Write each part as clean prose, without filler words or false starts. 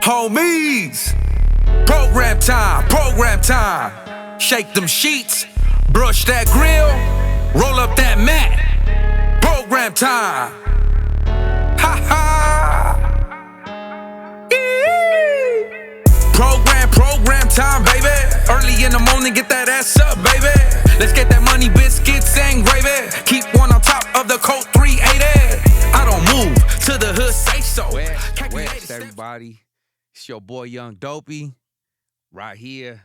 Homies, program time. Shake them sheets, brush that grill, roll up that mat. Program time. Ha ha. Program time, baby. Early in the morning, get that ass up, baby. Let's get that money, biscuits and gravy. Keep one on top of the Colt 380. I don't move to the hood, say so. Where's everybody? It's your boy Young Dopey, right here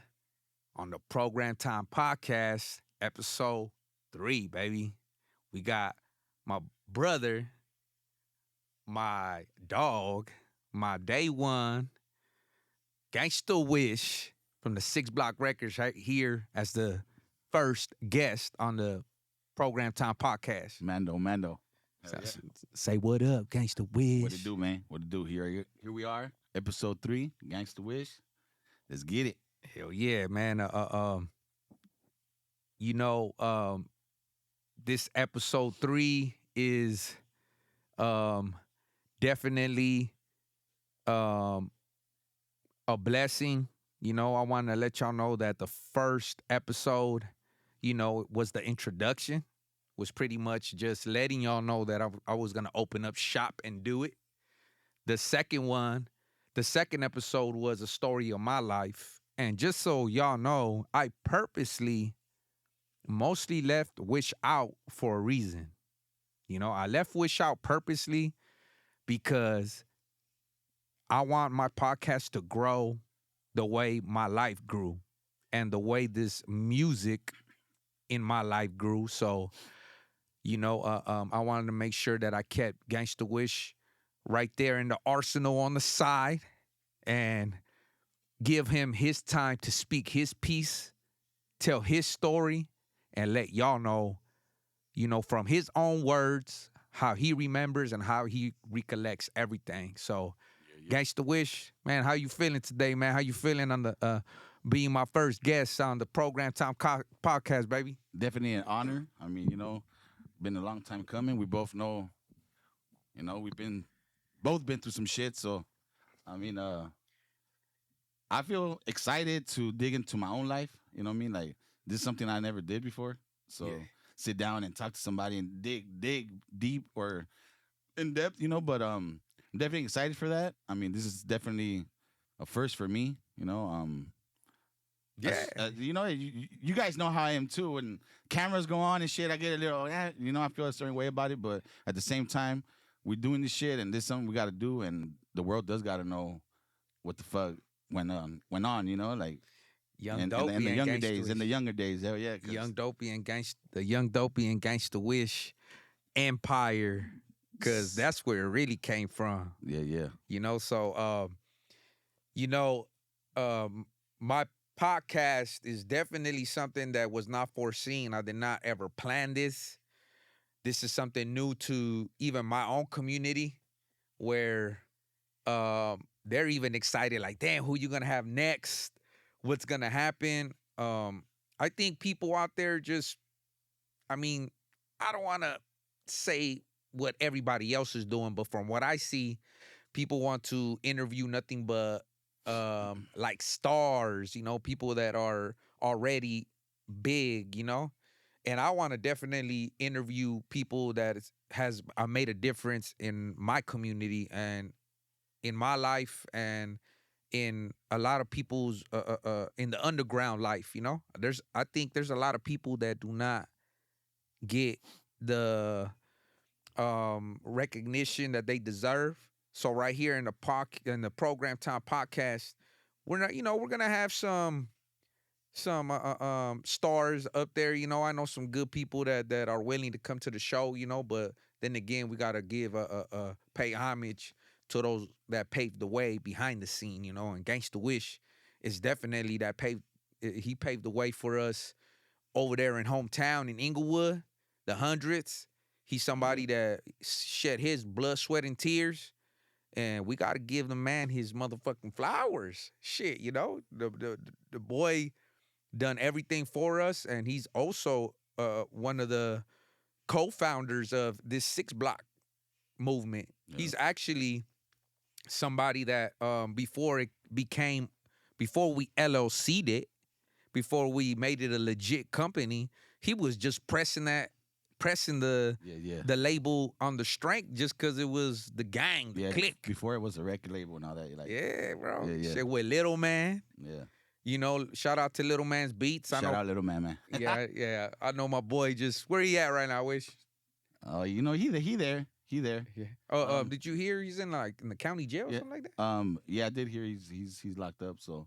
on the Program Time Podcast, episode 3, baby. We got my brother, my dog, my day one, Gangsta Wish from the 6th BLK Records right here as the first guest on the Program Time Podcast. Mando. Say what up, Gangsta Wish. What it do, man? What it do? Here we are, episode 3, Gangsta Wish. Let's get it. Hell yeah, man. This episode 3 is definitely a blessing. You know, I want to let y'all know that the first episode, was the introduction, was pretty much just letting y'all know that I was going to open up shop and do it. The second episode was a story of my life. And just so y'all know, I purposely mostly left Wish out for a reason. I left Wish out purposely because I want my podcast to grow the way my life grew and the way this music in my life grew. So, I wanted to make sure that I kept Gangsta Wish right there in the arsenal on the side and give him his time to speak his piece, tell his story, and let y'all know, from his own words, how he remembers and how he recollects everything. So, Gangsta Wish, man, how you feeling today, man? How you feeling on the being my first guest on the Program Time Podcast, baby? Definitely an honor. I mean, been a long time coming. We both know, we've both been through some shit. So, I mean, I feel excited to dig into my own life. You know what I mean? Like, this is something I never did before. So, sit down and talk to somebody and dig deep or in depth, but I'm definitely excited for that. I mean, this is definitely a first for me, you guys know how I am too. When cameras go on and shit, I get a little, I feel a certain way about it. But at the same time, we're doing this shit and this is something we got to do. And the world does got to know what the fuck went on, like Young Dopey in the younger days, hell yeah. Young Dopey and Gangsta Wish empire. Because that's where it really came from. Yeah. My podcast is definitely something that was not foreseen. I did not ever plan this. This is something new to even my own community where they're even excited, like, damn, who you going to have next? What's going to happen? I think people out there I don't want to say what everybody else is doing, but from what I see, people want to interview nothing but like stars, people that are already big, and I want to definitely interview people that has made a difference in my community and in my life and in a lot of people's in the underground life. I think there's a lot of people that do not get the recognition that they deserve. So right here in the Program Time Podcast, we're gonna have some stars up there. I know some good people that are willing to come to the show. But then again, we gotta give pay homage to those that paved the way behind the scene. And Gangsta Wish is definitely he paved the way for us over there in hometown in Inglewood, the hundreds. He's somebody that shed his blood, sweat, and tears. And we got to give the man his motherfucking flowers. Shit, the boy done everything for us. And he's also one of the co-founders of this 6th BLK movement. Yeah. He's actually somebody that before we LLC'd it, before we made it a legit company, he was just pressing the the label on the strength just because it was the gang, the clique. Before it was a record label and all that. You're like, yeah, bro. Yeah. Shit with Little Man. Yeah. You know, shout out to Little Man's beats. Shout out Little Man. yeah. I know my boy just where he at right now, Wish. Oh, you know, he there. Yeah. Oh, did you hear he's in the county jail or something like that? Yeah, I did hear he's locked up, so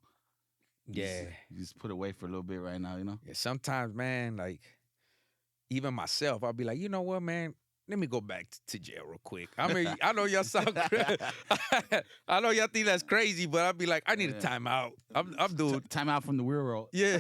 he's put away for a little bit right now, you know? Yeah, sometimes, man, like even myself, I'll be like, you know what, man? Let me go back to jail real quick. I mean, I know y'all sound I know y'all think that's crazy, but I'll be like, I need a timeout. I'm doing time out from the real world. Yeah.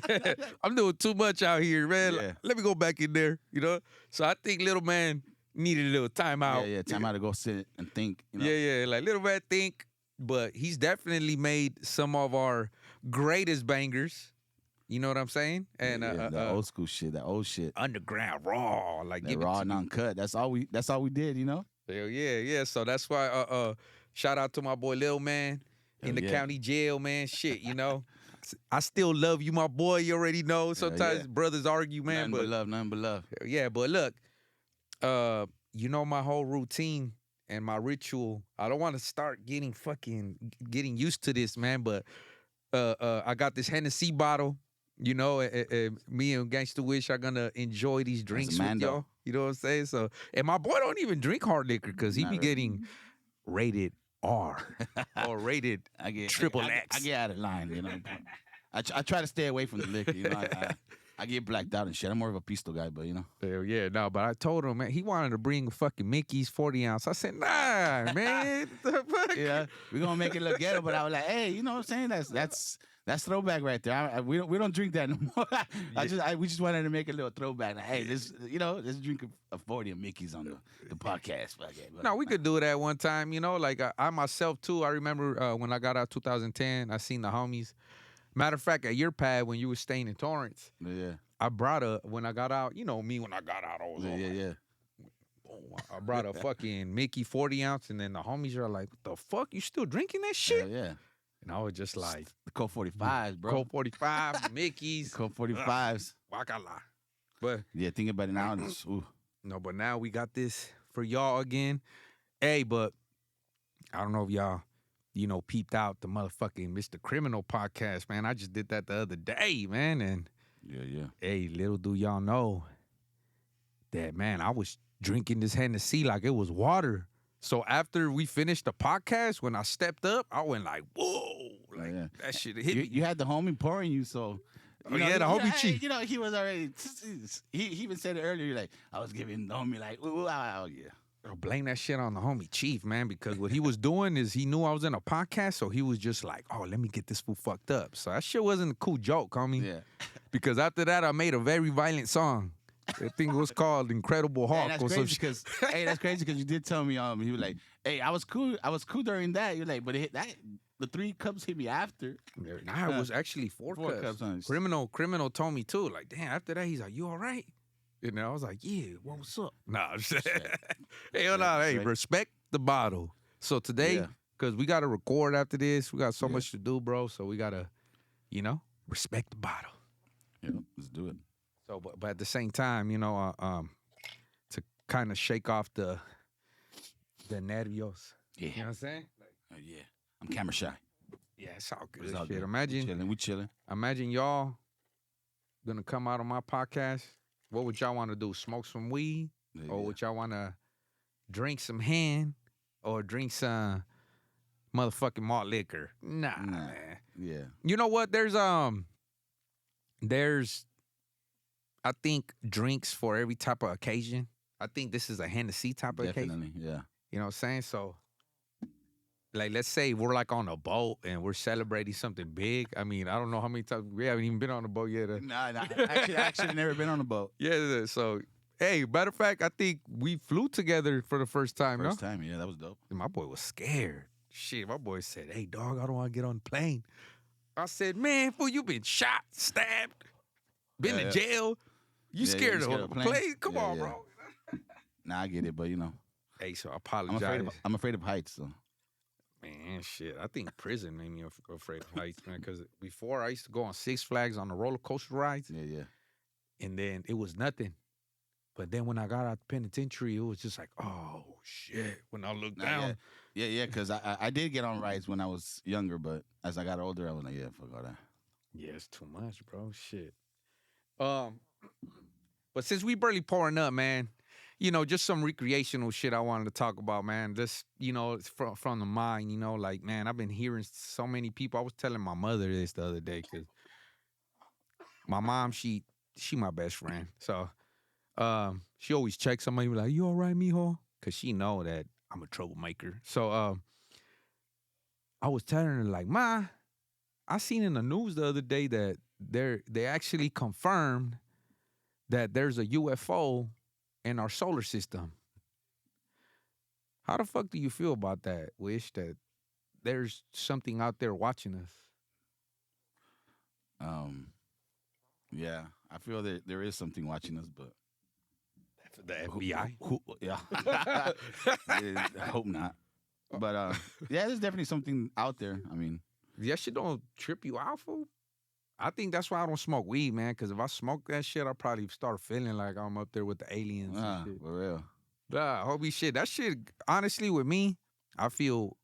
I'm doing too much out here, man. Yeah. Like, let me go back in there, you know? So I think Little Man needed a little timeout. Yeah, time out to go sit and think. You know? Yeah, like Little Man think, but he's definitely made some of our greatest bangers. You know what I'm saying? And the old school shit, that old shit, underground raw, like that raw and uncut. That's all we did, you know. Hell yeah. So that's why shout out to my boy Lil Man in the county jail, man. Shit, you know. I still love you, my boy. You already know. Sometimes brothers argue, man. Nothing but love. Yeah, but look, you know my whole routine and my ritual. I don't want to start getting used to this, man. But I got this Hennessy bottle. You know, me and Gangsta Wish are gonna enjoy these drinks with y'all. You know what I'm saying? So, and my boy don't even drink hard liquor because he be getting rated R or rated triple X. I get out of line, you know. I try to stay away from the liquor. You know, I get blacked out and shit. I'm more of a pistol guy, but you know. Hell yeah, no. But I told him, man, he wanted to bring fucking Mickey's 40 ounce. I said, nah, man. The fuck? Yeah, we're gonna make it look ghetto. But I was like, hey, you know what I'm saying? That's throwback right there. We don't drink that no more. We just wanted to make a little throwback. Like, hey, let's drink a 40 of Mickey's on the podcast. No, we could do that one time. You know, like I myself too. I remember when I got out 2010, I seen the homies. Matter of fact, at your pad when you were staying in Torrance, I brought when I got out. You know me when I got out, I was I brought a fucking Mickey 40 ounce, and then the homies are like, "What the fuck? You still drinking that shit?" Yeah. And I was just like, the Colt 45s, bro. Colt 45, Mickey's. Colt 45s. Wakala. But yeah, think about it now. No, but now we got this for y'all again. Hey, but I don't know if y'all, you know, peeped out the motherfucking Mr. Criminal podcast, man. I just did that the other day, man. And yeah. Hey, little do y'all know that, man, I was drinking this Hennessy like it was water. So after we finished the podcast, when I stepped up, I went like, whoa. Like, that shit hit me. You had the homie pouring you, so. The homie chief. You know, he was already, he even said it earlier, like, I was giving the homie like, ooh, yeah. Bro, blame that shit on the homie chief, man, because what he was doing is he knew I was in a podcast, so he was just like, oh, let me get this fool fucked up. So that shit wasn't a cool joke, homie. Yeah. Because after that, I made a very violent song. I think it was called Incredible Hawk. That's crazy because you did tell me he was like, hey, I was cool during that. You're like, but the 3 cups hit me after. Nah, it was actually 4 cups. Criminal told me too. Like, damn, after that, he's like, you all right? And I was like, yeah, what's up? Nah, I'm just hey, respect the bottle. So today, because we got to record after this, we got so much to do, bro. So we got to, you know, respect the bottle. Yeah, let's do it. So, but at the same time, you know, to kind of shake off the nervios. Yeah. You know what I'm saying? Yeah. I'm camera shy. Yeah, it's all good. It's all shit. good. Imagine we chilling. Imagine y'all gonna come out on my podcast. What would y'all want to do? Smoke some weed? Or would y'all want to drink some hen? Or drink some motherfucking malt liquor? Nah, man. Yeah. You know what? There's I think drinks for every type of occasion. I think this is a Hennessy type of occasion. Definitely, yeah. You know what I'm saying? So, like, let's say we're like on a boat and we're celebrating something big. I mean, I don't know how many times we haven't even been on a boat yet. Nah. Actually, never been on a boat. Yeah. So, hey, matter of fact, I think we flew together for the first time. First time, yeah, that was dope. And my boy was scared. Shit, my boy said, "Hey, dog, I don't want to get on the plane." I said, "Man, fool, you been shot, stabbed, been to jail. You scared of a plane? Come on, bro." Nah, I get it, but you know. Hey, so I apologize. I'm afraid of heights, so. Man, shit. I think prison made me afraid of heights, man. Because before I used to go on Six Flags on the roller coaster rides, Yeah. and then it was nothing. But then when I got out the penitentiary, it was just like, oh shit. When I looked Nah, down, yeah. Because I did get on rides when I was younger, but as I got older, I was like, yeah, fuck all that. yeah, it's too much, bro. Shit. Um, but since we barely pouring up, man, just some recreational shit I wanted to talk about, man. Just it's from the mind, like man, I've been hearing so many people. I was telling my mother this the other day because my mom, she my best friend, so she always checks somebody like, "You all right, mijo?" Because she know that I'm a troublemaker. So I was telling her like, "Ma, I seen in the news the other day that they actually confirmed that there's a UFO in our solar system. How the fuck do you feel about that, Wish, that there's something out there watching us?" Yeah, I feel that there is something watching us, but The FBI? yeah, I hope not. But yeah, there's definitely something out there. I mean, That shit don't trip you out, fool? I think that's why I don't smoke weed, man, because if I smoke that shit, I'll probably start feeling like I'm up there with the aliens and shit. for real. Holy shit. That shit, honestly, with me, I feel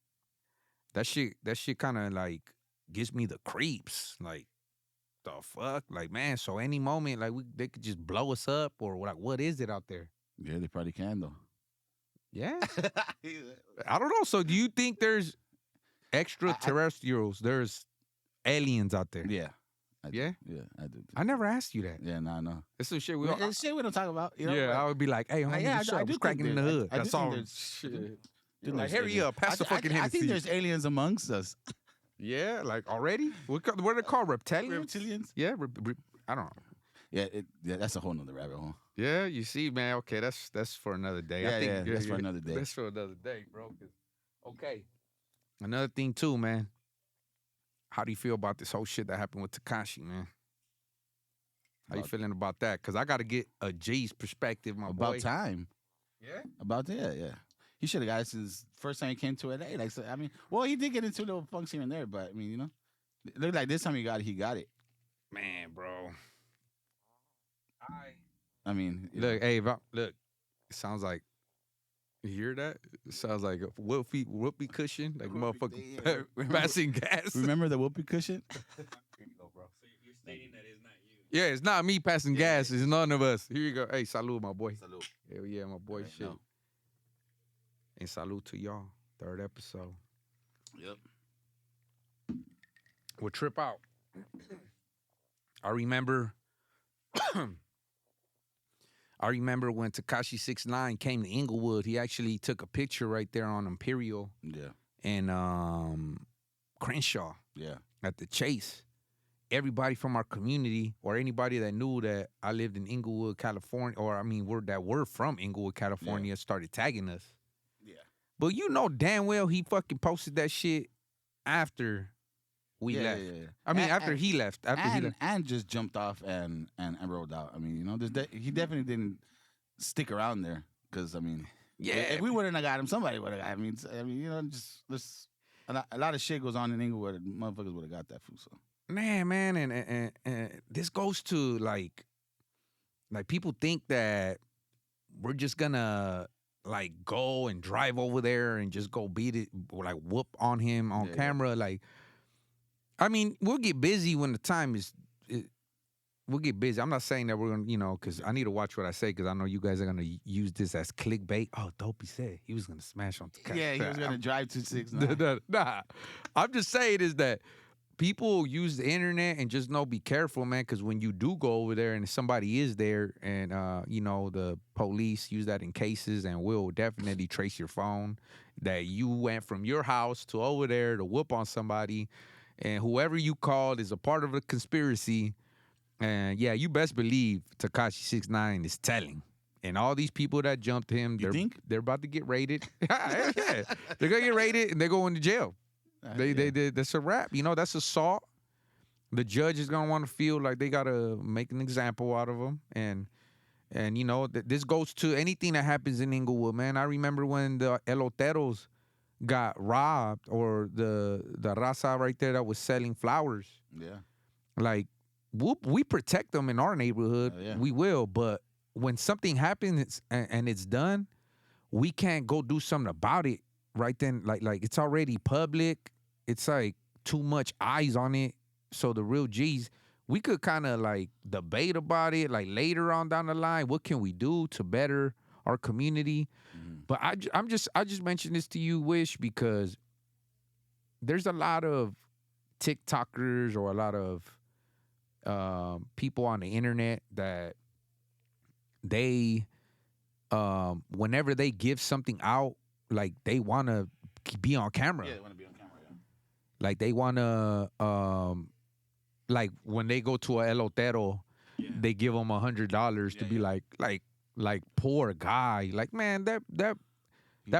that shit kind of like gives me the creeps. Like, the fuck? Like, man, so any moment, like, they could just blow us up or like, what is it out there? Yeah, they probably can though. Yeah. I don't know. So do you think there's extraterrestrials, there's aliens out there? Yeah. Yeah? Yeah, I do. I never asked you that. Yeah, no. It's some shit It's shit we don't talk about. You know? Yeah, I would be like, hey, homie, yeah, I was cracking in the hood. I do That's think all. there's- Shit. Dude, Like, there's hurry aliens. up, pass the fucking I Hennessy. think there's aliens amongst us. Yeah, like already? What are they called? Reptilians? Reptilians? Yeah, I don't know. Yeah, that's a whole nother rabbit hole. Yeah, you see, man. Okay, that's for another day. I think that's for another day. That's for another day, bro. Okay. Another thing too, man. How do you feel about this whole shit that happened with Tekashi, man? How you feeling about that? Because I got to get a G's perspective, my boy. About time. Yeah? About that, yeah. He should have got it since first time he came to LA. Like, so, I mean, well, he did get into little funks here and there, but I mean, it looked like this time he got it. Man, bro. I mean, Look, hey, look. It sounds like, you hear that? It sounds like a whoopee cushion, like motherfucker passing gas. Remember the whoopee cushion? Here you go, bro. So you're stating that it's not you. Yeah, it's not me passing gas. It's none of us. Here you go. Hey, salud, my boy. Salud. Hell yeah, my boy. Shit. No. And salute to y'all. 3rd episode. Yep. We'll trip out. I remember when Tekashi 6ix9ine came to Inglewood, he actually took a picture right there on Imperial Yeah. and Crenshaw Yeah. at the Chase. Everybody from our community or anybody that knew that I lived in Inglewood, California, or I mean, we're from Inglewood, California, started tagging us. Yeah. But you know damn well he fucking posted that shit after we left. Yeah. I mean, after he left. And just jumped off and rolled out. I mean, he definitely didn't stick around there because I mean, if we wouldn't have got him, somebody would have got him. I mean, just there's a lot of shit goes on in Inglewood. Motherfuckers would have got that food. So Man, and this goes to like people think that we're just gonna like go and drive over there and just go beat it, or like whoop on him on camera. Like, I mean, we'll get busy when the time is. We'll get busy. I'm not saying that we're gonna, because I need to watch what I say because I know you guys are gonna use this as clickbait. Oh, Dopey said he was gonna smash on Tekashi. Yeah, he was gonna drive to 6ix9ine. Nah, I'm just saying is that people use the internet and just be careful, man, because when you do go over there and somebody is there and, the police use that in cases and will definitely trace your phone that you went from your house to over there to whoop on somebody and whoever you called is a part of a conspiracy. And, yeah, you best believe Tekashi 6ix9ine is telling. And all these people that jumped him, they're about to get raided. Yeah. They're going to get raided and they're going to jail. That's a wrap. That's assault. The judge is gonna want to feel like they gotta make an example out of them, and this goes to anything that happens in Inglewood, man. I remember when the eloteros got robbed, or the raza right there that was selling flowers. Yeah. Like, we protect them in our neighborhood. Yeah. We will, but when something happens and it's done, we can't go do something about it right then. Like it's already public. It's like too much eyes on it. So the real G's, we could kind of like debate about it, like later on down the line. What can we do to better our community? But I just mentioned this to you, Wish, because there's a lot of TikTokers or a lot of people on the internet that they whenever they give something out, like they want to be on camera. Yeah, they want to be on camera. Yeah. Like they want to like when they go to a elotero, they give them $100 to be like poor guy. Like, man, that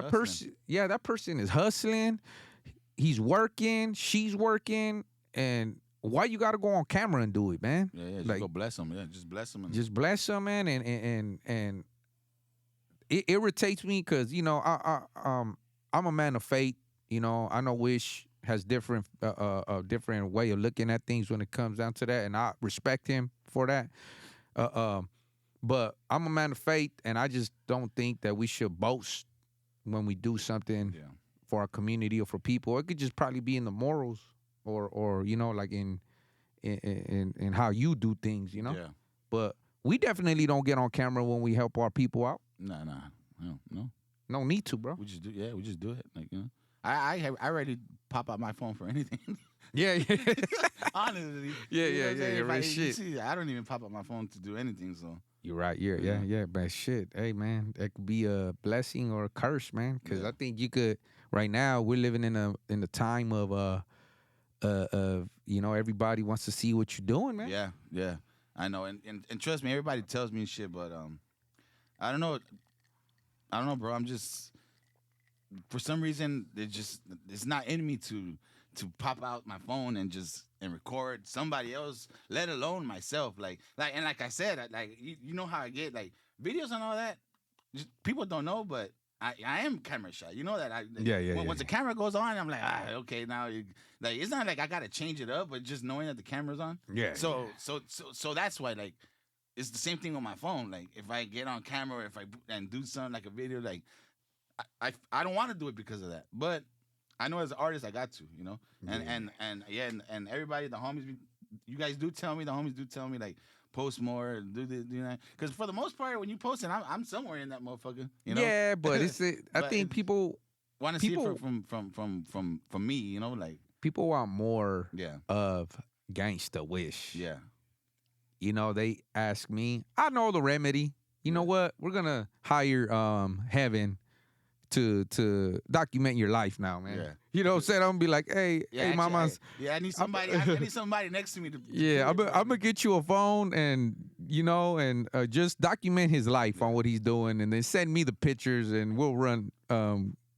person, that person is hustling. He's working, she's working, and why you got to go on camera and do it, man? Yeah, just like, go bless them. Yeah, just bless them. Just bless them, man, and it irritates me because I'm a man of faith. I know Wish has different different way of looking at things when it comes down to that, and I respect him for that. But I'm a man of faith, and I just don't think that we should boast when we do something for our community or for people. It could just probably be in the morals or like in how you do things, Yeah. But we definitely don't get on camera when we help our people out. Nah, no. No need to, bro. We just do. Yeah, we just do it. Like, I already pop out my phone for anything. Yeah. Honestly. Yeah. Real shit. See, I don't even pop out my phone to do anything. So you're right. Yeah. But shit, hey man, that could be a blessing or a curse, man. Because I think you could. Right now, we're living in a time of everybody wants to see what you're doing, man. Yeah. I know, and trust me, everybody tells me shit, but I don't know, bro. I'm just, for some reason, it's not in me to pop out my phone and record somebody else, let alone myself. Like I said, you know how I get like videos and all that. Just, people don't know, but I am camera shy. You know that. Once the camera goes on, I'm like, okay, now it's not like I gotta change it up, but just knowing that the camera's on. Yeah. So that's why like. It's the same thing on my phone. Like if I get on camera, or if I do something like a video, like I don't want to do it because of that. But I know as an artist, I got to, and everybody, the homies, you guys do tell me, the homies do tell me like post more, do that. Because for the most part, when you post it, I'm somewhere in that motherfucker. Yeah, but I think people want to see it from me. Like people want more. Yeah. Of Gangsta Wish. Yeah. They ask me, I know the remedy. You know what? We're gonna hire Heaven to document your life now, man. Yeah. You know what I'm saying? I'm gonna be like, hey, mamas. I need somebody. I need somebody next to me to. Yeah, I'm gonna get you a phone and just document his life on what he's doing, and then send me the pictures, and we'll run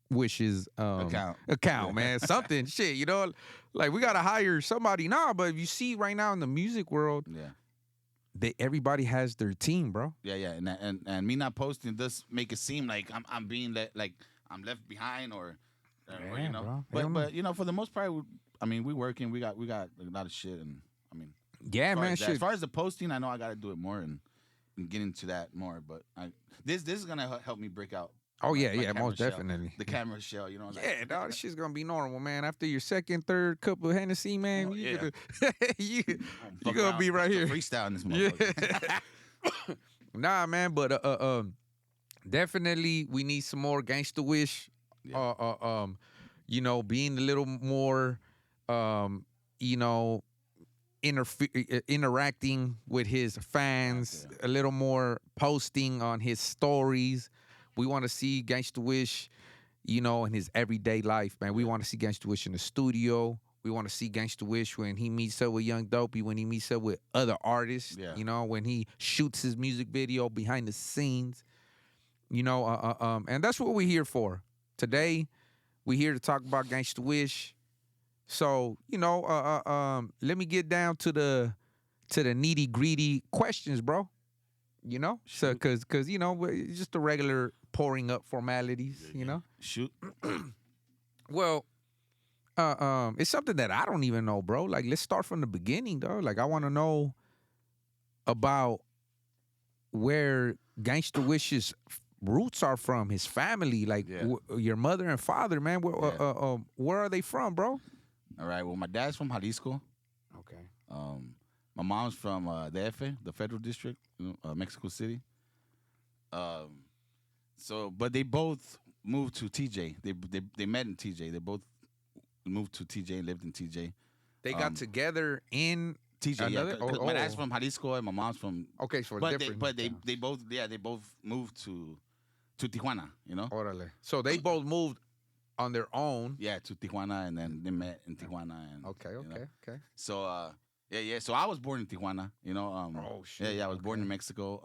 Wish's account, man. Something shit, like we gotta hire somebody now. But if you see right now in the music world, everybody has their team, bro. Yeah, and me not posting does make it seem like I'm being I'm left behind or bro. But for the most part, we working. We got a lot of shit, and shit. As far as the posting, I know I got to do it more and get into that more. But this is gonna help me break out. Oh yeah, most definitely. The camera shell, dog, this shit's gonna be normal, man. After your second, third cup of Hennessy, man, you gonna be right here. Freestyle in this motherfucker. Yeah. Nah, man, but definitely we need some more Gangsta Wish. Yeah. Being a little more, interacting with his fans, a little more posting on his stories. We want to see Gangsta Wish, in his everyday life, man. We want to see Gangsta Wish in the studio. We want to see Gangsta Wish when he meets up with Young Dopey, when he meets up with other artists, when he shoots his music video behind the scenes, and that's what we're here for. Today, we're here to talk about Gangsta Wish. So, let me get down to the nitty gritty questions, bro. So because just the regular pouring up formalities. Shoot. Well, it's something that I don't even know, bro. Like, let's start from the beginning, dog. Like, I want to know about where Gangsta Wish's roots are from, his family, like Yeah. your mother and father, man. Where are they from, bro? All right. Well, my dad's from Jalisco. Okay. My mom's from the F.A., the Federal District, Mexico City. So, but they both moved to TJ. They met in TJ. They both moved to TJ and lived in TJ. They got Um, together in TJ, yeah. another. 'Cause my dad's from Jalisco and my mom's from. Okay, so it's But different. they both moved to Tijuana. You know. Orale. So they both moved on their own. Yeah, to Tijuana, and then they met in Tijuana. And Okay, you know. okay. So yeah. So I was born in Tijuana. You know. Oh shit. Yeah. I was born in Mexico.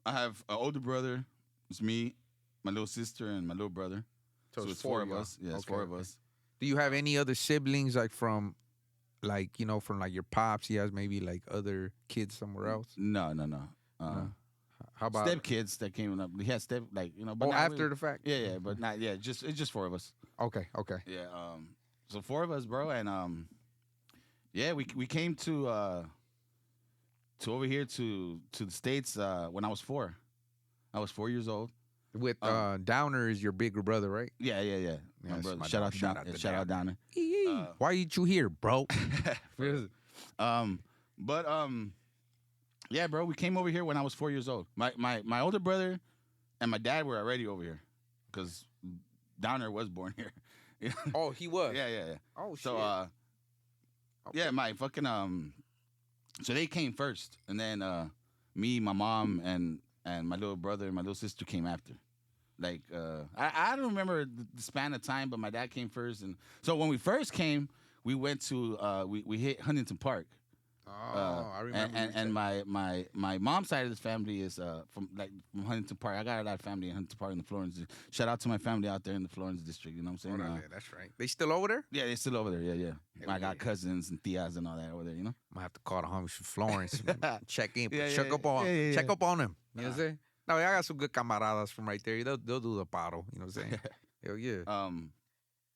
I have an older brother. It's me, my little sister, and my little brother. So it's four of us. Yeah, it's four of us. Do you have any other siblings like from, like from like your pops? He has maybe like other kids somewhere else. No. How about step kids that came up? He had step but not after really. the fact? Yeah, but not it's just four of us. Okay. Yeah, so four of us, bro, and yeah, we came to over here to the States when I was 4. I was 4 years old. With Downer is your bigger brother, right? Yeah. My Yes, brother. my Shout dog. out to Shout out to shout out Downer. Why ain't you here, bro? But yeah, bro, we came over here when I was 4 years old. My older brother and my dad were already over here because Downer was born here. Oh, he was. Yeah. Oh shit. So yeah, my fucking so they came first, and then me, my mom, and my little brother and my little sister came after. Like I don't remember the span of time, but my dad came first, and so when we first came, we went to we hit Huntington Park. I remember. And my mom's side of this family is from Huntington Park. I got a lot of family in Huntington Park in the Florence. Shout out to my family out there in the Florence district. You know what I'm saying? That's right. They still over there? Yeah, they're still over there. Yeah. I got yeah. cousins and tias and all that over there. You know. Might have to call the homies from Florence. Check in. Yeah, check yeah, up on. yeah. Check up on them. You know what I'm saying? No, I got some good camaradas from right there. They'll do the bottle. You know what I'm saying? Hell yeah.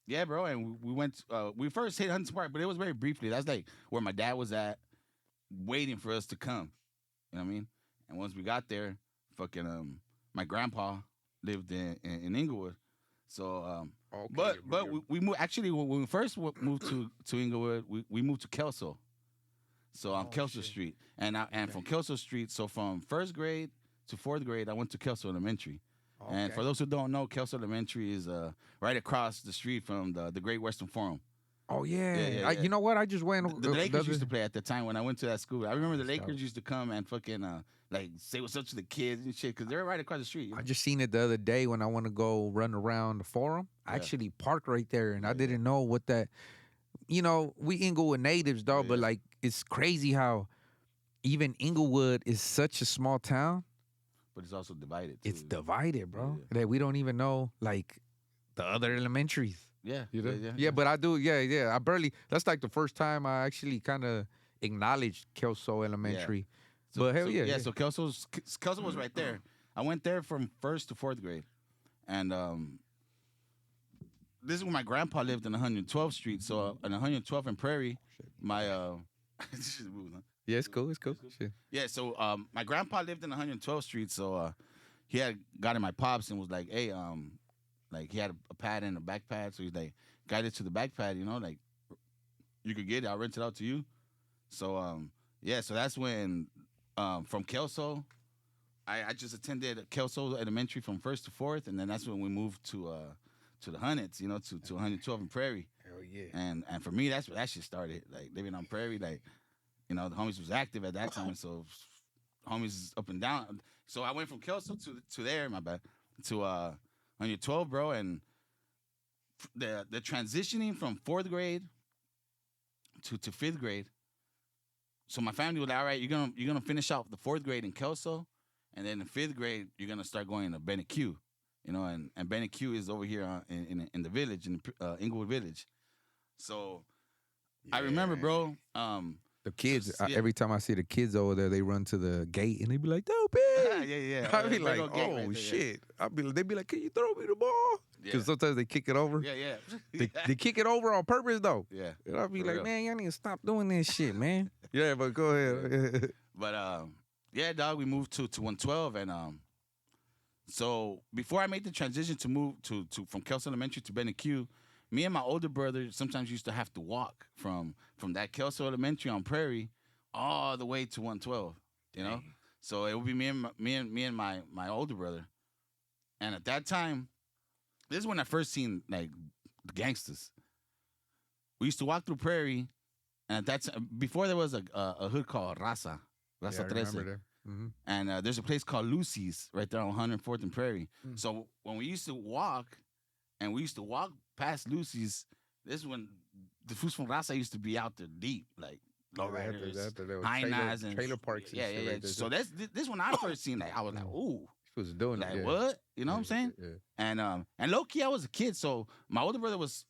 Yeah, bro. And we went. We first hit Huntington Park, but it was very briefly. That's like where my dad was at, waiting for us to come. You know what I mean? And once we got there, fucking my grandpa lived in Inglewood. So Okay, but we moved actually when we first moved to Inglewood, we moved to Kelso. So on Kelso Street. And from Kelso Street, so from first grade to fourth grade, I went to Kelso Elementary. Okay. And for those who don't know, Kelso Elementary is right across the street from the Great Western Forum. Oh yeah. Yeah. You know what? I just went. The Lakers used to play at the time when I went to that school. I remember the Lakers used to come and fucking like say what's up to the kids and shit because they're right across the street. You know? I just seen it the other day when I want to go run around the forum. I actually parked right there, and I didn't know what that. We Inglewood natives, dog, but like it's crazy how even Inglewood is such a small town. But it's also divided. Too. It's divided, bro. Yeah. That we don't even know like the other elementaries. Yeah. Yeah, but I do. Yeah. I barely. That's like the first time I actually kind of acknowledged Kelso Elementary. So, but hell yeah. Yeah. So Kelso was right there. I went there from first to fourth grade, and this is where my grandpa lived in 112th Street. So on 112th and Prairie, my Yeah, it's cool. Shit. Yeah. So my grandpa lived in 112th Street. So he had gotten my pops and was like, hey, like he had a pad and a back pad, so he's like guided to the back pad, like you could get it, I'll rent it out to you. So yeah, so that's when from Kelso, I just attended Kelso Elementary from first to fourth, and then that's when we moved to the Hunnits, to 112 and Prairie. Hell yeah. And for me, that's where that shit started. Like living on Prairie, like the homies was active at that time, so homies up and down. So I went from Kelso to there, my bad, to 112, bro, and the transitioning from fourth grade to fifth grade. So my family was like, all right, you're gonna finish out the fourth grade in Kelso, and then in fifth grade you're gonna start going to Bennett Q, and Bennett Q is over here in the village, in Inglewood Village. So I remember, bro. The kids, yeah. every time I see the kids over there, they run to the gate and they be like, Dopey! Yeah. I'd be Big like, old gate oh right there, yeah. shit. They'd be like, can you throw me the ball? Because Yeah. sometimes they kick it over. Yeah. They kick it over on purpose though. Yeah. And I'd be For like, real. man, y'all need to stop doing this shit, man. Yeah, but go ahead. But yeah, dog, we moved to 112, and so before I made the transition to move to from Kelsey Elementary to Bennett Q, me and my older brother sometimes used to have to walk from that Kelsey Elementary on Prairie all the way to 112. You know, so it would be me and my older brother, and at that time, this is when I first seen like the gangsters. We used to walk through Prairie, and at that time, before there was a hood called Raza Yeah, I 13. remember that. Mm-hmm. And there's a place called Lucy's right there on 104th and Prairie. So when we used to walk, and we used to walk past Lucy's, this is when the Fus from Raza used to be out there deep, like lowriders, hyenas, and trailer parks. Yeah. Right there. So this when I first seen that, I was like, ooh. He was doing like it. Yeah. What? You know what I'm saying? Yeah. And low key, I was a kid, so my older brother was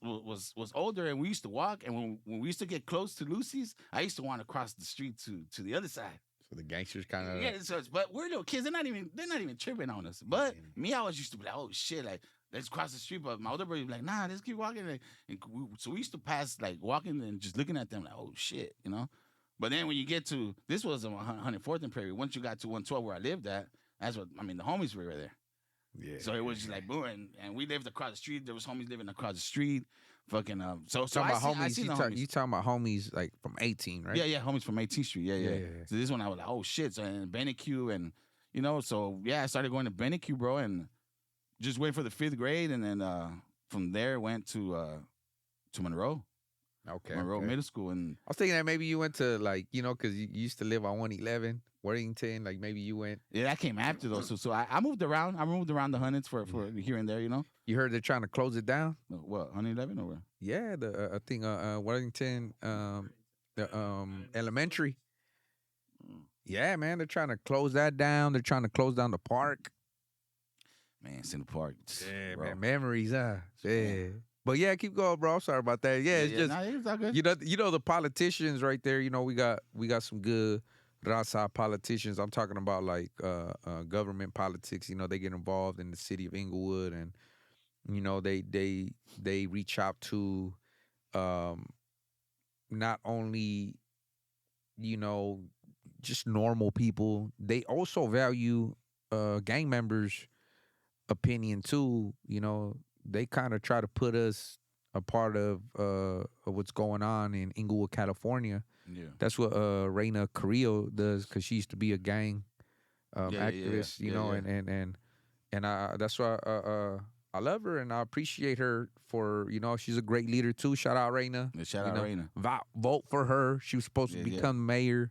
older, and we used to walk. And when we used to get close to Lucy's, I used to want to cross the street to the other side. So the gangsters kind of but we're little kids. They're not even tripping on us. But me, I was used to be like, oh shit, like let's cross the street. But my older brother would be like, nah, let's keep walking. So we used to pass like walking and just looking at them like, oh shit, you know. But then when you get to this was on 104th and Prairie. Once you got to 112 where I lived at, that's what I mean. The homies were right there. Yeah. So it was just like boom, and we lived across the street. There was homies living across the street. Fucking So talking about I homies. seen the You homies. talking about homies like from 18, right? Yeah, homies from 18th Street. Yeah. So this one I was like, oh shit. So and Bennett Q, and you know, so yeah, I started going to Bennett Q, bro, and just went for the 5th grade, and then from there went to Monroe. Okay. Monroe Middle School, and I was thinking that maybe you went to like, you know, because you used to live on 111, Worthington. Like maybe you went. Yeah, that came after though. So I moved around. I moved around the hundreds for here and there, you know. You heard they're trying to close it down? What, 111 or where? Yeah, the I think Worthington the elementary. Yeah, man, they're trying to close that down. They're trying to close down the park. Man, it's in the park. Yeah, bro. man, memories, huh? Yeah. But yeah, keep going, bro. I'm sorry about that. Yeah, it's just nah, it's all good. you know the politicians right there. You know we got some good Raza politicians. I'm talking about like government politics. You know they get involved in the city of Inglewood, and you know they reach out to not only you know just normal people. They also value gang members' opinion too. You know. They kind of try to put us a part of what's going on in Inglewood, California. Yeah, that's what Reina Carrillo does because she used to be a gang activist, you know, and that's why I love her and I appreciate her for she's a great leader too. Shout out Reina. Yeah, shout out Reina. Vote for her. She was supposed to become mayor,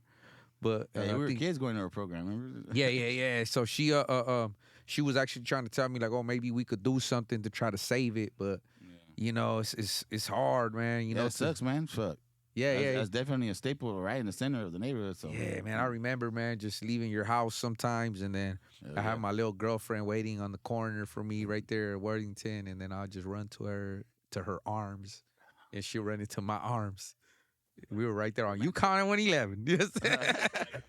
but we were kids going to her program. Remember? Yeah. So she was actually trying to tell me like, oh, maybe we could do something to try to save it, but you know, it's hard, man. You know, it sucks, man. Fuck. That's definitely a staple right in the center of the neighborhood. So yeah, man. I remember, man, just leaving your house sometimes, and then I have my little girlfriend waiting on the corner for me right there at Worthington, and then I'll just run to her arms, and she'll run into my arms. We were right there on Yukon and 111. Yes.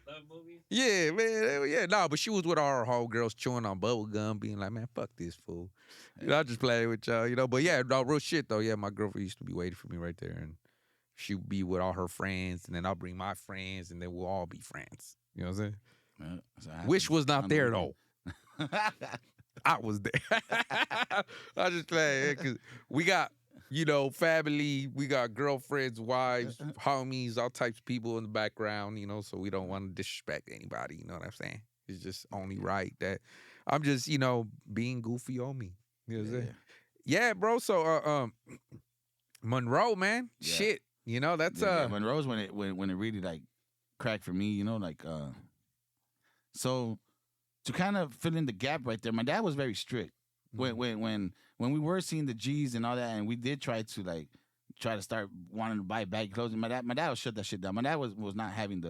Love movies? Yeah, man. Yeah, no, but she was with our whole girls chewing on bubble gum, being like, man, fuck this fool. You know, I just play with y'all, you know. But yeah, no, real shit though. Yeah, my girlfriend used to be waiting for me right there, and she'd be with all her friends, and then I'll bring my friends, and then we'll all be friends. You know what I'm saying? Wish was not there though. I was there. I just play because we got. You know, family, we got girlfriends, wives, homies, all types of people in the background, you know, so we don't want to disrespect anybody, you know what I'm saying? It's just only right that I'm just, you know, being goofy on me. You know what I'm saying? Yeah, bro. So Monroe, man. Yeah. Shit. You know, that's Monroe's when it really like cracked for me, you know, like so to kind of fill in the gap right there, my dad was very strict. When we were seeing the G's and all that, and we did try to start wanting to buy baggy clothes, my dad would shut that shit down. My dad was not having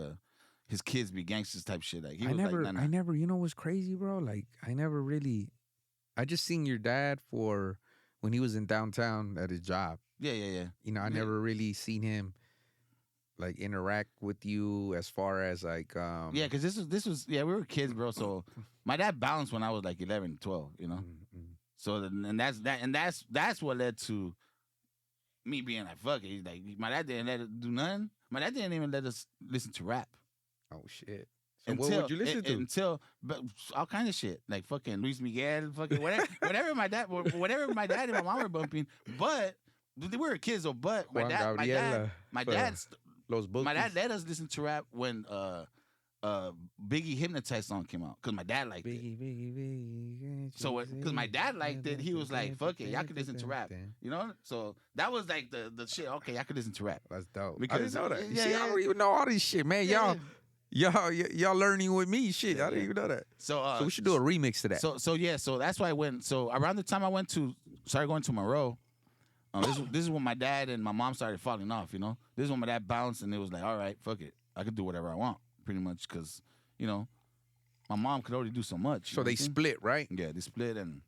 his kids be gangsters type shit. Like I never, you know what's crazy, bro? Like I just seen your dad for when he was in downtown at his job. Yeah. You know, I never really seen him like interact with you as far as like Yeah, because this was we were kids, bro. So my dad bounced when I was like 11, 12, you know. So and that's what led to me being like, fuck it. He's like, my dad didn't let us do nothing. My dad didn't even let us listen to rap. Oh shit. So what would you listen to? Until all kind of shit, like fucking Luis Miguel, fucking whatever my dad and my mom were bumping. But we were kids though. But my dad Los my dad let us listen to rap when Biggie Hypnotized song came out because my dad liked it. Biggie. So because my dad liked it, he was like, "Fuck it, y'all can listen to rap," you know. So that was like the shit. Okay, y'all can listen to rap. That's dope. Because, I didn't know that. Yeah, See, I don't even know all this shit, man. Y'all learning with me, shit. Yeah, I didn't even know that. So we should do a remix to that. So that's why around the time I started going to Monroe. This is when my dad and my mom started falling off. You know, this is when my dad bounced and it was like, all right, fuck it, I could do whatever I want, pretty much, because you know, my mom could only do so much. So they split, right? Yeah, they split, and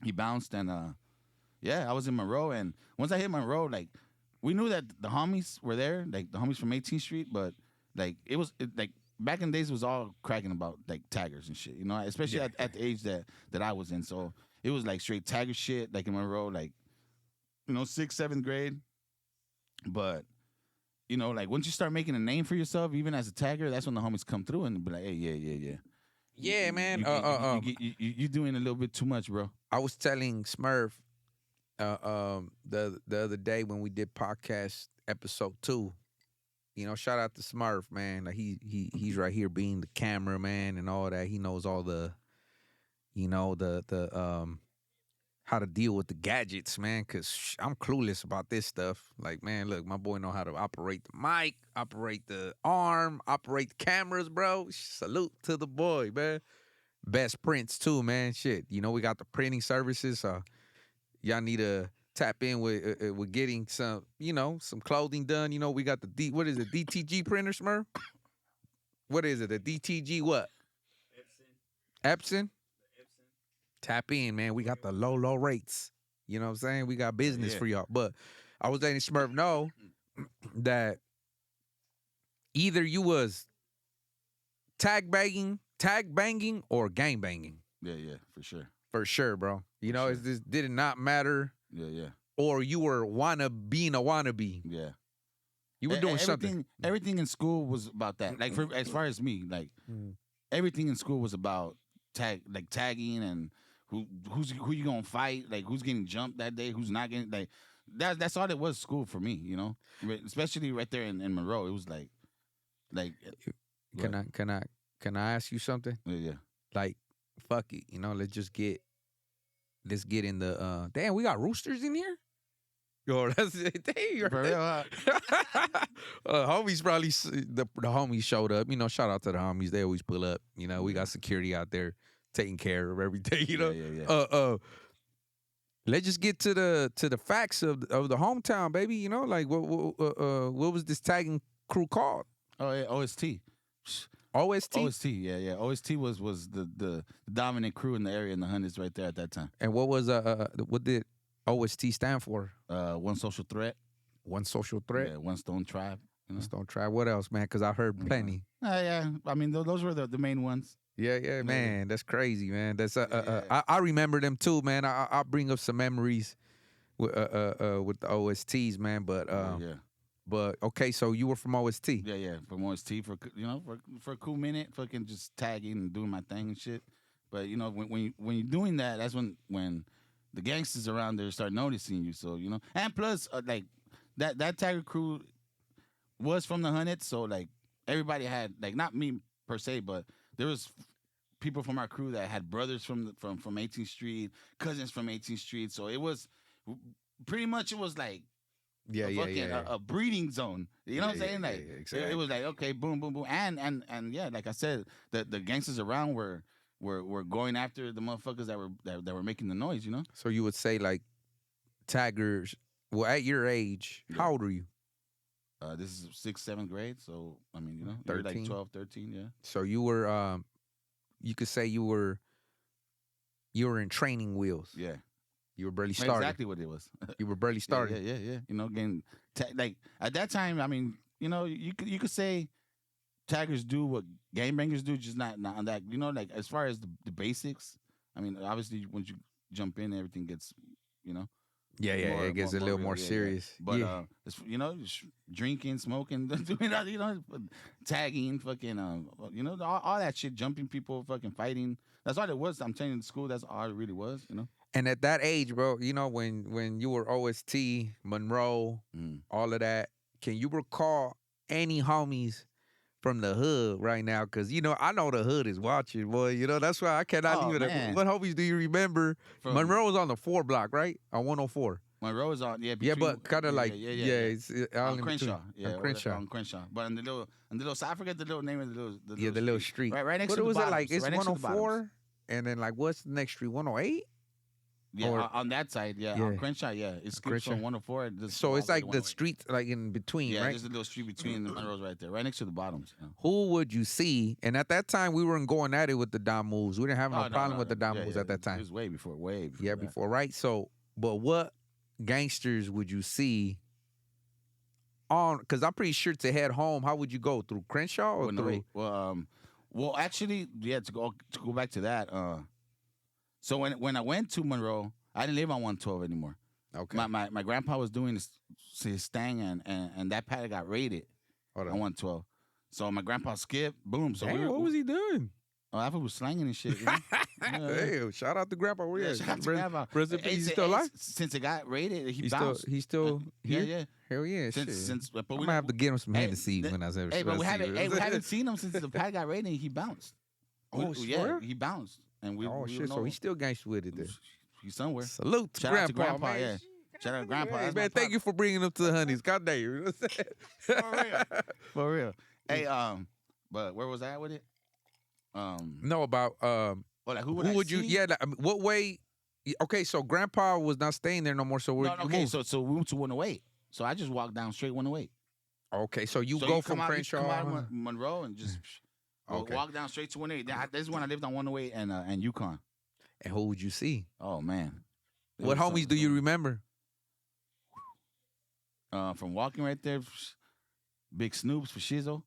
he bounced, and I was in Monroe, and once I hit Monroe, like we knew that the homies were there, like the homies from 18th Street, but like like back in the days, it was all cracking about like taggers and shit, you know, especially at the age that I was in. So it was like straight tagger shit, like in Monroe, like, you know, 6th, 7th grade. But, you know, like once you start making a name for yourself, even as a tagger, that's when the homies come through and be like, hey, yeah. Yeah, man. You doing a little bit too much, bro. I was telling Smurf the other day when we did podcast episode 2. You know, shout out to Smurf, man. Like he's right here being the cameraman and all that. He knows all the, you know, the how to deal with the gadgets, man, because I'm clueless about this stuff. Like, man, look, my boy know how to operate the mic, operate the arm, operate the cameras, bro. Salute to the boy, man. Best prints, too, man. Shit, you know, we got the printing services. Y'all need to tap in with getting some, you know, some clothing done. You know, we got the what is it, DTG printer, Smurf? What is it, the DTG what? Epson? Tap in, man. We got the low rates. You know what I'm saying? We got business for y'all. But I was letting Smurf know that either you was tag banging or gang banging. Yeah, for sure. For sure, bro. You know, it just did not matter. Yeah. Or you were being a wannabe. Yeah. You were doing something. Everything in school was about that. Like as far as me, like everything in school was about tagging and who you gonna fight, like who's getting jumped that day, who's not getting, like that's all it was school for me, you know. Especially right there in Monroe, it was like can I ask you something? Yeah. Like, fuck it, you know, let's get in the damn, we got roosters in here. Yo, that's it. Dang, for real. Homies probably the homies showed up. You know, shout out to the homies. They always pull up. You know, we got security out there taking care of everything. You know, yeah. Let's just get to the facts of the hometown, baby. You know, like what was this tagging crew called? Oh yeah, OST. OST, yeah. OST was the dominant crew in the area in the hundreds right there at that time. And what did OST stand for? One social threat. One social threat. Yeah, one stone tribe. You know? One stone tribe. What else, man? Because I heard plenty. Yeah. I mean, those were the main ones. Yeah, man. That's crazy, man. That's I remember them too, man. I bring up some memories with the OSTs, man. But yeah. But okay, so you were from OST. Yeah, from OST for a cool minute, fucking just tagging and doing my thing and shit. But you know, when you're doing that, that's when the gangsters around there start noticing you. So you know, and plus like that tagger crew was from the hundreds, so like everybody had, like, not me per se, but there was people from our crew that had brothers from 18th Street, cousins from 18th Street. So it was pretty much, it was like a breeding zone. You know what I'm saying? Like exactly. It was like, okay, boom, boom, boom, and yeah, like I said, the gangsters around were going after the motherfuckers that were making the noise. You know. So you would say, like, taggers. Well, at your age, how old are you? This is 6th, 7th grade. So I mean, you know, 13. you're like 12, 13, yeah. So you were, you could say you were in training wheels. Yeah. You were barely starting. Exactly what it was. You were barely starting. Yeah. You know, getting like at that time, I mean, you know, you could say taggers do what gangbangers do, just not on that. You know, like as far as the basics. I mean, obviously, once you jump in, everything gets, you know, Yeah, yeah, it gets a little real. more Yeah, serious. yeah. But Yeah. it's, you know, drinking, smoking, doing that, you know, tagging, fucking, you know, all that shit, jumping people, fucking fighting. That's all it was. I'm telling you, in school, that's all it really was. You know. And at that age, bro, you know, when you were OST, Monroe, Mm. all of that, can you recall any homies from the hood right now? Because, you know, I know the hood is watching, boy. You know, that's why I cannot Oh, even. man. What homies do you remember? From Monroe was on the 4 block, right? On 104. Monroe is on, yeah, Yeah, between, but kind of like, it's all on in Crenshaw, between. On Crenshaw. on Crenshaw. But in the little, so I forget the little name of The little street. right next But to it the was bottoms, like, it's right next to the bottoms. 104, and then like, what's the next street? 108? Yeah, Or- on that side, yeah, Yeah. on Crenshaw, yeah, it skips Crenshaw. from 104. Just So all it's the way like to the 108. street, like in between, Yeah, right? there's a little street between the Monroes right there, right next to the bottoms. Yeah. Who would you see? And at that time, we weren't going at it with the Dom moves. We didn't have no problem with the Dom moves at that It time. was way before, Yeah, that. before, right? So, but what gangsters would you see on? Because I'm pretty sure to head home, how would you go? Through Crenshaw or through? Well, actually, yeah. To go back to that. So when I went to Monroe, I didn't live on 112 anymore. Okay. My grandpa was doing his thing, and that paddock got raided Hold on on. 112. So my grandpa skipped. Boom. So Damn, what was he doing? Oh, I was slanging and shit. You know? Damn, shout out to Grandpa. Where Yeah, you shout out at? to Grandpa. President, he's still alive? Since it got raided, he He's bounced. he's still Yeah, here? yeah. Hell yeah, shit. But I'm we gonna have to get him some Hey, Hennessy when I was ever. Hey, but we haven't seen him since the pad got raided. And he bounced. Oh, Yeah, swear? he bounced, and we. Oh we shit, so he's still gangster with it then. He's somewhere. Salute to Shout Grandpa, out to Grandpa, man. yeah. Shout out to Grandpa. Hey, That's man, my thank you for bringing them to the honeys. God damn you. Know what I'm saying? For real. Hey, but where was I at with it? No, about well, like, who would you? see? Yeah, what way? Okay, so Grandpa was not staying there no more. So where? Okay, so we went to 108. So I just walked down straight 108. Okay, so you So go you from come Crenshaw. out of Monroe and just Okay. walk down straight to 108. This is when I lived on 108 and Yukon. And who would you see? Oh man, There What was homies do you remember? From walking right there, Big Snoops for Shizzo.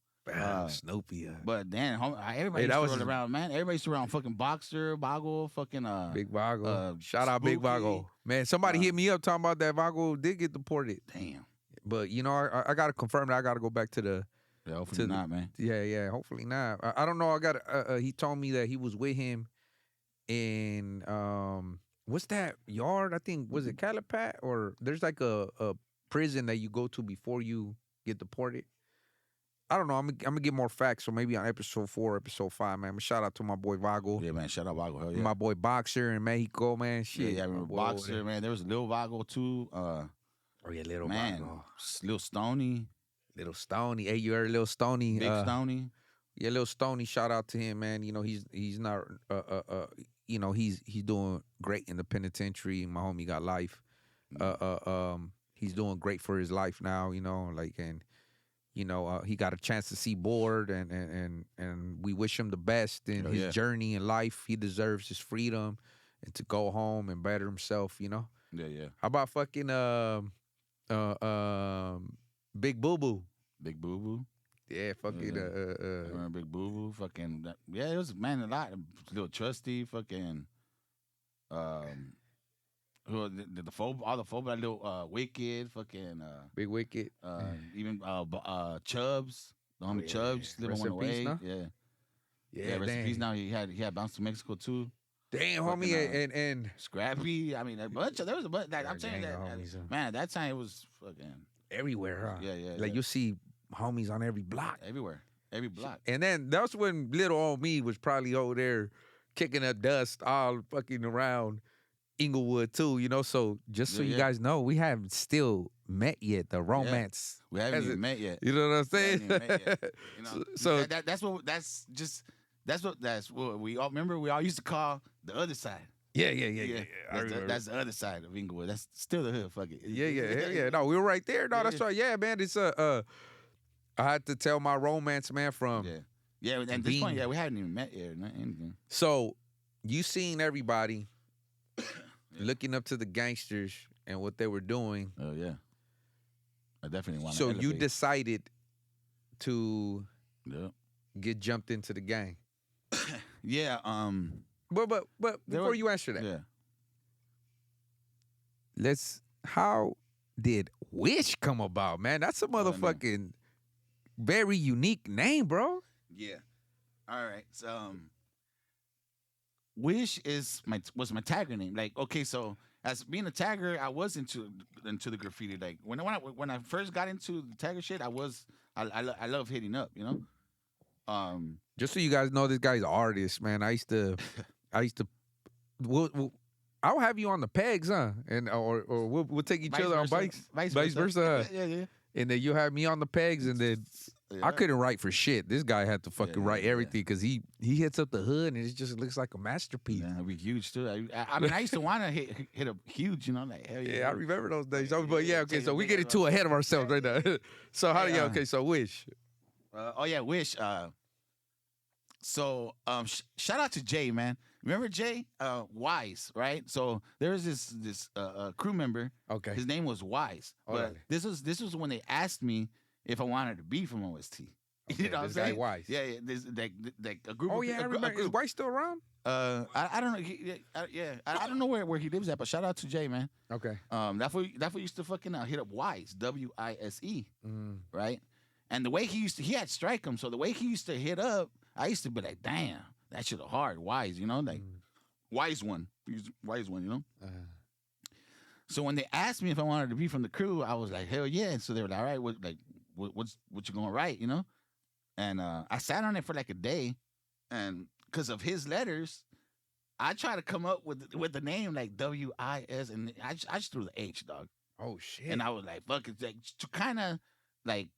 Snoopy. But damn, everybody used to roll around, man. Everybody used to around fucking Boxer, Boggle, fucking Big Vago. Shout out Spooky. Big Vago. Man, somebody hit me up talking about that Vago did get deported. Damn. But you know, I gotta confirm that. I gotta go back to the. Yeah, hopefully not, man. Yeah. Hopefully not. I don't know. I got. He told me that he was with him in what's that yard? I think was it Calipat or there's like a prison that you go to before you get deported. I don't know. I'm gonna get more facts. So maybe on episode 4, episode 5, man. Shout out to my boy Vago. Yeah, man. Shout out Vago. Hell yeah. My boy Boxer in Mexico, man. Shit. Yeah, I remember Boxer, man. There was Lil Vago too. Oh yeah, Little man, Vago. Lil Stony. Little Stony. Hey, you heard Little Stony? Big Stony. Yeah, Little Stony. Shout out to him, man. You know he's not you know he's doing great in the penitentiary. My homie got life. He's doing great for his life now. You know, like and. You know, he got a chance to see Board, and we wish him the best in his journey in life. He deserves his freedom and to go home and better himself. You know. Yeah. How about fucking Big Boo Boo? Big Boo Boo. Yeah, fucking I remember Big Boo Boo. Fucking it was man a lot. Little Trusty. Fucking who all the phobia, little Wicked, fucking Big Wicked, even Chubbs, the homie Chubbs, living one away. Yeah, rest in peace. Now he had bounced to Mexico too. Damn, homie, and Scrappy. I mean, there was a bunch. I'm saying that man, at that time it was fucking everywhere, huh? Yeah. Like you see homies on every block, everywhere, every block. And then that's when little old me was probably over there kicking up dust all fucking around Inglewood too, you know. So just so you guys know, we haven't still met yet. The romance, we haven't even met yet. You know what I'm saying? We haven't even met yet. You know, so that's what we all remember. We all used to call the other side. Yeah. That's the other side of Inglewood. That's still the hood. Fuck it. Yeah. No, we were right there. No, that's right. Yeah, man. It's I had to tell my romance man from. Yeah. And at this point, we hadn't even met yet. Not anything. So you seen everybody. Looking up to the gangsters and what they were doing. Oh yeah, I definitely want. So you decided to Yeah. get jumped into the game? Yeah. But There before were- you answer that, Yeah. how did Wish come about, man? That's a Oh, man. motherfucking very unique name, bro. Yeah. All right. So, Wish was my tagger name. Like, okay, so as being a tagger, I was into the graffiti. Like when I first got into the tagger shit, I love hitting up, you know. Just so you guys know, this guy's an artist, man. I used to, I'll have you on the pegs, huh? And or we'll take each other on bikes, vice versa. Yeah. And then you have me on the pegs, and then I couldn't write for shit. This guy had to fucking write everything because he hits up the hood and it just looks like a masterpiece. Yeah, it'd be huge too. I mean, I used to want to hit a huge, you know, like hell yeah. Yeah, I remember those days. Yeah, But yeah, okay, so we get too ahead of ourselves right now. So how do you? Okay, so Wish. Wish. So shout out to Jay, man. Remember Jay? Wise, right? So there was this crew member. Okay. His name was Wise. But this was when they asked me if I wanted to be from OST. Okay, You know what I'm this guy saying? Wise. Yeah. This like a group. Oh of, yeah, I a, gr- a remember. Is group. Wise still around? I don't know. I don't know where he lives at, but shout out to Jay, man. Okay. That fool used to fucking hit up Wise, Wise, Mm. right? And the way he had strike him, so the way he used to hit up, I used to be like, damn, that shit hard, Wise, you know, like wise one, you know. So when they asked me if I wanted to be from the crew, I was like, hell yeah. And so they were like, all right, what you gonna write, you know? And I sat on it for like a day, and because of his letters, I tried to come up with the name like WIS, and I just threw the H, dog. Oh shit. And I was like, fuck it, like, to kind of like,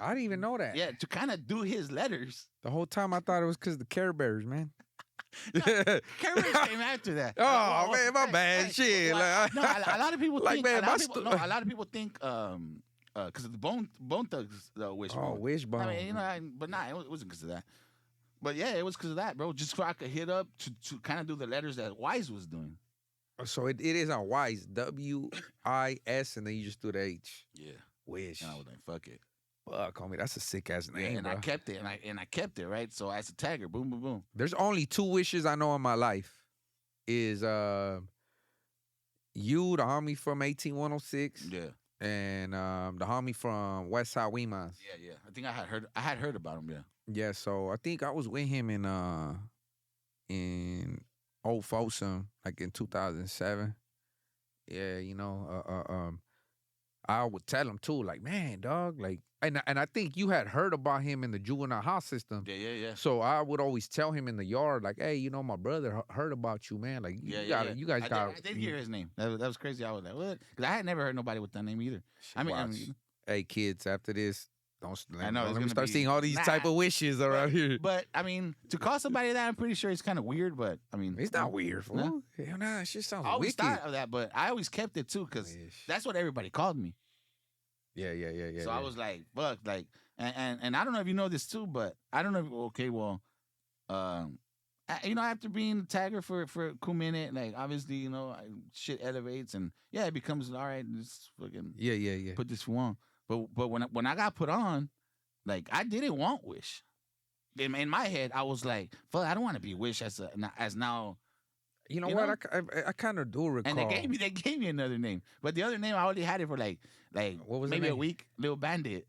I didn't even know that. yeah, to kind of do his letters. The whole time I thought it was because the Care Bears, man. Carriers came after that. Oh man, my bad. Shit. Well, no, a lot of people Like, think. man, a lot of people think because of the Bone Thugs Wishbone. Oh, Wishbone. I mean, you know, but nah, it wasn't because of that. But yeah, it was because of that, bro. Just so I could hit up to kind of do the letters that Wise was doing. So it is on Wise, WIS, and then you just do the H. Yeah. Wish. And I was like, fuck it. Fuck, homie, that's a sick ass name, and bro. I kept it, and I kept it, right? So as a tagger, boom, boom, boom. There's only two wishes I know in my life. Is you, the homie from 18106, Yeah. and the homie from West Side Weemans. Yeah. I think I had heard about him, yeah. Yeah, so I think I was with him in Old Folsom, like in 2007. Yeah, you know, I would tell him too, like, man, dog, like, and I think you had heard about him in the juvenile house system. Yeah. So I would always tell him in the yard, like, hey, you know, my brother heard about you, man. Like, you guys got. I did hear his name. That was crazy. I was like, what? Because I had never heard nobody with that name either. I mean, hey, kids, after this, I know, let it's me gonna start be- seeing all these Nah. type of wishes around here. But I mean, to call somebody that, I'm pretty sure it's kind of weird. But I mean, It's not weird, fool. No? Hell nah, it shit sounds I always wicked. thought of that, but I always kept it too because Wish. that's what everybody called me. Yeah. So I was like, fuck, like, and I don't know if you know this too, but I don't know. Okay, well, you know, after being a tagger for a cool minute, like, obviously, you know, shit elevates, and yeah, it becomes all right. Just fucking yeah. put this on. But when I got put on, like, I didn't want Wish. In my head, I was like, fuck, I don't want to be Wish as now. You know You what? know? I kind of do recall. And they gave me another name, but the other name I already had it for like What was the maybe a name? week. Lil Bandit.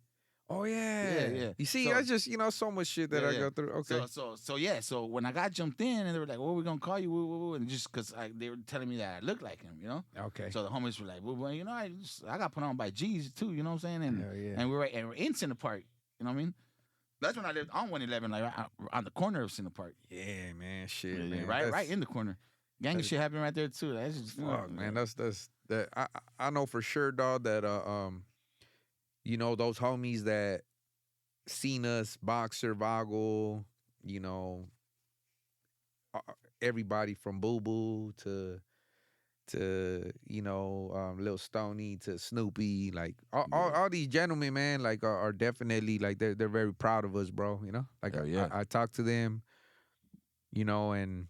Oh yeah. Yeah. You see, So- that's just, you know, so much shit that I go through. Okay. So yeah. So when I got jumped in, and they were like, "What are we gonna call you?" Woo, woo, woo, and just because they were telling me that I looked like him, you know. Okay. So the homies were like, "Well, you know, I got put on by G's too, you know what I'm saying?" And Hell yeah. and we're in Center Park, you know what I mean? That's when I lived on 111, like on the corner of Center Park. Yeah, man. Shit, Yeah, man. right in the corner. Gang that's- shit happened right there too. That's just Fuck, man. That's that. I know for sure, dog. That you know, those homies that seen us, Boxer, Vogel, you know, everybody from Boo Boo to you know, Lil Stoney to Snoopy, like all these gentlemen, man, like are definitely like they're very proud of us, bro. You know, like Hell yeah. I talk to them, you know, and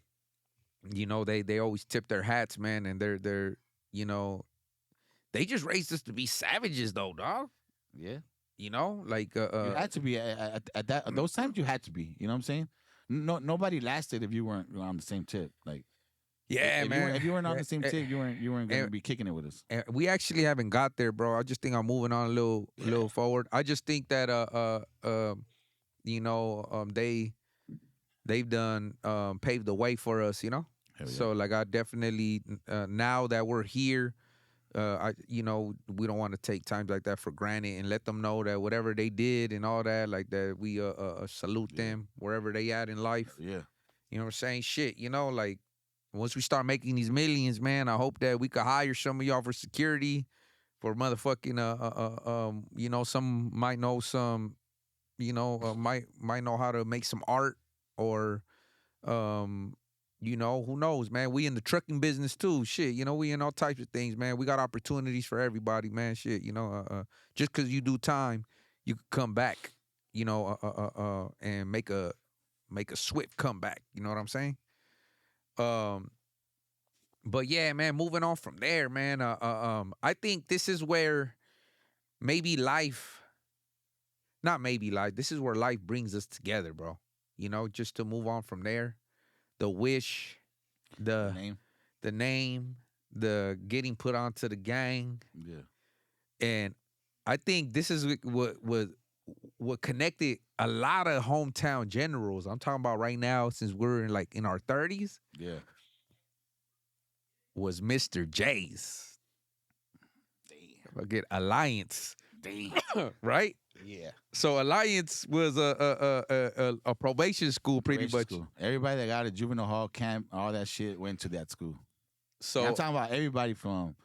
you know they always tip their hats, man, and they're you know, they just raised us to be savages, though, dog. Yeah. You know, like You had to be at that at those times. You had to be. You know what I'm saying? No, nobody lasted if you weren't on the same tip. Like, yeah, man. If you weren't on the same tip, you weren't gonna be kicking it with us. And we actually haven't got there, bro. I just think I'm moving on a little forward. I just think that you know, they've done paved the way for us, you know. Hell yeah. So like I definitely now that we're here, you know, we don't want to take times like that for granted and let them know that whatever they did and all that, like that we salute them wherever they at in life. Yeah. You know what I'm saying? Shit, you know, like once we start making these millions, man, I hope that we could hire some of y'all for security, for motherfucking you know, some might know some, you know, might know how to make some art or you know, who knows, man? We in the trucking business too. Shit, you know, we in all types of things, man. We got opportunities for everybody, man. Shit, you know, just because you do time, you can come back, you know, and make a swift comeback. You know what I'm saying? But yeah, man, moving on from there, man. I think this is where maybe life, not maybe life, this is where life brings us together, bro. You know, just to move on from there. The wish, the name, the getting put onto the gang. Yeah. And I think this is what connected a lot of hometown generals. I'm talking about right now, since we're in our 30s. Yeah. Was Mr. J's. Damn. Get Alliance. Damn. Right? Yeah. So Alliance was a probation school, pretty much. School. Everybody that got a juvenile hall camp, all that shit went to that school. So and I'm talking about everybody from,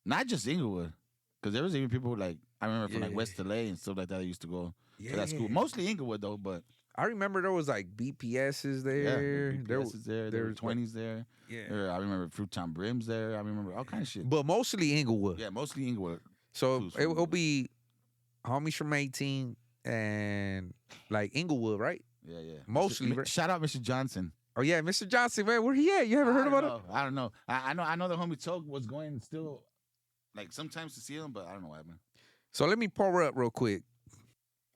not just Inglewood, because there was even people like I remember from like West LA and stuff like that. That used to go to that school. Mostly Inglewood though, but I remember there was like BPSs there. Yeah, BPSs there were 20s there. Yeah. I remember Fruit Town Brims there. I remember all kinds of shit. But mostly Inglewood. Yeah, mostly Inglewood. So it'll be homies from 18 and like Inglewood, right? Yeah, yeah. Mostly. Shout out Mr. Johnson. Oh yeah, Mr. Johnson, man, where he at? You ever heard about him? I don't know. I know the homie Toke was going still, like sometimes to see him, but I don't know what happened. So let me pour up real quick.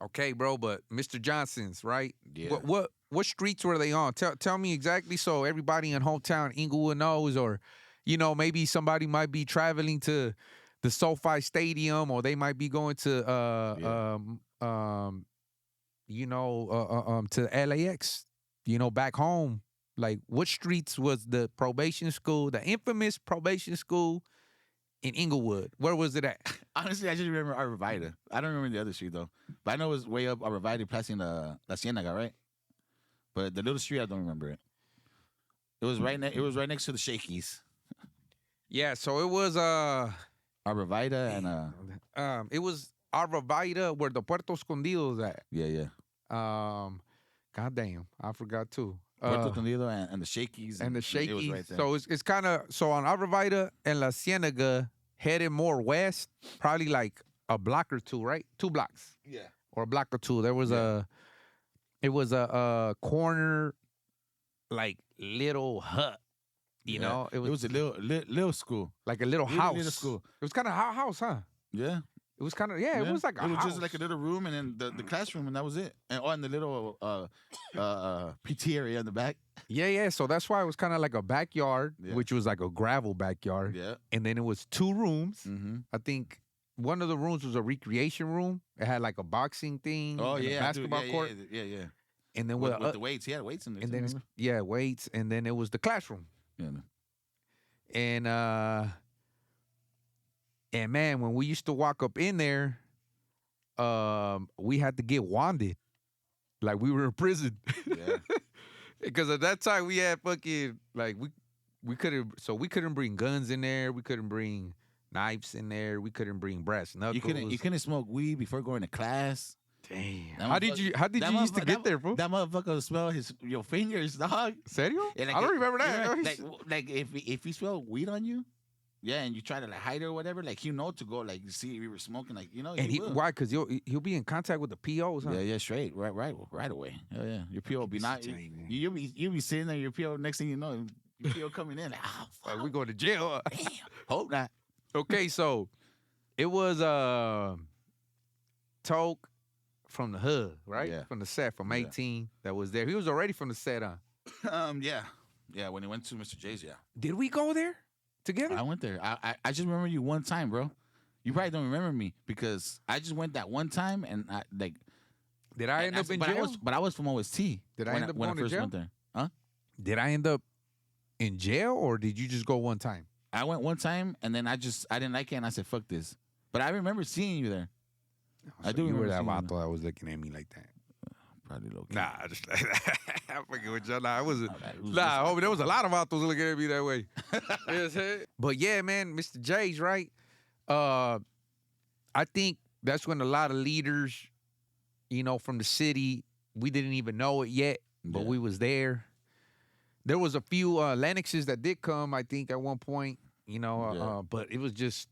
Okay, bro, but Mr. Johnson's, right? Yeah. What streets were they on? Tell me exactly so everybody in hometown Inglewood knows, or you know, maybe somebody might be traveling to the SoFi Stadium, or they might be going to you know, to LAX, you know, back home. Like, what streets was the probation school, the infamous probation school in Inglewood? Where was it at? Honestly, I just remember Arvida. I don't remember the other street though, but I know it was way up Arvida, passing La Ciénaga, right? But the little street, I don't remember it. It was right next to the Shakey's. Yeah, so it was Arvida and it was Arvida where the Puerto Escondido's at. Yeah. Goddamn, I forgot too. Puerto Escondido and the Shakey's. And the Shakey's. It was right there. So it's kind of, so on Arvida and La Ciénaga, headed more west, probably like a block or two, right? 2 blocks. Yeah. Or a block or two. There was it was a corner, like little hut. You know, it was a little school, like a little house. Little school. It was kind of a house, huh? Yeah. It was kind of it was like a house. It was just like a little room and then the classroom and that was it. And the little PT area in the back. Yeah. So that's why it was kind of like a backyard, which was like a gravel backyard. Yeah. And then it was 2 rooms. Mm-hmm. I think one of the rooms was a recreation room. It had like a boxing thing. Oh and yeah, a basketball court. Yeah. And then with the weights, he had weights in there. And then weights, and then it was the classroom. Yeah. And man, when we used to walk up in there, we had to get wanded, like we were in prison. Yeah. Because at that time we had fucking like we couldn't bring guns in there. We couldn't bring knives in there. We couldn't bring brass knuckles. You couldn't smoke weed before going to class. Damn. How did you used to get there, bro? That motherfucker would smell your fingers, dog. Serio? Like, I don't remember that. Yeah, like if he smelled weed on you, yeah, and you try to like hide it or whatever, like you know to go like see if you were smoking, like you know. And why? Because he'll be in contact with the POs, huh? Yeah, straight, right away. Hell yeah, your PO will be not. You'll be sitting there, your PO. Next thing you know, your PO coming in, like, oh, fuck. Like we go to jail. Damn, hope not. Okay, so it was Toke from the hood, right? Yeah. From the set, from Yeah. 18 that was there. He was already from the set, huh? Yeah. Yeah, when he went to Mr. J's, yeah. Did we go there together? I went there. I just remember you one time, bro. You probably don't remember me because I just went that one time and I like. Did I end up in but jail? I was from OST. Did I when end up when going I to first jail? went there? Huh? Did I end up in jail or did you just go one time? I went one time and then I didn't like it and I said fuck this. But I remember seeing you there. I do You were remember that seeing you. vato that was looking at me like that. Probably low key. Nah, I just I'm fucking with you. Nah, I wasn't. Alright, who's Nah, this? homie, there was a lot of vatos looking at me that way. Yes, hey. But yeah, man, Mr. J's right. I think that's when a lot of leaders, you know, from the city, we didn't even know it yet, but Yeah. we was there. There was a few Lennoxes that did come, I think, at one point, you know, Yeah. but it was just,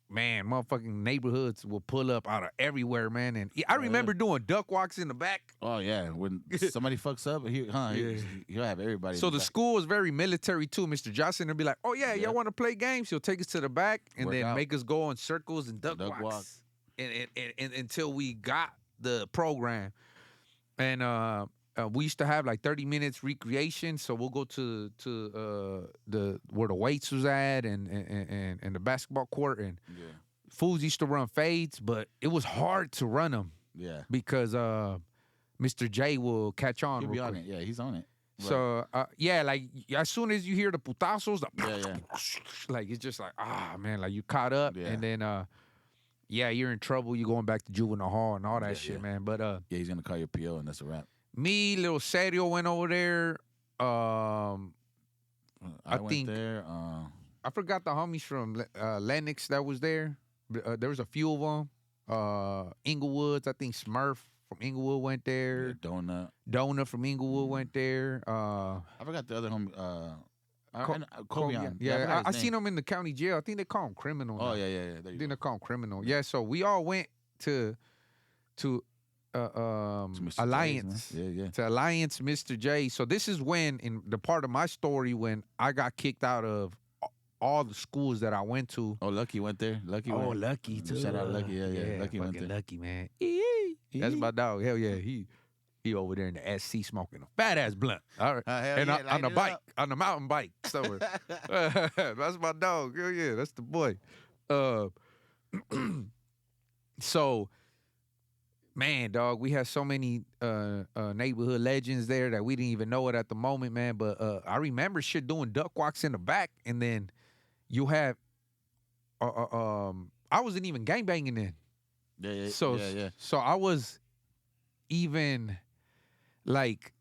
man, motherfucking neighborhoods will pull up out of everywhere, man. And I remember doing duck walks in the back. Oh yeah, when somebody fucks up, he'll have everybody. So in the back. school was very military too. Mr. Johnson would be like, "Oh yeah, Yeah. y'all want to play games?" He'll take us to the back and Work then out. make us go in circles and duck Duck walks, walk. and until we got the program. And we used to have like 30 minutes recreation, so we'll go to the where the weights was at and the basketball court, and Yeah, fools used to run fades, but it was hard to run them yeah. because Mr. J will catch on. He'll be real on quick. it. Yeah, he's on it. Right. So yeah, like as soon as you hear the putazos, Yeah. like it's just like man, like you caught up, Yeah. and then yeah, you're in trouble. You're going back to juvenile hall and all that Yeah, shit, yeah. man. But Yeah, he's gonna call your PO and that's a wrap. me, little Serio went over there. I think- went there. I forgot the homies from Lennox that was there. There was a few of them. Inglewoods, I think Smurf from Inglewood went Yeah, there. Donut. Donut from Inglewood went there. I forgot the other homie. Kobe, Kobe. yeah, I seen him in the county jail. I think they call him criminal. Oh now. yeah. There I you think go. they call him criminal. Yeah, so we all went to To Mr. J's, Alliance. man. Yeah. To Alliance, Mr. J. So this is when, in the part of my story, when I got kicked out of all the schools that I went to. Oh, Lucky went there. Lucky. Oh, went. Lucky too. Shout out Lucky. Yeah. Lucky went fucking there. Lucky, man. That's my dog. Hell yeah, he over there in the SC smoking a fat ass blunt. All right. Hell And yeah, on the light it bike, up. on the mountain bike somewhere. That's my dog. Hell yeah, that's the boy. So, man, dog, we had so many neighborhood legends there that we didn't even know it at the moment, man. But I remember shit doing duck walks in the back, and then you have, I wasn't even gangbanging then. Yeah. So, yeah. so I was even like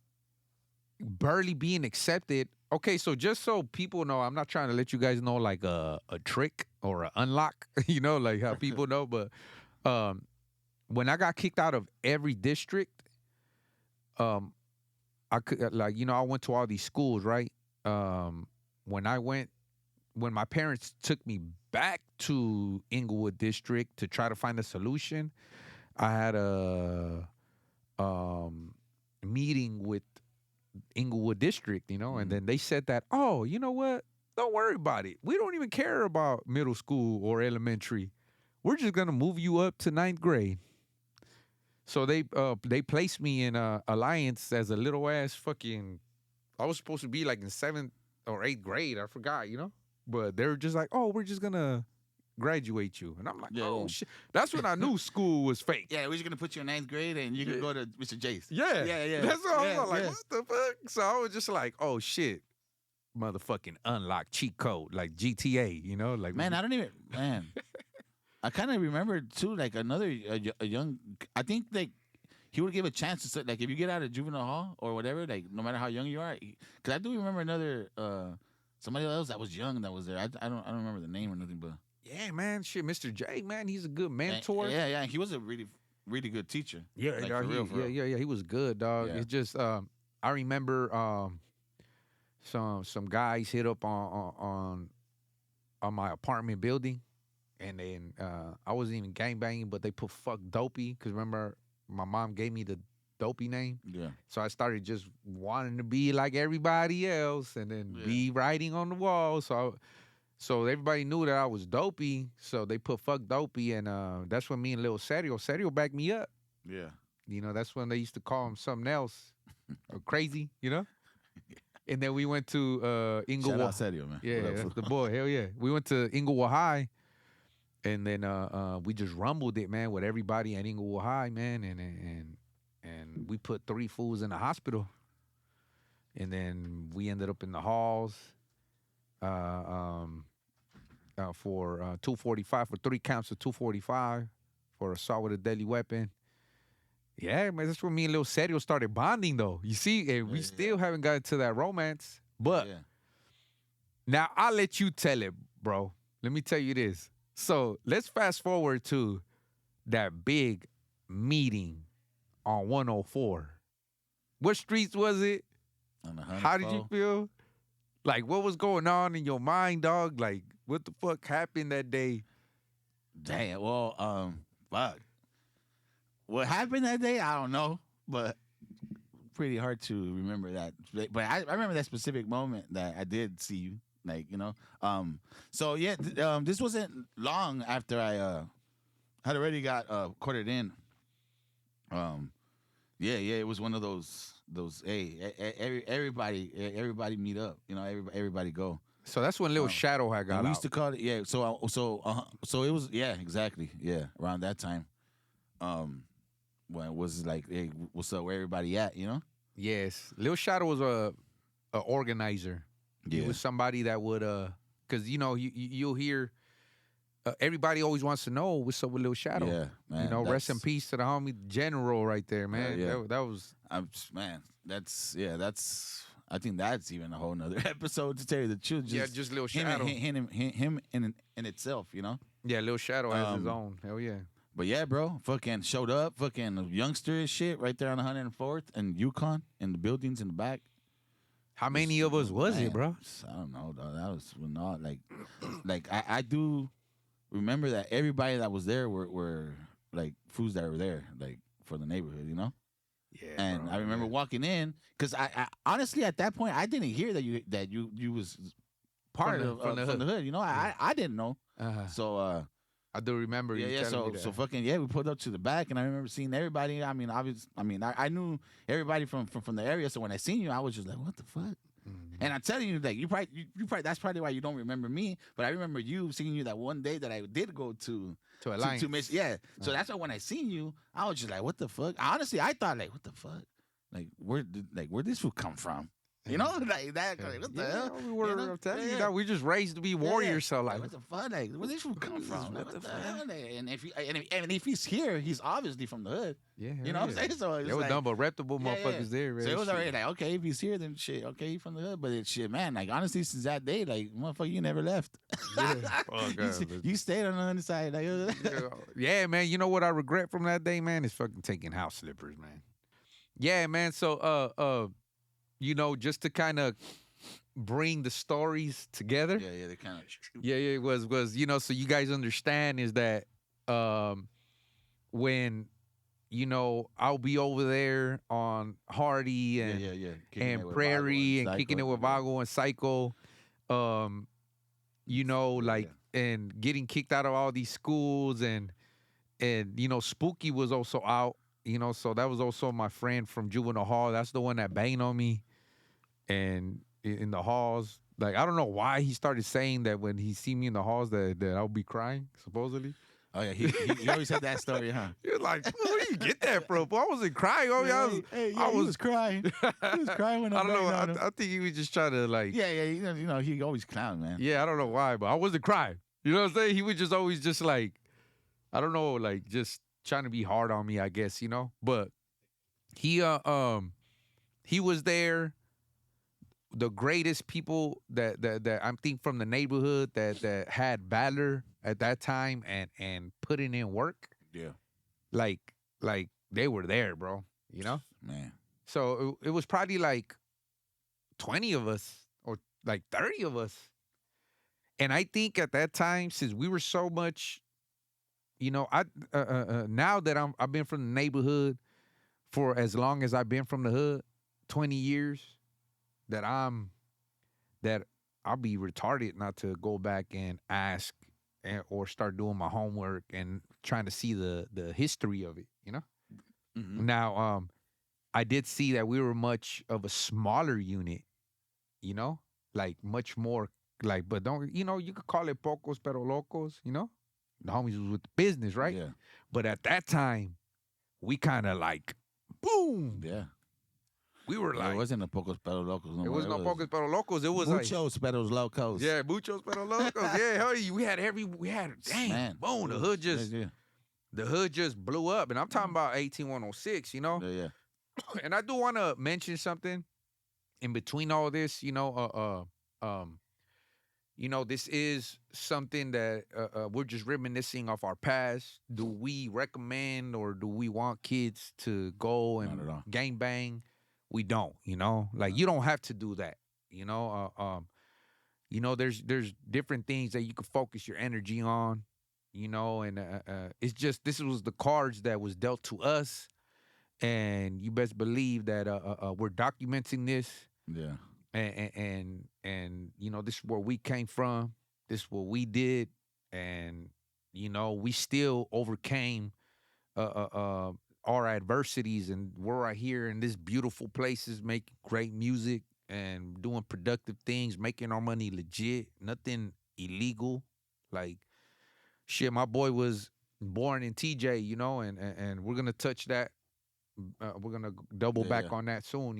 barely being accepted. Okay, so just so people know, I'm not trying to let you guys know like a trick or an unlock, you know, like how people know. But when I got kicked out of every district, I could like, you know, I went to all these schools, right? When my parents took me back to Inglewood district to try to find a solution, I had a meeting with Inglewood district, you know, and then they said that, oh, you know what? Don't worry about it. We don't even care about middle school or elementary. We're just gonna move you up to 9th grade. So they placed me in Alliance as a little ass fucking. I was supposed to be like in 7th or 8th grade. I forgot, you know. But they were just like, oh, we're just gonna graduate you, and I'm like, Yeah, oh yeah. shit. That's when I knew school was fake. Yeah, we're just gonna put you in 9th grade and you can go to Mr. J's. Yeah. Yeah. That's what I Yeah, was like, yeah. what the fuck? So I was just like, oh shit. Motherfucking unlock cheat code, like GTA, you know? Like Man, I kind of remember too, like a young. I think like he would give a chance to say, like if you get out of juvenile hall or whatever, like no matter how young you are, because I do remember another somebody else that was young that was there. I don't remember the name or nothing, but yeah, man, shit, Mr. J, man, he's a good mentor. Yeah, he was a really good teacher. Yeah, like, dog, for real, yeah, he was good, dog. Yeah. It's just I remember some guys hit up on my apartment building, and then I wasn't even gangbanging, but they put fuck Dopey, because remember my mom gave me the Dopey name, Yeah. so I started just wanting to be like everybody else, and then Yeah. be writing on the wall. So So everybody knew that I was Dopey. So they put fuck Dopey, and that's when me and Lil Serio backed me up. Yeah. You know, that's when they used to call him something else, or crazy. You know. And then we went to Shout Inglewood. out Serio, man. Yeah, What up, that's fool? the boy. Hell yeah. We went to Inglewood High, and then we just rumbled it, man, with everybody at Inglewood High, man, and we put 3 fools in the hospital, and then we ended up in the halls for 245 for 3 counts of 245 for assault with a deadly weapon. Yeah, man, that's when me and Lil Serio started bonding, though. You see, and we still haven't gotten to that romance, but. Yeah. Now, I'll let you tell it, bro. Let me tell you this. So let's fast forward to that big meeting on 104. What streets was it? On the How did you 104. feel? Like, what was going on in your mind, dog? Like, what the fuck happened that day? Damn. Well, fuck. What happened that day? I don't know, but pretty hard to remember that. But I remember that specific moment that I did see you, like, you know. So yeah, this wasn't long after I had already got quartered in. Yeah, it was one of those. Hey, everybody meet up. You know, everybody go. So that's when Lil Shadow had got And we out. used to call it, yeah. So it was, yeah, exactly, yeah, around that time. When it was like, hey, what's up? Where everybody at? You know? Yes. Lil Shadow was a organizer. He Yeah. was somebody that would, because, you know, you'll hear, everybody always wants to know what's up with Lil Shadow. Yeah, man. You know, rest in peace to the homie General right there, man. Yeah. That was. Man, that's. I think that's even a whole nother episode, to tell you the truth. Just Lil him, Shadow. him in itself, you know. Yeah, Lil Shadow has his own. Hell yeah. But yeah, bro, fucking showed up, fucking youngster and shit, right there on 104th and Yukon, in the buildings in the back. How many of us was Man, it, bro? I don't know, dog. That was not like I do remember that everybody that was there were like fools that were there, like, for the neighborhood, you know. Yeah. And bro, I remember yeah. walking in, because I honestly at that point I didn't hear that you was part From of the from the hood, you know. I didn't know. Uh-huh. So I do remember you telling so me that. so fucking yeah, we pulled up to the back, and I remember seeing everybody. I mean, I knew everybody from the area, so when I seen you, I was just like, what the fuck? Mhm. And I'm telling you, like, you probably that's probably why you don't remember me, but I remember you, seeing you that one day that I did go to Alliance. to Miss, yeah. So that's why when I seen you, I was just like, what the fuck? Honestly, I thought, like, what the fuck? Like, where'd this food come from? You know, like that. Like, what the hell? We were, You know? I'm telling you, Yeah. dog, we just raised to be warriors. So like, what the fuck? Like, where this food come from? Like, What what the the fuck? hell? And if he's here, he's obviously from the hood. yeah, You know what I'm saying? So it's there were like, dumb but reputable yeah, motherfuckers there, man. so it was Shit. already like, okay, if he's here, then shit, okay, he's from the hood. But it shit, man, like, honestly, since that day, like, motherfucker, you never left. Yeah. Fuck, you stayed on the other side, like, Yeah, man. You know what I regret from that day, man, is fucking taking house slippers, man. Yeah, man. So, you know, just to kind of bring the stories together. yeah, they kind of. Yeah, it was you know, so you guys understand is that when, you know, I'll be over there on Hardy and Yeah. Kicking it and with Prairie Vago and kicking it Psycho, with yeah. Vago and Psycho, you know, Yeah, like and getting kicked out of all these schools and you know, Spooky was also out, you know, so that was also my friend from juvenile hall. That's the one that banged on me and in the halls. Like, I don't know why he started saying that when he see me in the halls that I'll be crying, supposedly. Oh yeah, he always had that story, huh? He was like, where do you get that from? Boy, I wasn't crying. Oh, I was crying. He was crying when I don't know. banged on him. I think he was just trying to like. Yeah, you know, he always clown, man. Yeah, I don't know why, but I wasn't crying. You know what I'm saying? He was just always just like, I don't know, like just trying to be hard on me, I guess, you know. But he was there. The greatest people that I think from the neighborhood that had valor at that time and putting in work, Yeah, like they were there, bro. You know. man. So it was probably like 20 of us or like 30 of us. And I think at that time, since we were so much, you know, now that I've been from the neighborhood for as long as I've been from the hood, 20 years, that I'll be retarded not to go back and ask or start doing my homework and trying to see the history of it. Mm-hmm. Now, I did see that we were much of a smaller unit. Like much more like, but don't you could call it pocos pero locos. The homies was with the business, right? Yeah. But at that time, we kind of like, boom. Yeah. We were Yeah, it like, wasn't a Pocos Pero Locos. No it more. was no pocos pero locos. It was like, Muchos Peros Locos. yeah, muchos pero locos. Yeah, hell, we had damn, Man. boom. The hood just blew up, and I'm talking about 18106. Yeah, yeah. And I do want to mention something in between all this. This is something that we're just reminiscing of our past. Do we recommend or do we want kids to go Not at and all. gang bang? We don't, like you don't have to do that. There's different things that you can focus your energy on, and it's just this was the cards that was dealt to us, and you best believe that we're documenting this. Yeah. And this is where we came from. This is what we did, and we still overcame our adversities, and we're right here in this beautiful places, making great music and doing productive things, making our money legit, nothing illegal. Like shit, my boy was born in TJ, and we're gonna touch that. We're gonna double back on that soon,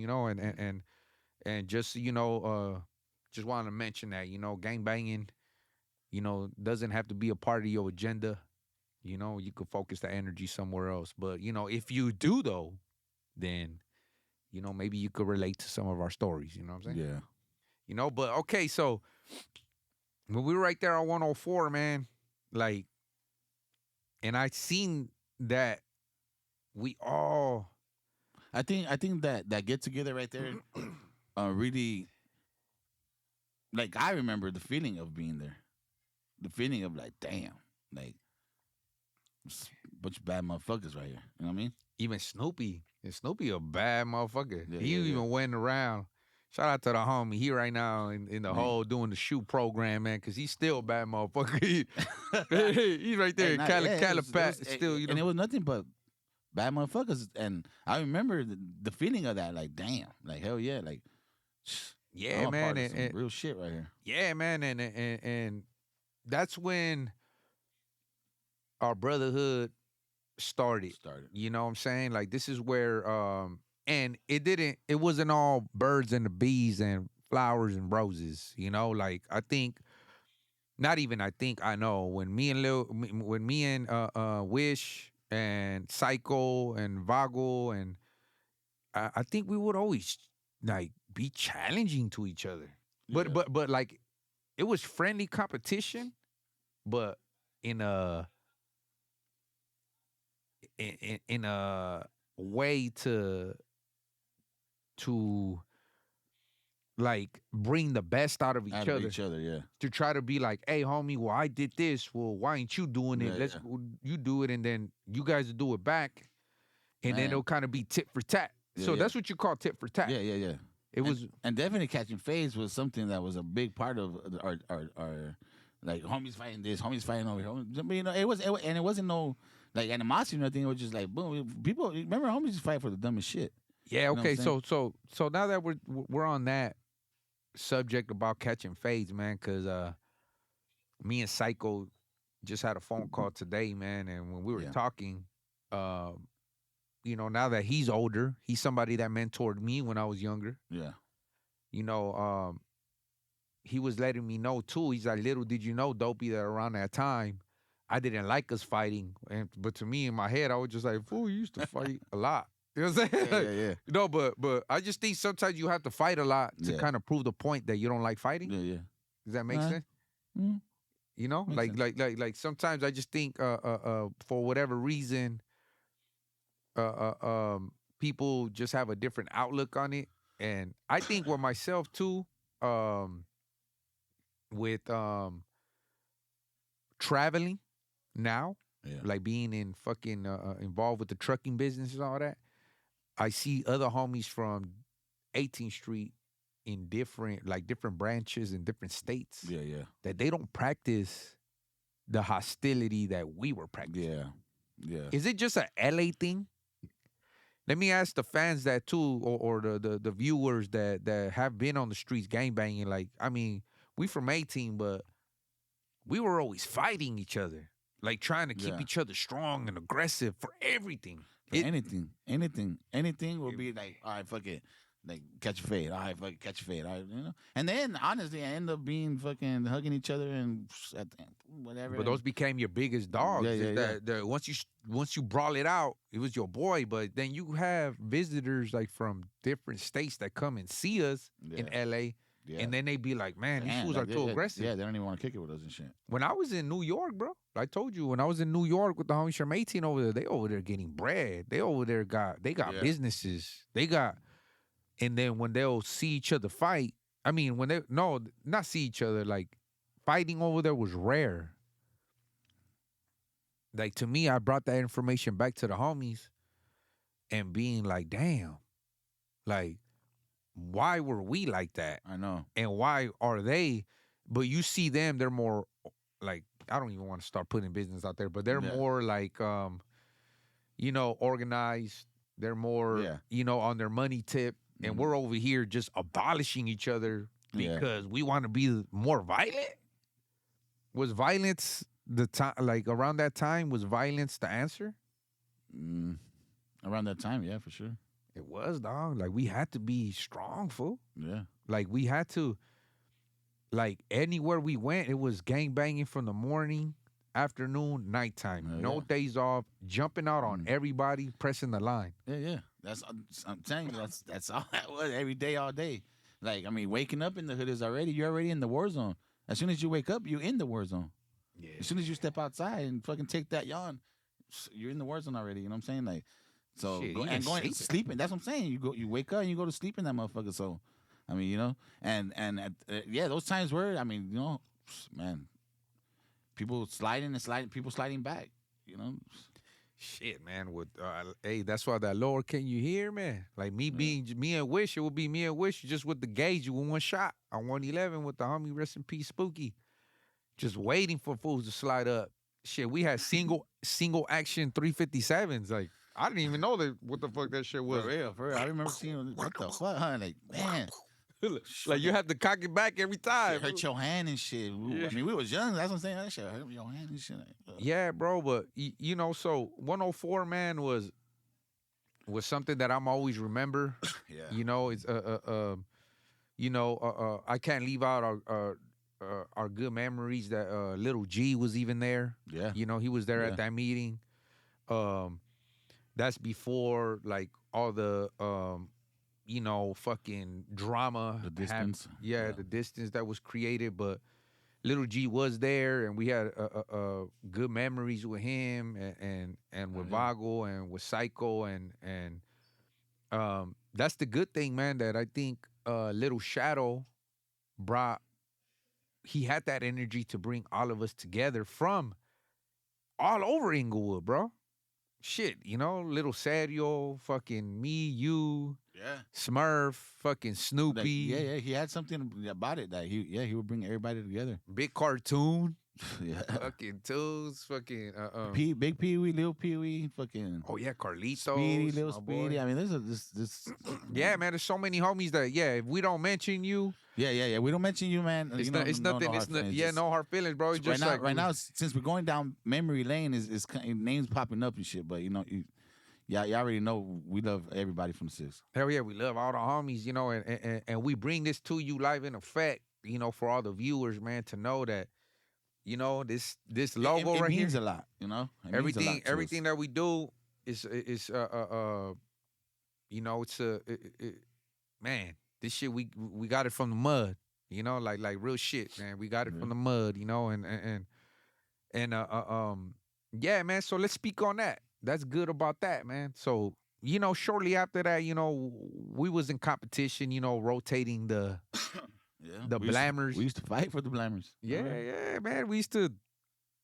and just just wanted to mention that gang banging, doesn't have to be a part of your agenda. You could focus the energy somewhere else. But if you do though, then maybe you could relate to some of our stories. You know what I'm saying? Yeah. But okay, so when we were right there on 104, man, like, and I seen that we all. I think that get together right there, really, like I remember the feeling of being there, the feeling of like, damn, like, a bunch of bad motherfuckers right here. You know what I mean? Even Snoopy, and Snoopy a bad motherfucker. Yeah, He yeah, even yeah. went around. Shout out to the homie. He right now in the whole doing the shoe program, man, because he's still a bad motherfucker. He's right there Hey, in nah, Cali, yeah, Calipat, still, and it was nothing but bad motherfuckers. And I remember the feeling of that, like, damn, like hell yeah, like, yeah, I'm a man, part of some real shit right here. yeah, man, and that's when our brotherhood started. You know what I'm saying? Like this is where and it wasn't all birds and the bees and flowers and roses, like I think not even I know when me and Wish and Psycho and Vago and I think we would always like be challenging to each other. Yeah. But like it was friendly competition, but in a in a way to like bring the best out of each Out other. of each other, yeah. To try to be like, hey, homie, well, I did this. Well, why ain't you doing it? Yeah, You do it, and then you guys do it back, and then Man. it'll kind of be tit for tat. Yeah, So yeah. that's what you call tit for tat. Yeah, yeah, yeah. It was, and definitely catching phase was something that was a big part of our like homies fighting this, homies fighting over here. But, it wasn't no like animosity or nothing. It was just like boom. People remember homies just fight for the dumbest shit. yeah. You know Okay, what I'm so now that we're on that subject about catching fades, man, because me and Psycho just had a phone call today, man, and when we were Yeah. talking, now that he's older, he's somebody that mentored me when I was younger. Yeah. He was letting me know too. He's like, little did you know, Dopey, that around that time, I didn't like us fighting. But to me, in my head, I was just like, fool, you used to fight a lot. You know what I'm saying? Yeah. But I just think sometimes you have to fight a lot to Yeah. kind of prove the point that you don't like fighting. Yeah. Does that make Nah. sense? Mm. Like Makes like sometimes I just think for whatever reason people just have a different outlook on it. And I think with myself too, with traveling now, Yeah. like being in fucking involved with the trucking business and all that, I see other homies from 18th Street in different branches in different states Yeah, yeah, that they don't practice the hostility that we were practicing. yeah, yeah. Is it just a LA thing? Let me ask the fans that too, or the viewers that have been on the streets gangbanging. Like, I mean, we from 18, but we were always fighting each other, like trying to keep Yeah. each other strong and aggressive for everything. For anything will be like, all right, fuck it, like catch a fade, all right, fuck it, catch a fade, all right, you know. And then honestly, I end up being fucking hugging each other and at the end, whatever. But those became your biggest dogs. Yeah, is yeah, that once you brawl it out, it was your boy. But then you have visitors like from different states that come and see us in LA, yeah. and then they be like, "Man, these Damn, fools like, are too aggressive." Yeah, they don't even want to kick it with us and shit. When I was in New York, bro, I told you when I was in New York with the homie Sherm 18 over there, they over there getting bread. They over there got Yeah. businesses. They got, and then when they'll see each other fight, I mean, when they no, not see each other, like fighting over there was rare. Like to me, I brought that information back to the homies and being like, damn, like, why were we like that? I know. And why are they? But you see them, they're more like, I don't even want to start putting business out there, but they're Yeah. more like, organized. They're more, Yeah. On their money tip. And Mhm. we're over here just abolishing each other Yeah. because we want to be more violent. Was violence the time, like around that time, was violence the answer? Around that time, yeah, for sure. It was, dog. Like we had to be strong, fool. Yeah. Like we had to, like anywhere we went, it was gang banging from the morning, afternoon, nighttime. Oh, No yeah. days off, jumping out on everybody, pressing the line. Yeah, yeah. I'm telling you, that's all that was every day, all day. Like, I mean, waking up in the hood is you're already in the war zone. As soon as you wake up, you're in the war zone. Yeah. As soon as you step outside and fucking take that yawn, you're in the war zone already. You know what I'm saying? Like, so Shit, going sleeping. sleeping. That's what I'm saying. You wake up and you go to sleep in that motherfucker. So, I mean, and yeah, those times were, I mean, man, people sliding, people sliding back. Shit, man. Hey, that's why that lower, can you hear, man? Like me being me and Wish, it would be me and Wish just with the gauge with one shot on 111 with the homie, rest in peace, Spooky. Just waiting for fools to slide up. Shit, we had single action 357s. Like, I didn't even know what the fuck that shit was. For real. I remember seeing what the fuck, huh? Like, man. Like you have to cock it back every time. It hurt your hand and shit. Yeah. I mean, we was young. That's what I'm saying. That shit hurt your hand and shit. Yeah, bro. But so 104, man, was something that I'm always remember. Yeah. It's I can't leave out our good memories that Little G was even there. Yeah. He was there at that meeting. That's before like all the fucking drama. The distance. The distance that was created, but Little G was there, and we had good memories with him and with Vago and with Psycho and that's the good thing, man. That I think Little Shadow brought. He had that energy to bring all of us together from all over Inglewood, bro. Shit, Little Serio, fucking me, you, Yeah. Smurf, fucking Snoopy. Like, yeah. He had something about it that he would bring everybody together. Big Cartoon. Yeah. Fucking Tools, fucking Big Pee Wee, Lil Pee Wee, fucking. Oh yeah, Carlitos, Speedy, Lil my boy. Speedy. I mean, this. Yeah, man. There's so many homies that if we don't mention you, Yeah. We don't mention you, man. it's no hard feelings. No hard feelings, bro. It's Right just now, like since we're going down memory lane, is names popping up and shit. But y'all already know we love everybody from the six. Hell yeah, we love all the homies, and we bring this to you live in effect, for all the viewers, man, to know that, this logo it right means here, a lot, It means a lot everything to us. that we do is it's man, this shit we got it from the mud, like real shit, man. We got it from the mud, and yeah, man. So let's speak on that. That's good about that, man. So, shortly after that, we was in competition, rotating the Yeah, the blammers. We used to fight for the blammers. Yeah, man. We used to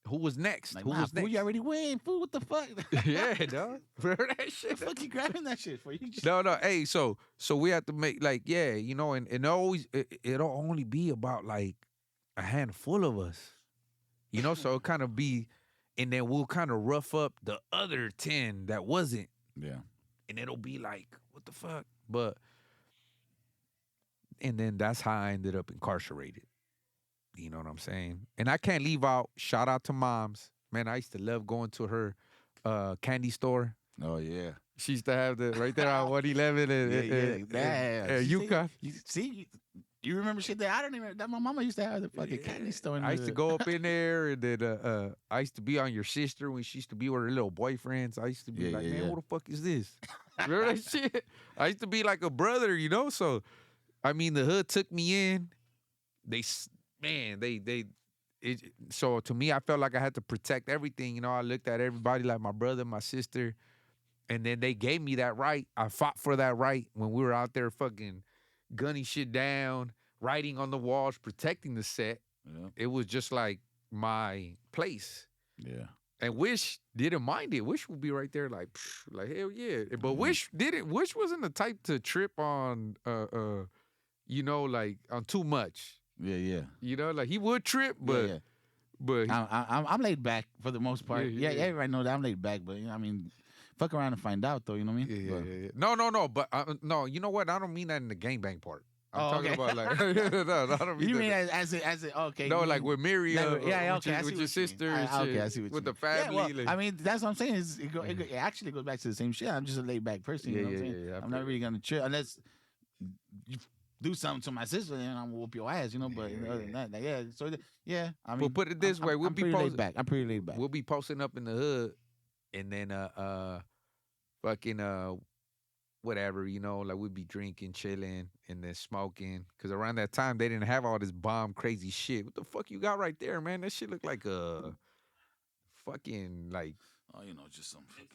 Who was next? Like, Who nah, was fool, next? you already win, fool. What the fuck? Yeah, dog. Remember that The shit? fuck you grabbing that shit for? You just No, no. Hey, so we have to make like, yeah, you know, and it'll only be about like a handful of us, you know. So it kind of be, and then we'll kind of rough up the other 10 that wasn't, yeah. and it'll be like, what the fuck? But and then that's how I ended up incarcerated. You know what I'm saying? And I can't leave out. Shout out to moms, man. I used to love going to her candy store. Oh yeah. She used to have the right there on 111 and Yukon. You remember shit that I don't even. That my mama used to have the fucking candy store. I used to go up in there, and then I used to be on your sister when she used to be with her little boyfriends. I used to be like, man, who the fuck is this? Remember that shit? I used to be like a brother, you know. So, I mean, the hood took me in. So to me, I felt like I had to protect everything. You know, I looked at everybody like my brother, my sister. And then they gave me that right. I fought for that right when we were out there fucking gunning shit down, writing on the walls, protecting the set. Yeah. It was just like my place. Yeah. And Wish didn't mind it. Wish would be right there like hell yeah. But Wish didn't. Wish wasn't the type to trip on, you know, like on too much. Yeah, yeah. You know, like he would trip, but I'm laid back for the most part. Yeah, everybody know that I'm laid back, but you know, I mean, fuck around and find out though. You know what I mean? Yeah. No. But no, you know what? I don't mean that in the gangbang part. I'm talking about like no, I don't mean. You mean that. as it okay? No, like with Miriam, okay, with your sister, and shit, okay, I see what with you the mean. family. Yeah, well, like, I mean, that's what I'm saying. It actually goes back to the same shit. I'm just a laid back person. You know what I'm saying? Yeah, I'm not really gonna chill unless you do something to my sister, and I'm gonna whoop your ass. You know, but other than that, like, yeah. So yeah, I mean, we'll put it this way: I'm pretty laid back. I'm pretty laid back. We'll be posting up in the hood, and then fucking whatever, you know, like we'd be drinking, chilling, and then smoking. Cause around that time they didn't have all this bomb crazy shit. What the fuck you got right there, man? That shit look like a fucking like. Oh, you know, just some fucking.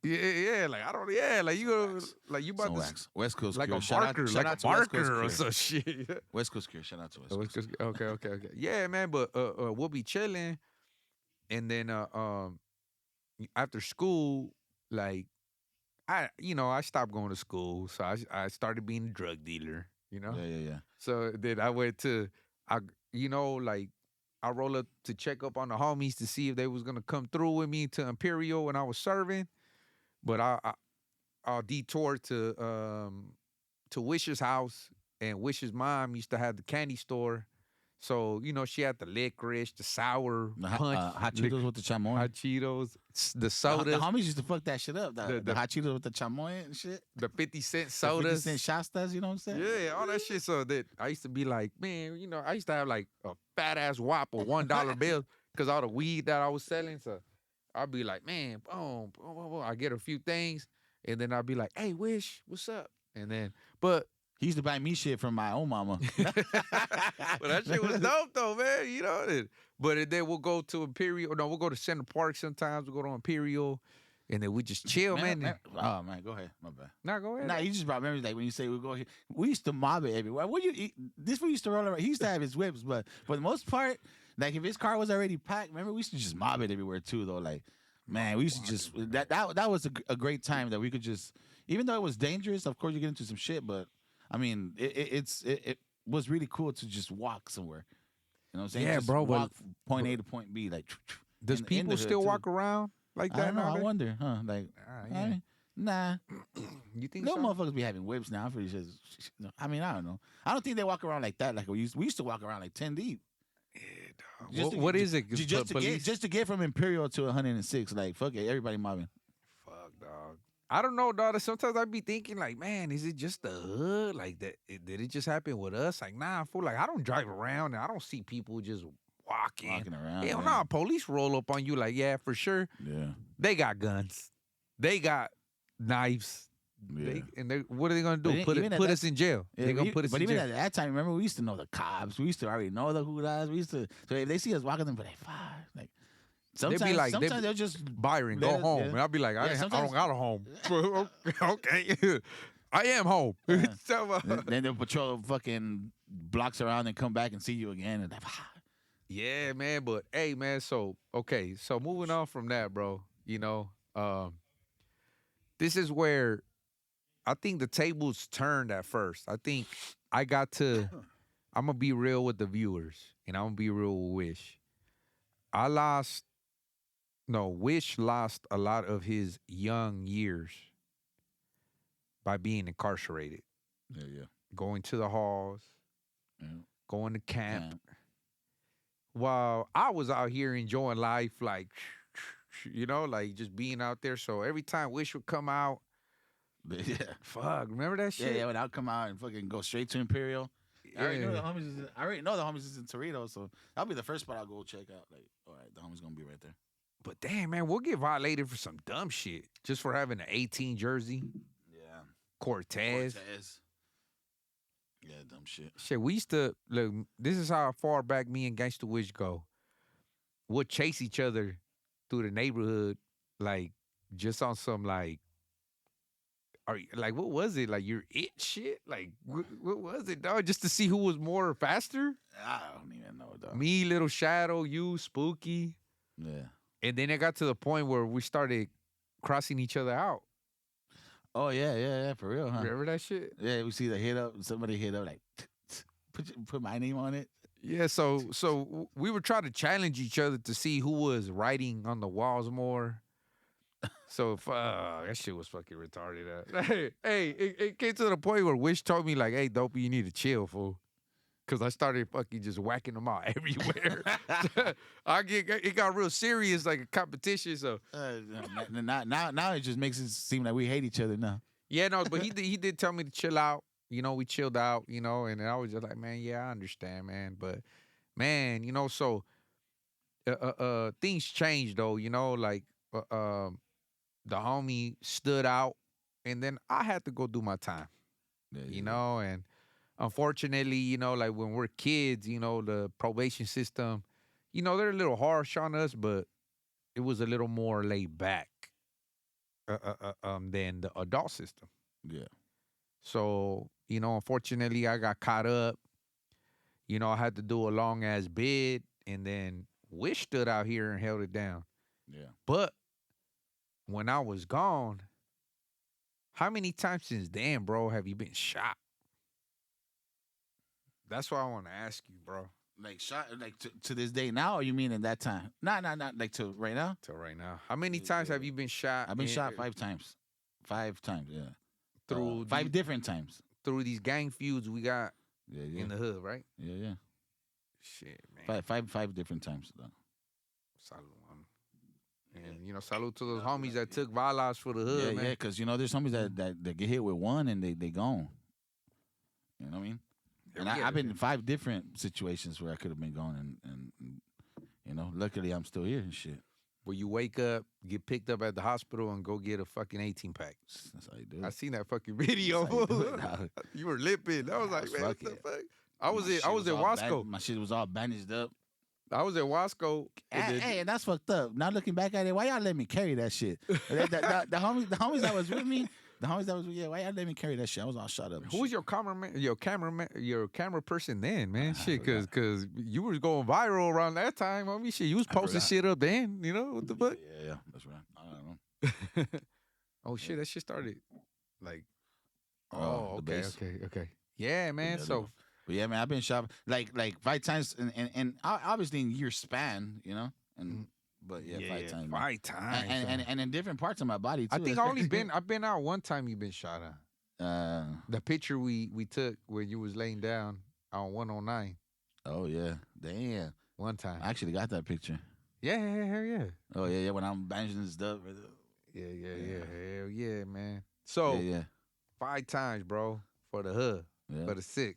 Yeah, like I don't. Yeah, like you go, like you about some to wax. West Coast like Cure. a marker, shout like out a to West Coast marker or Cure. some shit. West Coast Cure. Shout out to West Coast. Okay. Yeah, man, but we'll be chilling, and then after school, like I stopped going to school, so I started being a drug dealer. You know. Yeah. So then I went to like I roll up to check up on the homies to see if they was gonna come through with me to Imperial when I was serving. But I'll detour to Wish's house, and Wish's mom used to have the candy store. So, you know, she had the licorice, the sour punch. Hot Cheetos with the chamoy. Hot Cheetos, the sodas. The homies used to fuck that shit up. The hot Cheetos with the chamoy and shit. The 50-cent The sodas. 50 cent Shastas, you know what I'm saying? Yeah, all that shit. So that I used to be like, man, you know, I used to have like a fat ass whop of $1 bills because all the weed that I was selling. So I'd be like, man, boom. I get a few things, and then I'd be like, hey, Wish, what's up? And then, but he used to buy me shit from my own mama. but that shit was dope though, man. You know. But then we'll go to Imperial. No, we'll go to Center Park sometimes. We'll go to Imperial, and then we just chill, man. Oh man, go ahead. My bad. Nah, go ahead. Nah, you just brought memories like when you say we go here. We used to mob it everywhere. This we used to roll around. He used to have his whips, but for the most part, like if his car was already packed, remember we used to just mob it everywhere too, though. Like, man, we used to just that was a great time that we could just, even though it was dangerous. Of course, you get into some shit, but I mean, it was really cool to just walk somewhere. You know what I'm saying? Yeah, just bro. Walk from point A to point B, like. Does people still walk around like that? I don't know. I nowadays? wonder, huh? Like, Yeah. nah. You think Little so? motherfuckers be having whips now. I'm pretty sure. I mean, I don't know. I don't think they walk around like that. Like we used to walk around like 10 deep. Yeah, dog. What is it? Just to get from Imperial to 106. Like fuck it, everybody mobbing. Fuck, dog. I don't know, dog. Sometimes I be thinking like, man, is it just the hood? Like that? Did it just happen with us? Like, nah, fool. Like I don't drive around and I don't see people just walking around. Hell yeah. nah, police roll up on you like, yeah, for sure. Yeah. They got guns. They got knives. Yeah. What are they gonna do? Put us in jail. Yeah, They gonna put us in but even jail. at that time, remember we used to know the cops. We used to already know the who guys. We used to. So if they see us walking, them, but like, fuck, like. Sometimes, They be like, sometimes they'll just Byron, go home. Yeah. And I'll be like, I don't got a home. Okay. I am home. Then they'll patrol fucking blocks around and come back and see you again. And like, Yeah, man. But hey, man. So okay. So moving on from that, bro. This is where I think the tables turned at first. I think I got to. I'm gonna be real with the viewers, and I'm gonna be real with Wish. I lost. No, Wish lost a lot of his young years by being incarcerated, Yeah, yeah, going to the halls, yeah. going to camp. Camp. While I was out here enjoying life, like, like just being out there. So every time Wish would come out, Yeah, fuck, remember that yeah, shit? yeah. When I'll come out and fucking go straight to Imperial. Yeah. I already know the homies is in Torito, so that'll be the first spot I'll go check out. Like, all right, the homies gonna be right there. But damn, man, we'll get violated for some dumb shit just for having an 18 jersey. Yeah, Cortez. Cortez. Yeah, dumb shit. Shit, we used to look. This is how far back me and Gangsta Wish go. We'll chase each other through the neighborhood, like just on some like what was it? Like your it shit? Like what was it, dog? Just to see who was more faster? I don't even know, dog. Me, Little Shadow, you, Spooky. Yeah. And then it got to the point where we started crossing each other out. Oh yeah, for real, huh? Remember that shit? Yeah, we see the hit up. Somebody hit up like, put my name on it. Yeah, so we were trying to challenge each other to see who was writing on the walls more. So that shit was fucking retarded. Hey, it came to the point where Wish told me like, "Hey, Dopey, you need to chill, fool," because I started fucking just whacking them out everywhere. It got real serious, like a competition. So now it just makes it seem like we hate each other now. yeah, no, but he did tell me to chill out. We chilled out. And I was just like, man, yeah, I understand, man, but man, so things changed though. Like the homie stood out, and then I had to go do my time. And unfortunately, like when we're kids, the probation system, they're a little harsh on us, but it was a little more laid back than the adult system. Yeah. So, unfortunately, I got caught up. I had to do a long ass bid, and then Wish stood out here and held it down. Yeah. But when I was gone, how many times since then, bro, have you been shot? That's what I want to ask you, bro. Like shot, like to this day now, or you mean in that time? Not like to right now. Till right now, how many times have you been shot? I've been shot 5 times. 5 times, yeah. Through 5 different times. Through these gang feuds we got Yeah. in the hood, right? Yeah. Shit, man. Five different times. Though. Salud, and salute to those homies that took violence for the hood, man. Yeah, because there's homies that get hit with one and they gone. You know what I mean? And I've been in 5 different situations where I could have been gone, and luckily I'm still here and shit. Where you wake up, get picked up at the hospital, and go get a fucking 18 pack. That's how you do it. I seen that fucking video. You were lipping. I was like, man, what the fuck? I was at Wasco. My shit was all bandaged up. I was at Wasco. Hey, and that's fucked up. Now looking back at it, why y'all let me carry that shit? the homies that was with me, why y'all let me carry that shit? I was all shut up. Who was your cameraman, your camera person then, man? Shit, cause you was going viral around that time. I mean, shit, you was posting shit up then. What the fuck? Yeah, that's right. I don't know. Oh shit, that shit started like. Oh, okay. Yeah, man. So. But yeah, man, I've been shot like 5 times, and obviously in year span, but yeah, 5 times. 5 times, and in different parts of my body too. I think I've been out one time. You've been shot at. The picture we took when you was laying down on 109. Oh yeah, damn. One time, I actually got that picture. Yeah, hell yeah. Oh yeah, when I'm bandaging this stuff. Yeah, hell yeah, man. So yeah. 5 times, bro, for the hood, Yeah. for the 6th.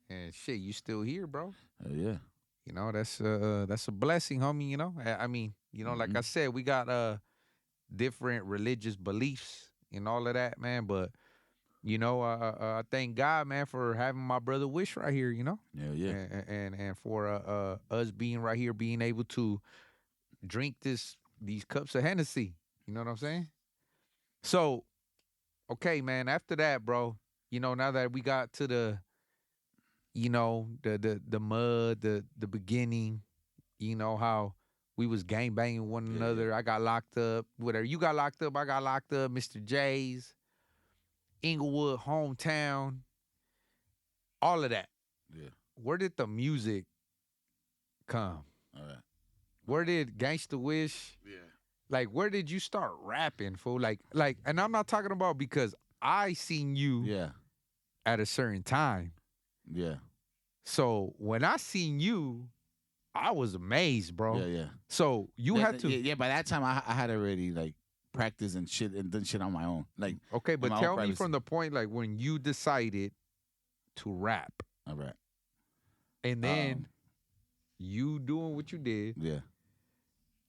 And shit, you still here, bro. Oh yeah. That's a blessing, homie. I mean, like I said, we got different religious beliefs and all of that, man. But I thank God, man, for having my brother Wish right here. Yeah. And for us being right here, being able to drink these cups of Hennessy. You know what I'm saying? So, okay, man. After that, bro. Now that we got to you know, the mud, the beginning, you know, how we was gang banging one Yeah, another. I got locked up. Whatever. You got locked up, I got locked up. Mr. J's, Inglewood, hometown, all of that. Yeah. Where did the music come? All right. Where did Gangsta Wish? Yeah. Like, where did you start rapping, fool? Like, and I'm not talking about because I seen you Yeah. at a certain time. Yeah. So when I seen you, I was amazed, bro. Yeah. Yeah. So you Yeah, had to. Yeah. By that time, I had already like practiced and shit and done shit on my own. Like, Okay, but my own tell me privacy. from the point like when you decided to rap, all right. and then you doing what you did, Yeah.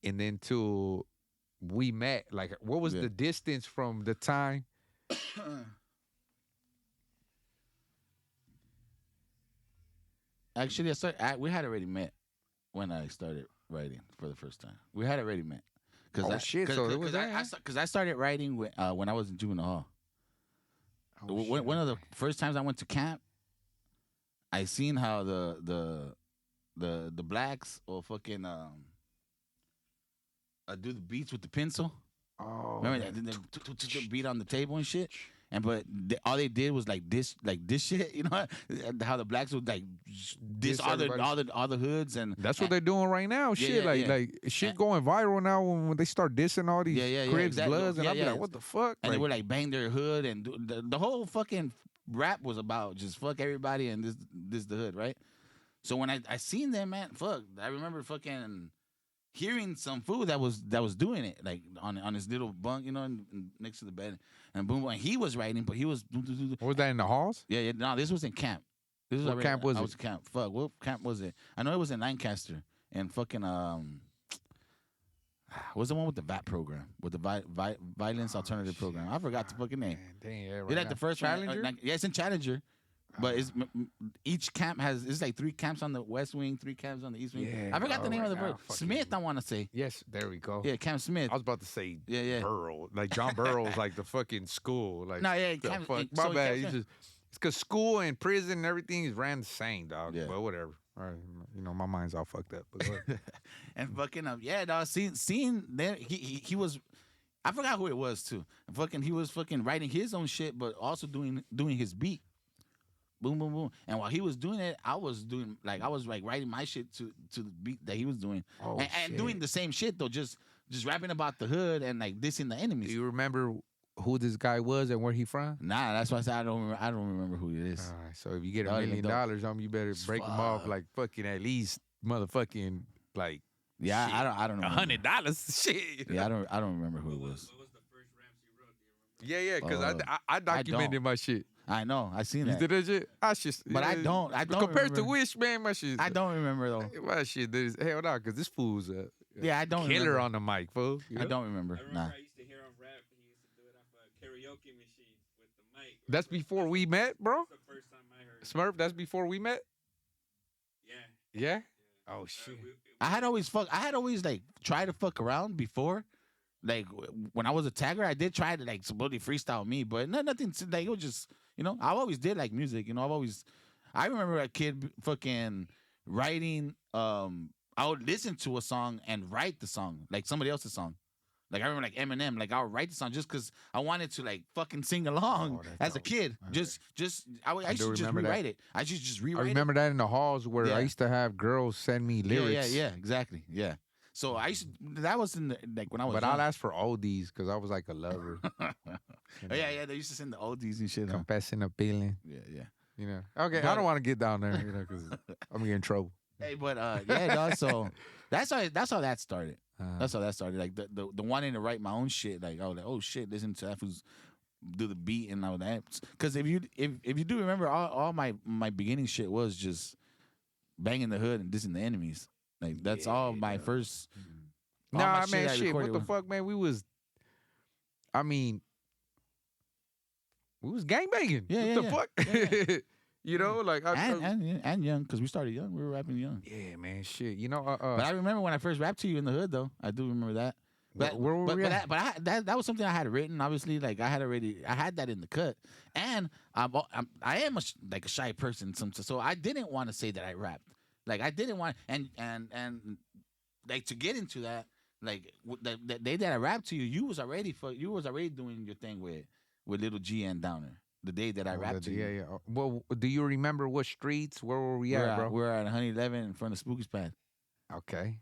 and then till we met. Like, what was Yeah. the distance from the time? Actually, we had already met when I started writing for the first time. We had already met. Oh, shit, so it was that, huh? Because I started writing when I was in juvenile hall. Oh, One of the first times I went to camp, I seen how the blacks or fucking do the beats with the pencil. Oh, Remember that? They beat on the table and shit. And all they did was like this shit, you know, how the blacks would like diss all the hoods, and that's what they're doing right now. Yeah, Shit, yeah, yeah. like shit going viral now when they start dissing all these Crips, exactly. Bloods, and Yeah, I'm yeah. like, what the fuck? And they would like bang their hood, and the whole fucking rap was about just fuck everybody and this the hood, right? So when I seen them, man, fuck, I remember fucking hearing some fool that was doing it like on his little bunk, you know, next to the bed, and boom, and he was writing, but he was Was that in the halls? yeah. No, this was in camp. This was What already, camp was I it? was camp. Fuck, what camp was it? I know it was in Lancaster and fucking what's the one with the VAT program with the violence alternative program? I forgot the fucking name. Man, dang, yeah, right They like now. the first Challenger. one. Yeah, it's in Challenger. But each camp it's like 3 camps on the west wing, 3 camps on the east wing. Yeah, I forgot the name right of the now, bird. fucking- Smith, I want to say. Yes, there we go. Yeah, Camp Smith. I was about to say Yeah. Burrow. Like John Burrow's like the fucking school. Like, No, yeah, the Camp- fuck? so My bad. Camp- It's because school and prison and everything is ran the same, dog. Yeah. But whatever. All right, you know, my mind's all fucked up. But go ahead. And fucking yeah, dog. Seeing there, he was. I forgot who it was too. And fucking, he was fucking writing his own shit, but also doing his beat. Boom, boom, boom. And while he was doing it, I was writing my shit to the beat that he was doing, Oh, and shit. doing the same shit though, just rapping about the hood and like dissing the Do enemies. you remember who this guy was and where he from? Nah, that's why I said I don't remember who it is. All right, so if you get Dog, $1 million, you better break them off Fuck. like fucking at least motherfucking like Yeah, shit. I don't remember. $100. Shit. Yeah, I don't remember who it was. What was the first raps you wrote? Do you remember? Yeah, because I don't. documented my shit. I know, I seen You that. did that shit? I just, But I don't compared to remember. Wish, man, my shit. I don't remember though. My shit is hell no, because this fool's a Yeah, I don't killer remember. on the mic, fool. You I know? don't remember. I remember Nah. I used to hear him rap. He used to do it off a karaoke machine with the mic. That's before we met, bro. That's the first time I heard him. Smurf, that's before we met. Yeah. Yeah. yeah. Oh shit. I had always like tried to fuck around before. Like when I was a tagger, I did try to like somebody freestyle me, but nothing like it was just, you know, I always did like music, you know, I remember a kid fucking writing, I would listen to a song and write the song, like somebody else's song. Like I remember like Eminem, like I would write the song just because I wanted to like fucking sing along Oh, that's as a dope. kid. Okay. Just I do used to just remember that. rewrite it. I just I rewrite remember that in the halls where Yeah. I used to have girls send me it. lyrics. Yeah, exactly. Yeah. So I used to, that was in the, like when I was But young. I'll ask for oldies because I was like a lover. Oh, yeah, they used to send the oldies and shit. Huh? Confessing a feeling, Yeah. you know. Okay, I But- don't want to get down there, you know, because I'm gonna get in trouble. Hey, but yeah, dog, so that's how that started. Uh, That's how that started. Like the wanting to write my own shit. Like I was like, oh shit, listen to that who's do the beat and all that. Because if you do remember, all my beginning shit was just banging the hood and dissing the enemies. Like that's all my first. all my Nah, man, I shit. What recorded the was- fuck, man? We was gangbanging. Yeah, What yeah, the fuck? yeah. You know, like And young, because we started young. We were rapping young. yeah, man, shit. You know, But I remember when I first rapped to you in the hood, though. I do remember that. But Where were we at? that was something I had written. Obviously, like I had that in the cut, and I am like a shy person. So I didn't want to say that I rapped. Like I didn't want and like to get into that. Like the day that I rapped to you, you was already doing your thing with Little G and Downer. The day that I rapped to Yeah, you, yeah. Well, do you remember what streets? Where were we at, bro? we're at 111 in front of Spooky's Pad. Okay.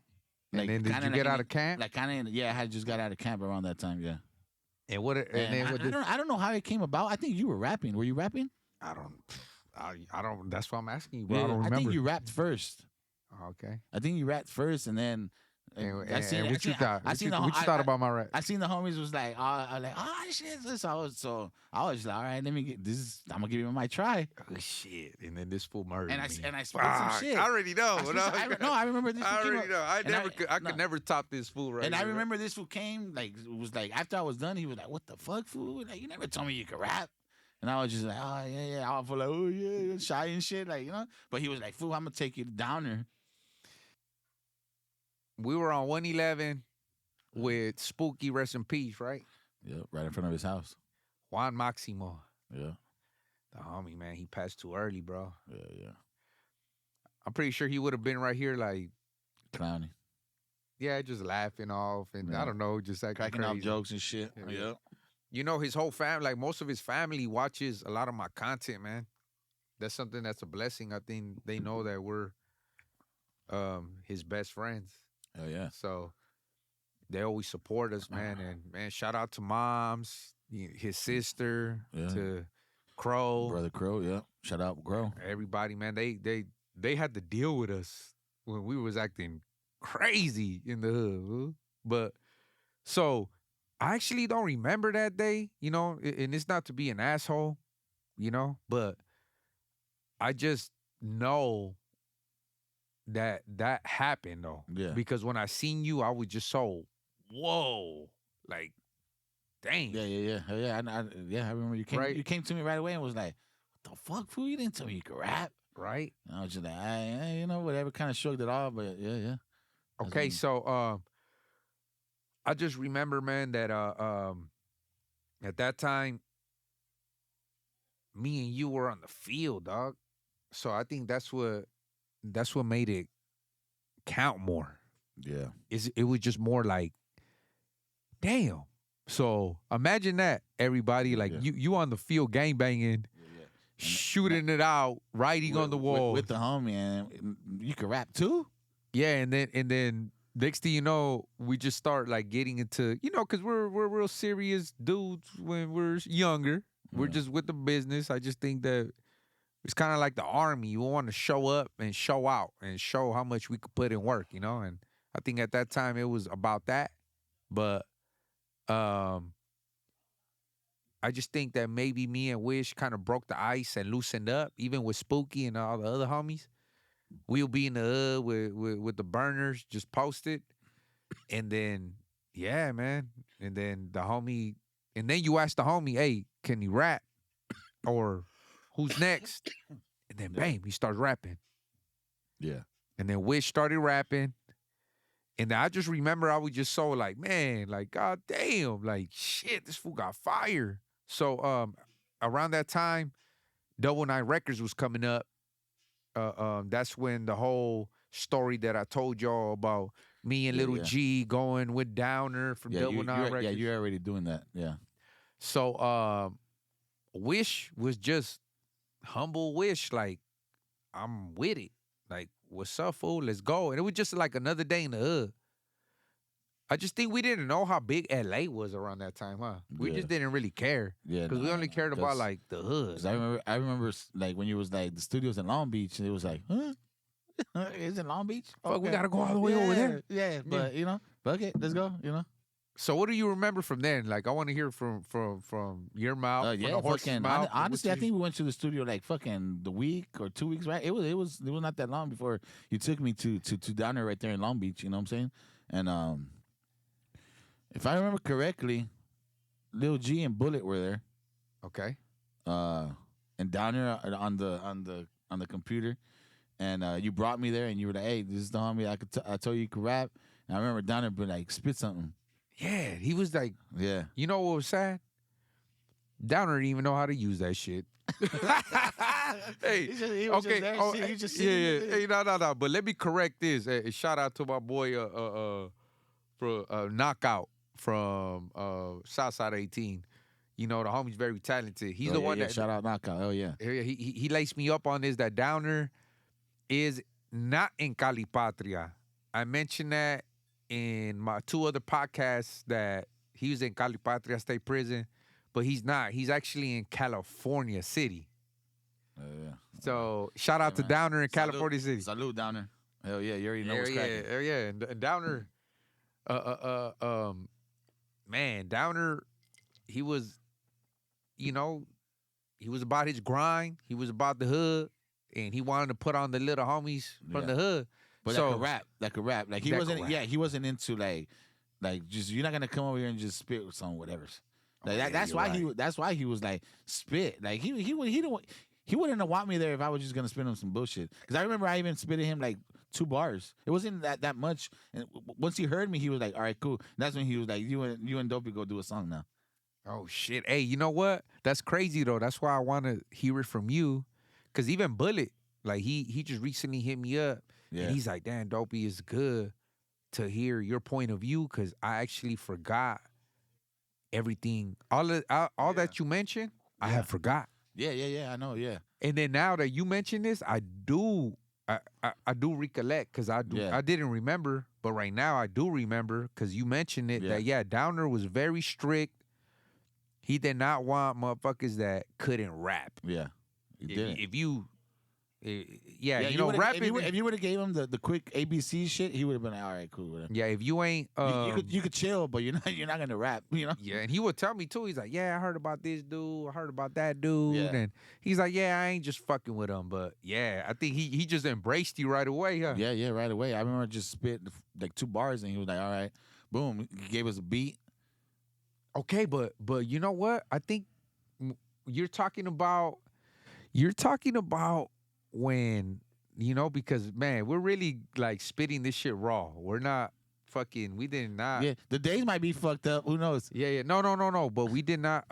Like, And then did you get out of camp? Like kind of, yeah. I had just got out of camp around that time, yeah. And what? And And then what? I don't know how it came about. I think you were rapping. Were you rapping? I don't. That's why I'm asking you, bro. Yeah, I don't remember. I think you rapped first. Okay. I think you rapped first, and then And what you thought? What you thought about my rap? I seen the homies was like, oh shit. So I was like, all right, let me get this. I'm gonna give it my try. Oh, shit. And then this fool murdered And I me. spit some shit. I already know. I remember this. I already know. I could no. never top this fool right And here, I remember this fool came, like, it was like, after I was done, he was like, what the fuck, fool? Like, you never told me you could rap. And I was just like, oh, yeah. I was like, oh, yeah, shy and shit, like, you know? But he was like, fool, I'm going to take you to Downer. We were on 111 with Spooky, rest in peace, right? Yeah, right in front of his house. Juan Maximo. Yeah. The homie, man, he passed too early, bro. Yeah. I'm pretty sure he would have been right here, like, Clowny. yeah, just laughing off and I don't know, just acting Cracking crazy. out jokes and shit. Yeah. You know, his whole family, like most of his family watches a lot of my content, man. That's something that's a blessing. I think they know that we're his best friends. Oh, yeah. So they always support us, man. And man, shout out to moms, his sister, to Crow. Brother Crow, yeah. Shout out Crow. Everybody, man. They had to deal with us when we was acting crazy in the hood. But so I actually don't remember that day, you know, and it's not to be an asshole, you know, but I just know that happened though. Yeah. Because when I seen you, I was just so, whoa, like, dang. Yeah. I remember you came. Right. You came to me right away and was like, "What the fuck, fool? You didn't tell me you could rap." Right. And I was just like, you know, whatever. Kind of shrugged it off, but yeah. Okay, so I just remember, man, that at that time, me and you were on the field, dog. So I think that's what made it count more. Yeah. It was just more like, damn. So imagine that, everybody, like you on the field gangbanging, shooting it out, writing on the wall with the homie, and you can rap too. Yeah, and then next thing you know, we just start like getting into, you know, because we're real serious dudes when we're younger. We're just with the business. I just think that it's kind of like the army. You want to show up and show out and show how much we could put in work, you know. And I think at that time it was about that. But I just think that maybe me and Wish kind of broke the ice and loosened up, even with Spooky and all the other homies. We'll be in the hood with the burners just posted. And then, yeah, man. And then the homie, and then you ask the homie, hey, can he rap? Or who's next? And then, bam, he starts rapping. Yeah. And then Wish started rapping. And then I just remember I was just so like, man, like, god damn, like, shit, this fool got fire. So around that time, Double Nine Records was coming up. That's when the whole story that I told y'all about me and Little G going with Downer from Double Nine Records. Yeah, you're already doing that. Yeah. So Wish was just humble Wish, like, I'm with it. Like, what's up, fool? Let's go. And it was just like another day in the hood. I just think we didn't know how big LA was around that time, huh? We just didn't really care. Yeah. Because we only cared about like the hood. I remember like when you was like the studios in Long Beach, and it was like, huh? Is it Long Beach? Fuck, we gotta go all the way over there. Yeah, but you know, fuck it, let's go, you know. So what do you remember from then? Like, I want to hear from your mouth, from the horse's mouth. Honestly, I think we went to the studio like fucking the week or 2 weeks, right? It was not that long before you took me to down there right there in Long Beach. You know what I'm saying? And if I remember correctly, Lil G and Bullet were there. Okay. And down there on the computer, and you brought me there, and you were like, "Hey, this is the homie. I told you could rap." And I remember down there being like, "Spit something." Yeah, he was like, Yeah. you know what was sad? Downer didn't even know how to use that shit. Hey, He was okay, just there. oh, He just yeah, yeah. sitting Hey, no. But let me correct this. Shout out to my boy, for Knockout from Southside 18. You know, the homie's very talented. He's the one that shout out Knockout. Oh yeah. he laced me up on this. That Downer is not in Cali Patria. I mentioned that in my 2 other podcasts that he was in Cali Patria State Prison, but he's not. He's actually in California City. Yeah. So shout out to man. Downer in Salute. California City. Salute Downer. Hell yeah, you already know what's cracking. Yeah. And Downer, man, Downer, he was, you know, he was about his grind. He was about the hood, and he wanted to put on the little homies from the hood. But so, that could rap. Like he wasn't. Yeah, he wasn't into like just you're not gonna come over here and just spit with some whatever. Like that's why that's why he was like spit. Like he wouldn't want me there if I was just gonna spit him some bullshit. Because I remember I even spitted him like 2 bars. It wasn't that much. And once he heard me, he was like, "All right, cool." And that's when he was like, "You and Dopey go do a song now." Oh shit! Hey, you know what? That's crazy though. That's why I want to hear it from you. Cause even Bullet, like he just recently hit me up, and he's like, "Damn, Dopey, is good to hear your point of view." Cause I actually forgot everything, all that you mentioned. I have forgot. Yeah. I know. Yeah. And then now that you mention this, I do recollect because I didn't remember, but right now I do remember because you mentioned it that Downer was very strict. He did not want motherfuckers that couldn't rap. Yeah, he didn't. If you, rapping. rapping. If you would have gave him the quick ABC shit, he would have been like, all right, cool with him. Yeah, if you ain't, you could chill, but you're not gonna rap. You know. Yeah, and he would tell me too. He's like, yeah, I heard about this dude. I heard about that dude. Yeah. And he's like, yeah, I ain't just fucking with him, but yeah, I think he just embraced you right away, huh? Yeah, right away. I remember just spit like 2 bars, and he was like, all right, boom. He gave us a beat. Okay, but you know what? I think you're talking about when, you know, because man, we're really like spitting this shit raw. We're not fucking. We did not. Yeah, the days might be fucked up. Who knows? Yeah. No. But we did not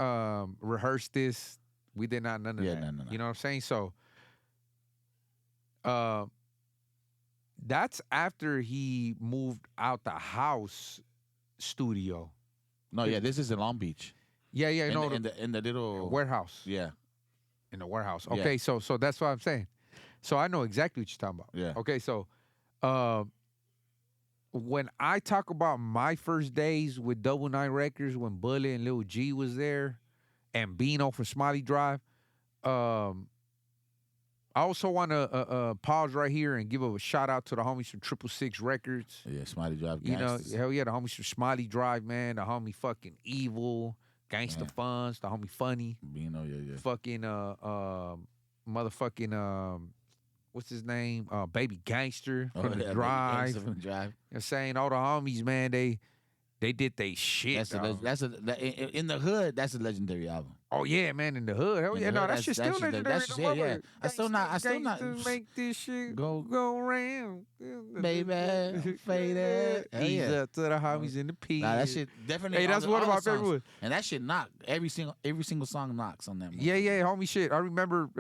rehearse this. We did not none of that. No. You know what I'm saying? So, that's after he moved out the house studio. No, yeah, this is in Long Beach. Yeah, in the little warehouse. Yeah, in the warehouse. Okay, so that's what I'm saying. So I know exactly what you're talking about. Yeah. Okay, so when I talk about my first days with Double Nine Records, when Bullet and Lil G was there, and Bino from Smiley Drive, I also want to pause right here and give a shout out to the homies from 6th Records. Yeah, Smiley Drive. You know, hell yeah, the homies from Smiley Drive, man. The homie fucking Evil, Gangsta Funds, the homie Funny. Bino, yeah. Fucking motherfucking what's his name? Baby Gangster from the Drive. From the Drive. You know what I'm saying? All the homies, man, they did they shit. In the hood, that's a legendary album. Oh yeah, man, in the hood. Hell yeah, no, that shit's still legendary. Yeah. I still not make this shit go around, baby. Faded. Ease up to the homies in the P. Nah, that shit definitely. Hey, that's one of my favorite ones. And that shit knocked. Every single song knocks on that. Yeah, homie shit. I remember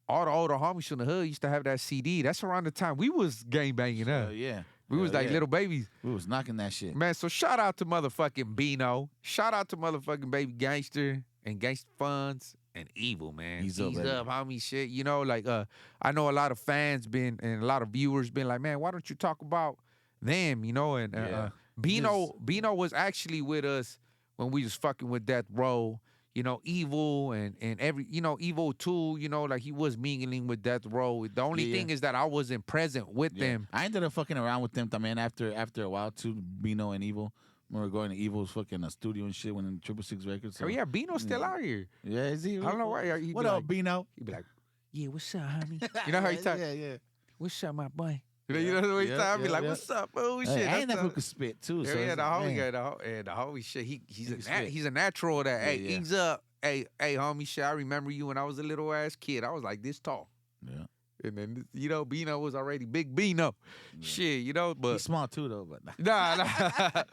all the older homies from the hood used to have that CD. That's around the time we was gang banging up. Yeah. We was like little babies. We was knocking that shit. Man, so shout out to motherfucking Bino. Shout out to motherfucking Baby Gangster and Gangsta Funds and Evil, man. Ease up, homie shit. You know, like I know a lot of fans and a lot of viewers been like, man, why don't you talk about them, you know? And Bino was actually with us when we was fucking with Death Row. You know, Evil and every, you know, Evil too, you know, like he was mingling with Death Row. The only thing is that I wasn't present with them. I ended up fucking around with them, man, after a while too, Bino and Evil. When we were going to Evil's fucking studio and shit when in 6th Records. So, oh yeah, Bino's still out here. Yeah, is he? I don't know why. What up, Bino? He'd be like, yeah, what's up, homie? You know how he talk? Yeah. What's up, my boy? You know what he's talking? Be like, what's up, boo? Shit. I ain't that who could spit too. So the homie got the homie shit. He's a natural of that. Hey, ease up. Hey, homie, shit. I remember you when I was a little ass kid. I was like this tall. Yeah. And then, you know, Bino was already big Bino. Yeah. Shit, you know, but He's small too though, but nah,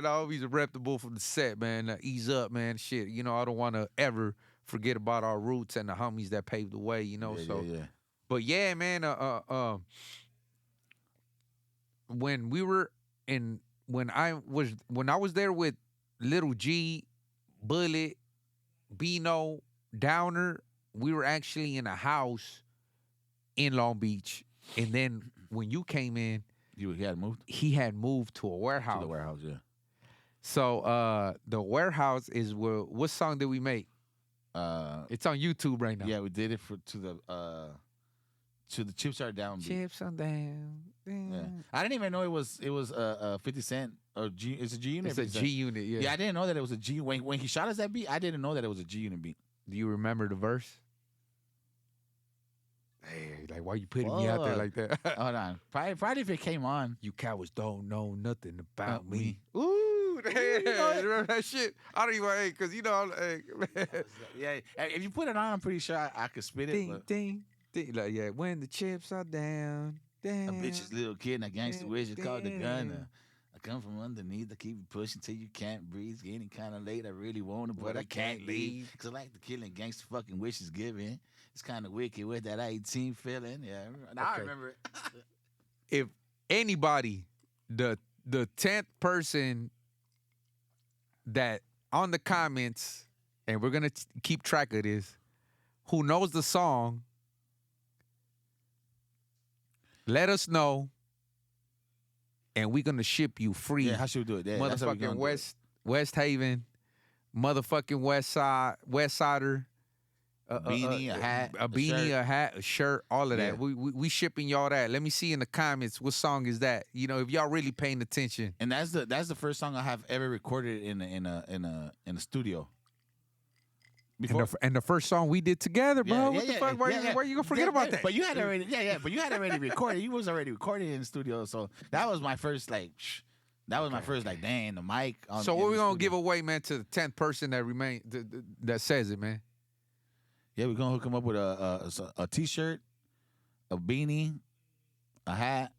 always reputable from the set, man. Ease up, man. Shit, you know, I don't want to ever forget about our roots and the homies that paved the way, you know. yeah, So, yeah. but yeah, man. When we were in, when I was there with Little G, Bullet, Bino, Downer, we were actually in a house in Long Beach, and then when you came in, He had moved he had moved to a warehouse. to the warehouse, yeah. So the warehouse is where. What song did we make? It's on YouTube right now. Yeah, we did it to the Chips Are Down beat. Chips on down. Yeah. I didn't even know it was 50 Cent or G. It's a G unit. It's a 50 G Cent? unit. Yeah. Yeah, I didn't know that it was a G. When he shot us that beat, I didn't know that it was a G unit beat. Do you remember the verse? Hey, like why you putting me out there like that? Hold on. Probably if it came on. You cowards don't know nothing about me. me. Ooh, remember that shit? I don't even, cause you know, man. Yeah, if you put it on, I'm pretty sure I could spit it. Ding, But ding, ding. Like, yeah, when the chips are down, a down. bitch's little kid and a gangster wish is called the gun. Damn. I come from underneath. I keep you pushing till you can't breathe. It's getting kind of late. I really want it, but I can't leave. Cause I like the killing gangster fucking wishes given. It's kind of wicked with that 18 feeling. Yeah, I remember it. If anybody, the 10th person that on the comments, and we're gonna keep track of this, who knows the song, let us know, and we're gonna ship you free. Yeah, how should we do it? Yeah, that's how we gonna motherfucking do it. West Haven, motherfucking West Sider. Beanie, a hat, a beanie, shirt. a hat, a shirt, all of that. Yeah. We shipping y'all that. Let me see in the comments what song is that. You know, if y'all really paying attention. And that's the first song I have ever recorded in a studio. Before, And the first song we did together, bro. Yeah, what the yeah, fuck? Why you gonna forget about that? But you had already, but you had already recorded. You was already recorded in the studio, so that was my first my first dang, the mic. So what we gonna give away, man, to the 10th person that that says it, man? Yeah, we're gonna hook him up with a t-shirt, a beanie, a hat,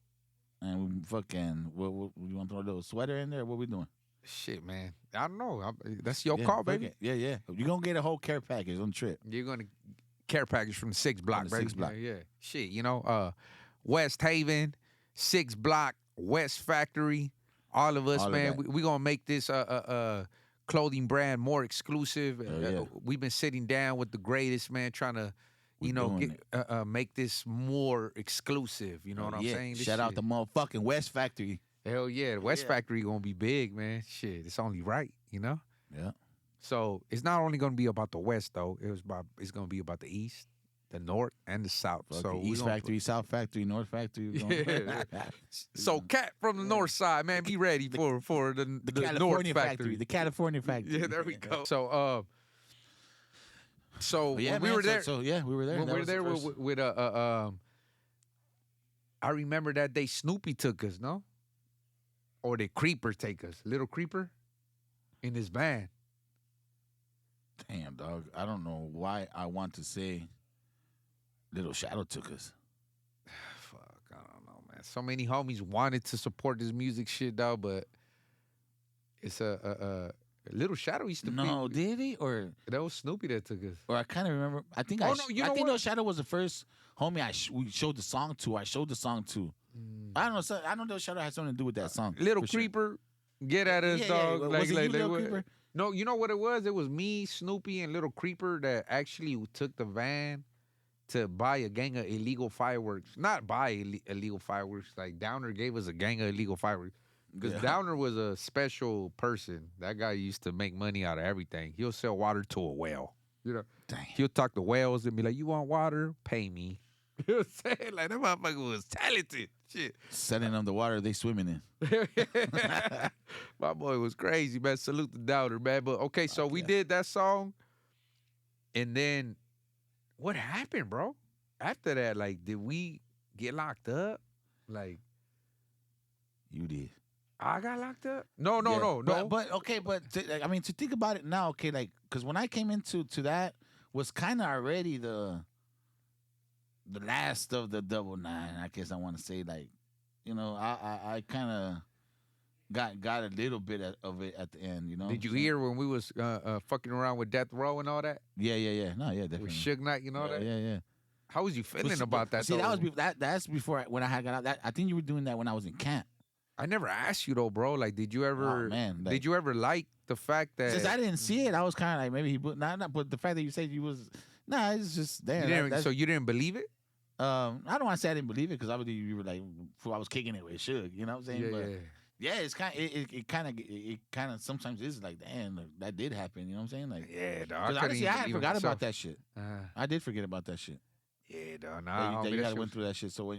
and we fucking what you want to throw a little sweater in there? What we doing? Shit, man. I don't know. That's your Yeah, call, fuck baby. it. Yeah. You're gonna get a whole care package on the trip. You're gonna care package from the 6th block, the baby. 6th block. Yeah. Shit, you know, West Haven, 6th block, West Factory, all of us, All of man. that. We gonna make this clothing brand more exclusive. Yeah. We've been sitting down with the greatest, man, trying to, We're you know, doing make this more exclusive. You know what I'm saying? This Shout out shit- to motherfucking West Factory. Hell yeah, the West Yeah. Factory gonna be big, man. Shit, it's only right, you know. Yeah. So it's not only gonna be about the West though. It's gonna be about the East, the North, and the South. So So we East gonna Factory, South Factory, North Factory. we're gonna- Yeah. So Cat from the North Side, man, be ready for the the North California Factory. The California Factory. Yeah, there we go. So But yeah, when we man, were there. So yeah, we were there. When That we were was the there first- with I remember that day Snoopy took us, no? Or did Creeper take us? Little Creeper in his van. Damn, dog. I don't know why I want to say Little Shadow took us. Fuck, I don't know, man. So many homies wanted to support this music shit, though, but it's a Little Shadow used to No, be. did he? Or That was Snoopy that took us. I kind of remember. I think Oh, no, you I know think what? Little Shadow was the first homie we showed the song to. I showed the song to. I don't know. I know Little Shadow had something to do with that song. Little for sure. Creeper, get at us, Yeah, dog. yeah. Like, Was it like, you, Little what- Creeper? No, you know what it was? It was me, Snoopy, and Little Creeper that actually took the van to buy a gang of illegal fireworks. Not buy illegal fireworks. Like Downer gave us a gang of illegal fireworks. Because Yeah. Downer was a special person. That guy used to make money out of everything. He'll sell water to a whale. You know, Dang. he'll talk to whales and be like, "You want water? Pay me." You know what I'm saying? Like that motherfucker was talented. Shit. Setting them the water they swimming in. My boy was crazy, man. Salute the Doubter, man. But okay, so we yeah. did that song, and then what happened, bro? After that, like, did we get locked up? Like, You did. I got locked up? No, Yeah. no. But okay, I mean, to think about it now, okay, like, because when I came into that was kind of already the last of the double nine. I guess I want to say like, I kind of got a little bit of it at the end. You know. Did you So- hear when we was fucking around with Death Row and all that? Yeah. No, yeah, definitely. With Suge Knight and all that? Yeah. How was you But feeling see- about that, See, though? that was that's before when I had got out. That I think you were doing that when I was in camp. I never asked you, though, bro. Like, did you ever... Oh man, like, did you ever like the fact that... since I didn't see it, I was kind of like maybe he put not. But the fact that you said you was it's just damn. You didn't, so you didn't believe it? I don't want to say I didn't believe it because obviously you were like, I was kicking it with Suge. You know what I'm saying? But yeah, it's kind. It kind of sometimes is like, damn, that did happen. You know what I'm saying? Like, Yeah, dog. because honestly, I had forgot about that shit. Uh, I did forget about that shit. yeah, dog. That Nah, you, that homie, you that had shit went was- through that shit. So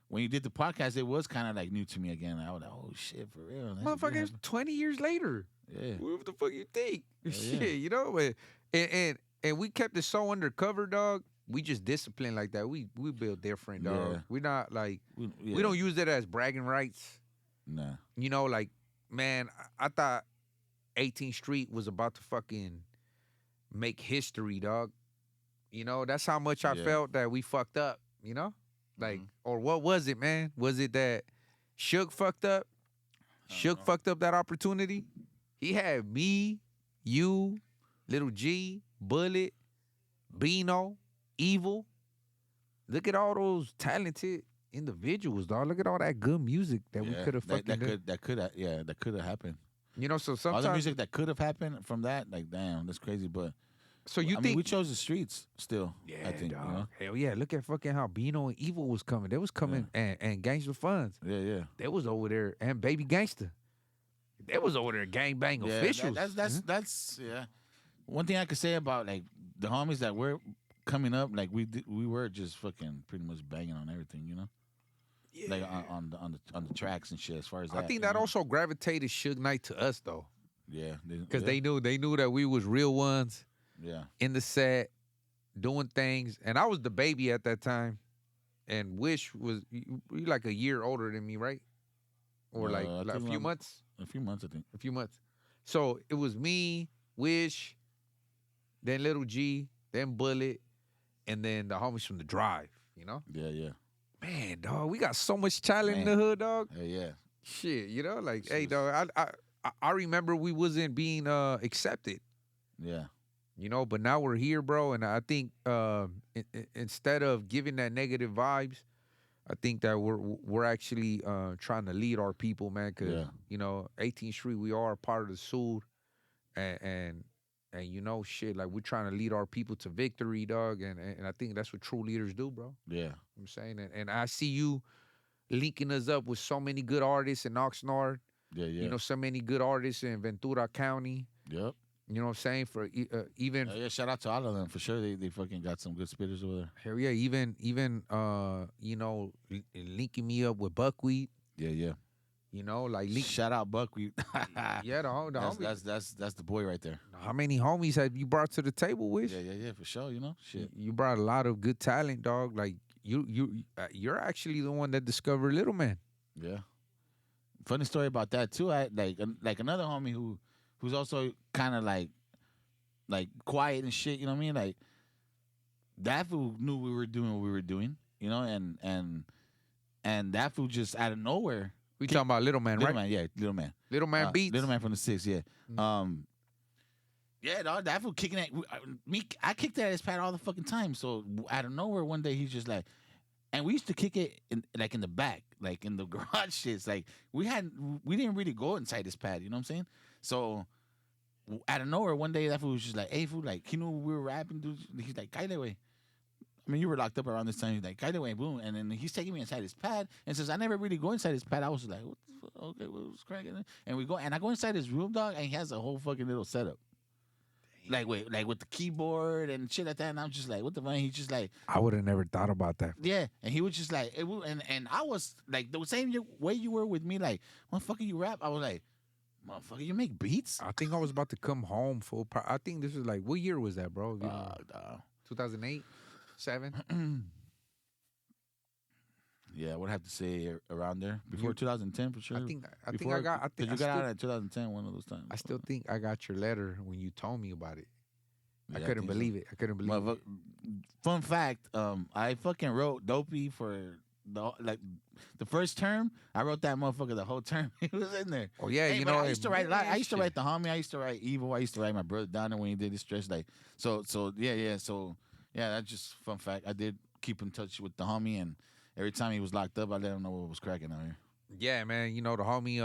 when you did the podcast, it was kind of like new to me again. I was like, oh shit, for real. That shit did Motherfuckers, happen. 20 years later. Yeah. What the fuck you think? Yeah, Shit, yeah. you know? And we kept it so undercover, dog. We just disciplined like that. We build different, dog. Yeah. We're not like... Yeah. We don't use it as bragging rights. Nah. You know, like, man, I thought 18th Street was about to fucking make history, dog. You know, that's how much I Yeah. felt that we fucked up, you know? Like, Mhm. or what was it, man? Was it that Suge fucked up? I don't Suge know. fucked up that opportunity? He had me, you, Little G, Bullet, Bino, Evil. Look at all those talented individuals, dog. Look at all that good music that we Yeah, could have fucking done. that could have happened. You know, so All sometimes... the music that could have happened from that, like, damn, that's crazy. But so you I think... mean, we chose the streets still. Yeah, I think. dog. You know? Hell yeah. Look at fucking how Bino and Evil was coming. They was coming and Gangsta Funds. Yeah. They was over there. And Baby Gangsta. They was over there gangbang Yeah, officials. that's yeah. One thing I could say about like the homies that were coming up, like we were just fucking pretty much banging on everything, you know, like on the tracks and shit. As far as I that, think you that know? also gravitated Suge Knight to us though. Yeah, Because they knew that we was real ones yeah in the set, doing things. And I was the baby at that time. And Wish was you like a year older than me, right? Or like I a think few I'm- months. a few months I think. A few months. So it was me, Wish, then Little G, then Bullet, and then the homies from the Drive, you know? Yeah. Man, dog, we got so much talent in Man. the hood, dog. Yeah. Shit, you know? Like, This hey, was- dog, I remember we wasn't being accepted, Yeah. you know? But now we're here, bro, and I think instead of giving that negative vibes, I think that we're actually trying to lead our people, man. Cause Yeah. you know, 18th Street, we are a part of the Sud, and you know, shit, like we're trying to lead our people to victory, dog. And I think that's what true leaders do, bro. Yeah. You know what I'm saying, and I see you linking us up with so many good artists in Oxnard. Yeah. You know, so many good artists in Ventura County. Yep. You know what I'm saying? For even Yeah. Shout out to all of them for sure. They fucking got some good spitters over there. hell yeah, even you know, linking me up with Buckweed. Yeah. You know, like link. Shout out Buckwheat. Yeah, the homies. That's the boy right there. How many homies have you brought to the table, Wish? Yeah, for sure. You know, shit. You brought a lot of good talent, dog. Like you're actually the one that discovered Little Man. Yeah. Funny story about that too. I like another homie who's also kind of like quiet and shit. You know what I mean? Like that fool knew we were doing what we were doing. You know, and that fool just out of nowhere. We talking about Little Man, Little right? Man, yeah, Little Man. Little Man beats. Little Man from the 6th, yeah. Mm. Yeah, dog, that fool kicking at I kicked that at his pad all the fucking time. So out of nowhere, one day he's just like, and we used to kick it in the back, like in the garage shits. Like we didn't really go inside his pad. You know what I'm saying? So out of nowhere, one day that fool was just like, "Hey, fool, like he knew we were rapping, dude." He's like, "Kaide way." I mean, you were locked up around this time. He's like, "Kaide way, boom," and then he's taking me inside his pad. And since I never really go inside his pad, I was just like, "What the fuck? Okay, what's cracking?" And we go, and I go inside his room, dog, and he has a whole fucking little setup. Like with the keyboard and shit like that, and I'm just like, what the fuck? He's just like, I would have never thought about that. yeah, and he was just like, and I was like, the same way you were with me, like, motherfucker, you rap. I was like, motherfucker, you make beats. I think I was about to come home full. I think this was like, what year was that, bro? 2008, 7. Yeah, I would have to say around there before 2010 for sure. I think I Before- got. I 'cause think you I got still, out in 2010, one of those times. I still think I got your letter when you told me about it. I Yeah, couldn't think so. believe it. I couldn't believe it. Fun fact, I fucking wrote Dopey for the first term. I wrote that motherfucker the whole term. He was in there. Oh yeah, Hey, you but know, I used to write a lot. I used to shit. write the homie. I used to write Evil. I used to write my brother Donner when he did his stretch. Like so yeah. So yeah, that's just fun fact. I did keep in touch with the homie, and every time he was locked up, I let him know what was cracking out here. Yeah, man. You know, the homie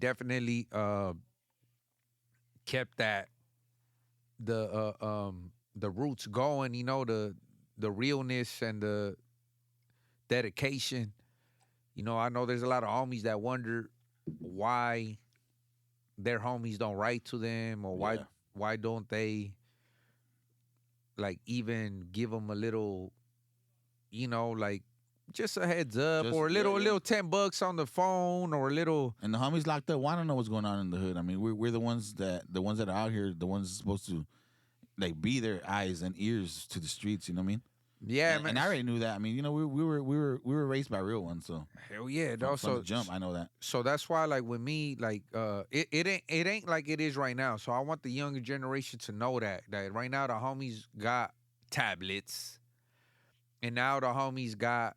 definitely kept the roots going. You know, the realness and the dedication. You know, I know there's a lot of homies that wonder why their homies don't write to them, or Yeah. why don't they like even give them a little, you know, like just a heads up, or a little $10 on the phone, or a little. And the homies locked up want to know what's going on in the hood. I mean, we're the ones that are out here, the ones supposed to like be their eyes and ears to the streets. You know what I mean? Yeah, and, man. And I already knew that. I mean, you know, we were raised by real ones, so Hell yeah, from also the jump, I know that. So that's why, like, with me, like, it ain't like it is right now. So I want the younger generation to know that right now the homies got tablets, and now the homies got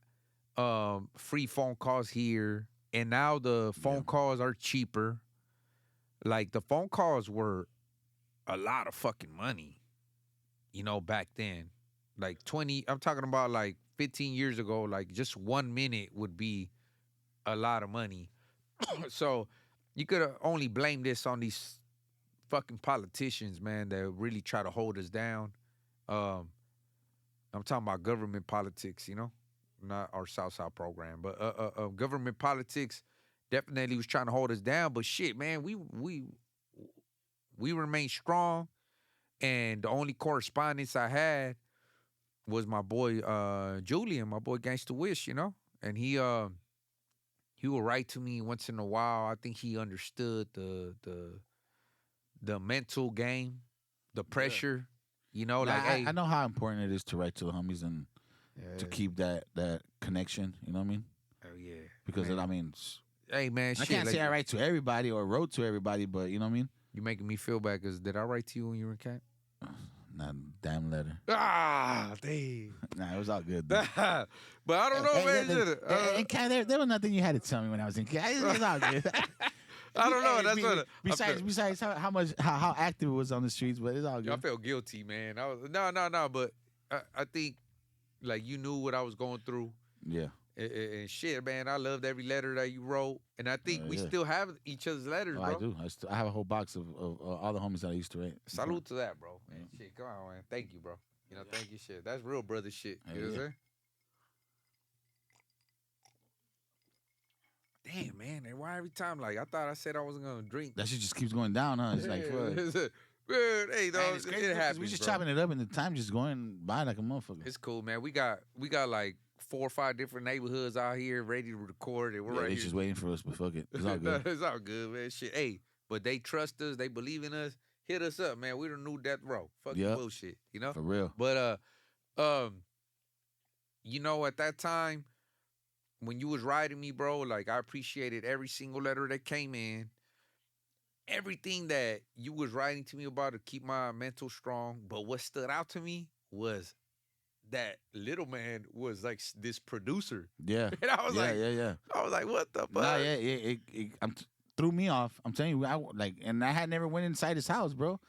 free phone calls here, and now the phone calls are cheaper. Like, the phone calls were a lot of fucking money, you know, back then. Like 20, I'm talking about like 15 years ago, like just 1 minute would be a lot of money. So you could only blame this on these fucking politicians, man, that really try to hold us down. Um, I'm talking about government politics, you know, not our Southside program, but government politics definitely was trying to hold us down. But shit, man, we remain strong, and the only correspondence I had was my boy Julian, my boy Gangsta Wish, you know, and he would write to me once in a while. I think he understood the mental game, the pressure, you know, Nah, like, hey, I know how important it is to write to the homies and to keep that connection. You know what I mean? Oh yeah, Because man. I mean, Hey man, I shit, can't like, say I write to everybody or wrote to everybody, but you know what I mean? you making me feel bad because did I write to you when you were in camp? Not a damn letter. Ah, damn. Nah, it was all good. Though. But I don't know, man. In camp, there was nothing you had to tell me when I was in camp. It was all good. I don't know. Hey, That's what. Besides how active it was on the streets, but it's all good. I felt guilty, man. I was no, but I think like you knew what I was going through. Yeah. And shit, man, I loved every letter that you wrote, and I think we still have each other's letters, bro. I do. I have a whole box of all the homies that I used to write. Salute to that, bro. Man, shit, come on, man. Thank you, bro. You know, thank you, shit. That's real brother shit. You know what I'm saying? Damn, man. And why every time, like, I thought I said I wasn't gonna drink. That shit just keeps going down, huh? It's like, fuck. Hey, dog, it happens. We just bro. chopping it up, and the time just going by like a motherfucker. It's cool, man. We got like 4 or 5 different neighborhoods out here ready to record, and we're right They here. just waiting for us, but fuck it. It's all good. It's all good, man. Shit. Hey, but they trust us. They believe in us. Hit us up, man. We the new death row. Fucking bullshit, you know? For real. But you know, at that time, when you was writing me, bro, like, I appreciated every single letter that came in. Everything that you was writing to me about to keep my mental strong. But what stood out to me was that Little Man was like this producer. Yeah. And I was I was like, what the fuck? Nah, yeah, it threw me off. I'm telling you, and I had never went inside his house, bro.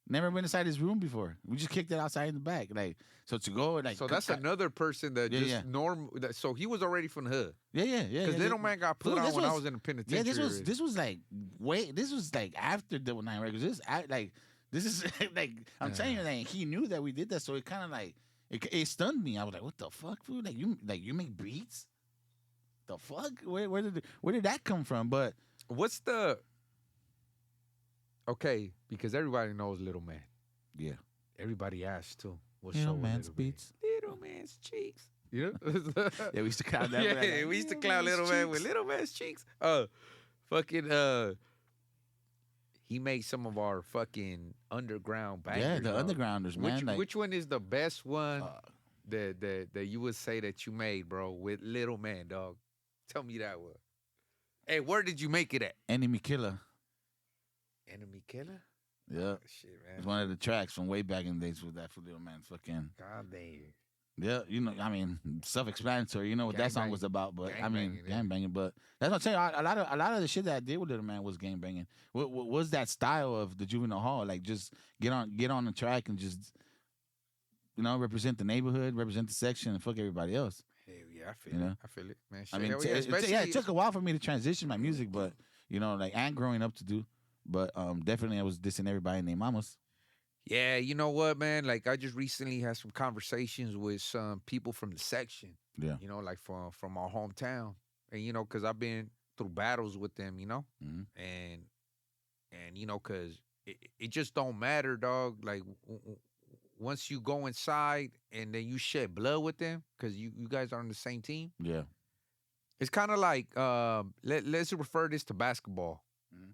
Never been inside his room before. We just kicked it outside in the back, like so to go like. So that's another person that normal. So he was already from the hood. Yeah. Because Little Man got put on when I was in the penitentiary. Yeah, this was like this was like after Double 9 Records. This is like I'm telling you, like he knew that we did that, so it kind of like it stunned me. I was like, what the fuck, fool? Like you make beats? The fuck? Where did that come from? But what's the okay? Because everybody knows Little Man. Yeah. Everybody asks too. What's Little Man's beats? Little Man's cheeks. You know? Yeah, we used to clown that. Yeah, we used to clown Little Man with Little Man's cheeks. Fucking he made some of our fucking underground bangers. Yeah, the undergrounders, man. Which one is the best one that you would say that you made, bro, with Little Man, dog? Tell me that one. Hey, where did you make it at? Enemy Killer. Enemy Killer? Yeah. Shit, It's man. one of the tracks from way back in the days with that for Little Man. Fucking God damn. yeah, you know, I mean, self-explanatory. You know what that song was Gangbanging. about, but I mean, Gangbanging, yeah. gang banging. But that's what I'm saying. A lot of the shit that I did with Little Man was gang banging. What was that style of the Juvenile Hall? Like just get on the track and just represent the neighborhood, represent the section, and fuck everybody else. Hell yeah, I feel You it. know, I feel it, man. I Shit, mean, hell yeah. it took a while for me to transition my music, but like and growing up to do. But definitely I was dissing everybody named mamas. Yeah, you know what, man? Like I just recently had some conversations with some people from the section. Yeah. Like from our hometown, and because I've been through battles with them, Hmm. and cause it just don't matter, dog. Like once you go inside and then you shed blood with them, cause you guys are on the same team. Yeah. It's kind of like let's refer this to basketball.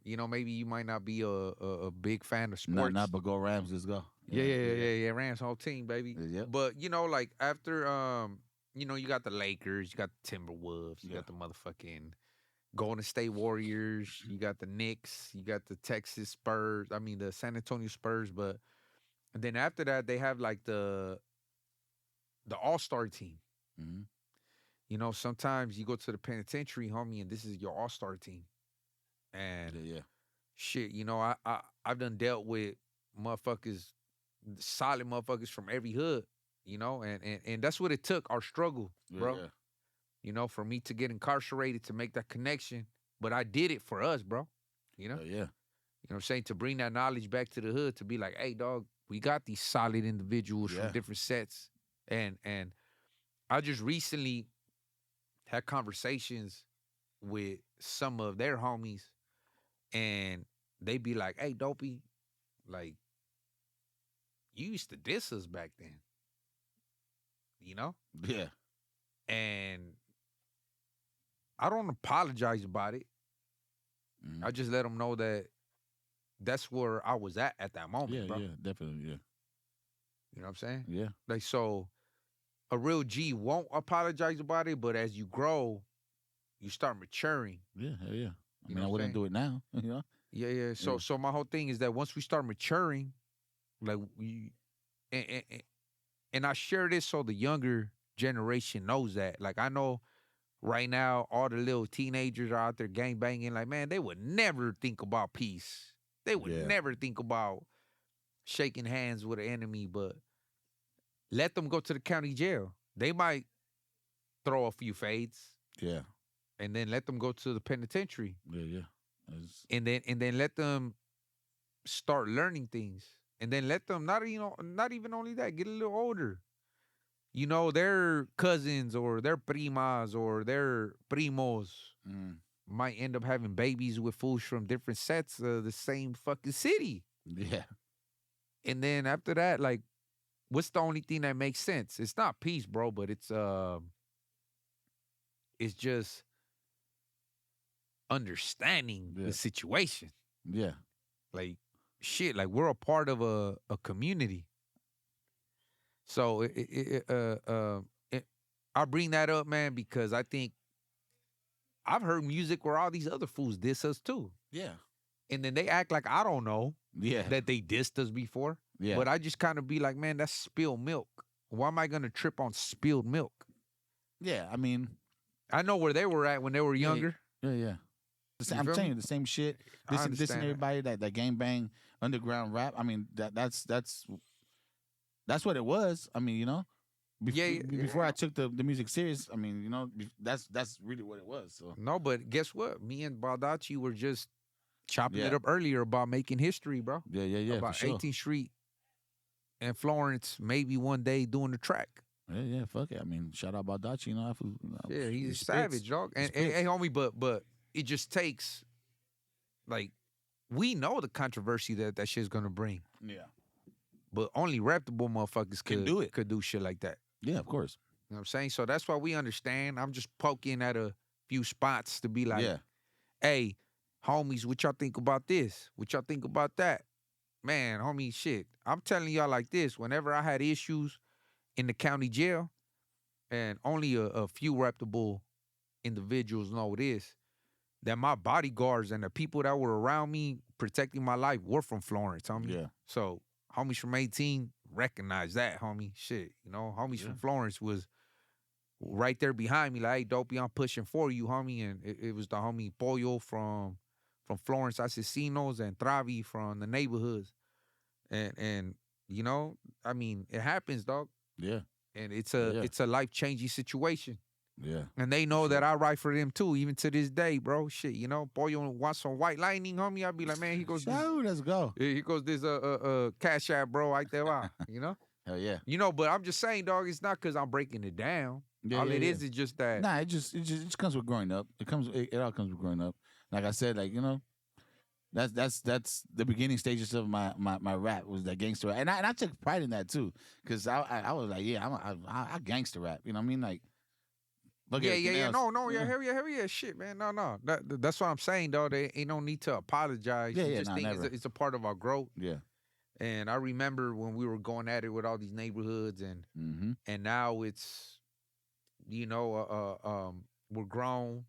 Mhm. Maybe you might not be a big fan of No, sports. not but go Rams. Let's go. Yeah. Rams whole team, baby. Yeah. But like after you got the Lakers, you got the Timberwolves, you Yeah. got the motherfucking Golden State Warriors, you got the Knicks, you got the Texas Spurs. I mean the San Antonio Spurs, but then after that they have like the All-Star team. Hmm. Sometimes you go to the penitentiary, homie, and this is your All-Star team. And Yeah. shit, I've done dealt with motherfuckers, solid motherfuckers from every hood, and that's what it took, our struggle, bro. For me to get incarcerated to make that connection. But I did it for us, bro. You know? Yeah. You know what I'm saying? To bring that knowledge back to the hood, to be like, hey, dog, we got these solid individuals Yeah. from different sets. And I just recently had conversations with some of their homies, and they be like, hey, Dopey, like, you used to diss us back then. Yeah. And I don't apologize about it. Mhm. I just let them know that that's where I was at that moment, Yeah. bro. Yeah. Definitely. Yeah. You know what I'm saying? Yeah. Like, so a real G won't apologize about it, but as you grow, you start maturing. Yeah. Hell yeah. I You mean, know I what I'm wouldn't saying? do it now. Yeah. So Yeah. so my whole thing is that once we start maturing, like and I share this so the younger generation knows that. Like I know right now, all the little teenagers are out there gang banging. Like, man, they would never think about peace. They would Yeah. never think about shaking hands with an enemy, but let them go to the county jail. They might throw a few fades, Yeah. and then let them go to the penitentiary, Yeah. Yeah. It's- and then let them start learning things, and then let them not even only that, get a little older. Their cousins or their primas or their primos mm, might end up having babies with fools from different sets of the same fucking city. yeah. And then after that, like, what's the only thing that makes sense? It's not peace, bro, but it's just understanding Yeah. the situation. Yeah. Like, shit, like we're a part of a community. So I bring that up, man, because I think I've heard music where all these other fools diss us too. Yeah. And then they act like I don't know Yeah. that they dissed us before. Yeah. But I just kind of be like, man, that's spilled milk. Why am I going to trip on spilled milk? Yeah. I mean, I know where they were at when they were younger. yeah. Yeah. I'm feel telling me? you the same shit. I Dissing understand that. everybody that gang bang underground rap. I mean that's what it was. I mean before I took the music serious. I mean that's really what it was. So No, but guess what? Me and Baldacci were just chopping it Yeah. up earlier about making history, bro. yeah About for sure. 18th Street and Florence, maybe one day doing the track. Yeah, fuck it. I mean, shout out Badachi, Yeah, he's he a spits. savage, dog. He And spits. hey, homie, but it just takes, like, we know the controversy that shit's gonna bring, Yeah. but only reputable motherfuckers Can do it. could do shit like that. Yeah, of course. You know what I'm saying? So that's why we understand. I'm just poking at a few spots to be like, Yeah. hey, homies, what y'all think about this? What y'all think about that? Man, homie, shit. I'm telling y'all like this. Whenever I had issues in the county jail, and only a few reputable individuals know this, that my bodyguards and the people that were around me protecting my life were from Florence, homie. Yeah. So homies from 18 recognize that, homie. Shit, you know, homies from Florence was right there behind me, like, hey, Dopey, I'm pushing for you, homie. And it was the homie Pollo from Florence Asesinos and Travi from the neighborhoods. And you know, I mean, it happens, dog. Yeah. And it's a life-changing situation. Yeah. And they know that I write for them too, even to this day, bro. Shit, you know, Pollo wants some White Lightning, homie. I'll be like, man, he goes, let's go. he goes, this Cash App, bro, right there, you know? Hell yeah. You know, but I'm just saying, dog, it's not because I'm breaking it down. All it is just that. Nah, it just comes with growing up. It all comes with growing up. Like I said, like, you know, that's the beginning stages of my rap was that gangster rap. And I took pride in that too. Cause I was like, yeah, I gangster rap. You know what I mean? Like, look at yeah. No, hell yeah, shit, man. No. That's what I'm saying, though. There ain't no need to apologize. Never. It's a part of our growth. Yeah. And I remember when we were going at it with all these neighborhoods, and now it's, you know, we're grown,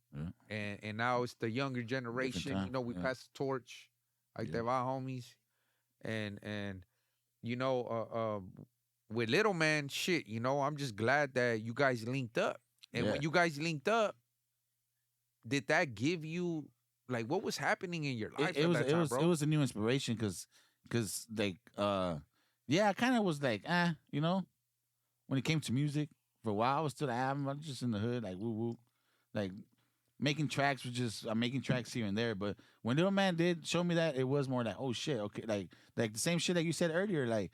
and now it's the younger generation. You know, we pass the torch, like they're our homies, and you know, with Little Man, shit. You know, I'm just glad that you guys linked up. And when you guys linked up, did that give you, like, what was happening in your life? It was a new inspiration because like I kind of was like you know, when it came to music for a while I was still I'm just in the hood like woo woo, like making tracks was just I'm making tracks here and there. But when Little Man did show me that, it was more like, oh shit, okay, like the same shit that you said earlier, like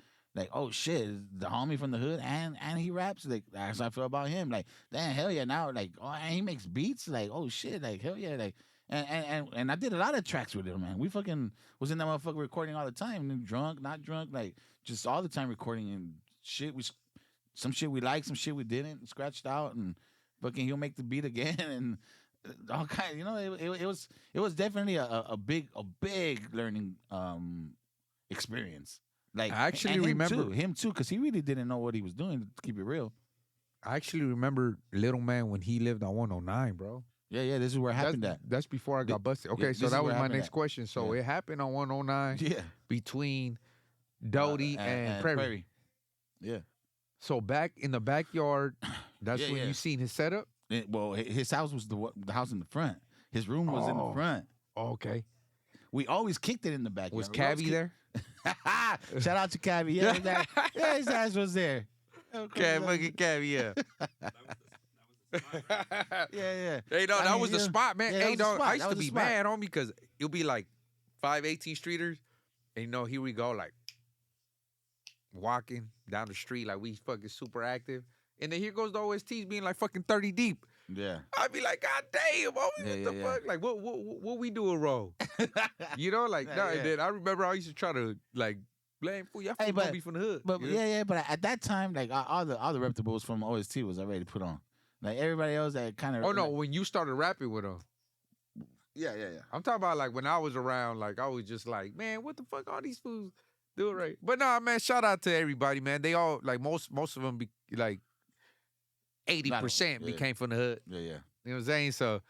oh shit, the homie from the hood and he raps, like that's how I feel about him. Like, damn, hell yeah, now like and he makes beats, like oh shit, like hell yeah, like and I did a lot of tracks with him, man. We fucking was in that motherfucker recording all the time, drunk, not drunk, like just all the time recording and shit. Some shit we liked, some shit we didn't, scratched out, and fucking he'll make the beat again and all kind. You know, it was definitely a big learning experience. Like I actually remember him too, because he really didn't know what he was doing. To keep it real, I actually remember Little Man when he lived on 109, bro. Yeah. This is where it happened. That's before I got busted. Okay, so that was my next question. So it happened on 109. Yeah, between Doty and Prairie. Yeah. So back in the backyard, that's when you seen his setup. Well, his house was the house in the front. His room was in the front. Oh, okay. We always kicked it in the backyard. Was Cabby there? Shout out to Cabby. Yeah, his ass was there. Cabby, yeah. Yeah. Hey, no, that was the spot, man. Yeah, hey, dog, I used to the be spot. mad, homie, because it'll be like 518 streeters, and you know, here we go, like walking down the street, like we fucking super active, and then here goes the OSTs being like fucking 30 deep. Yeah. I'd be like, God damn, homie, what the fuck? Like, what we doing wrong? You know, like, and then I remember I used to try to like blame for y'all gonna be from the hood. But but at that time, like all the reputables from OST was already put on. Like everybody else that kind of. Oh no, when you started rapping with them. Yeah. I'm talking about like when I was around, like I was just like, man, what the fuck all these fools do right? But nah, man, shout out to everybody, man. They all like most of them be like 80% became from the hood. Yeah. You know what I'm saying? So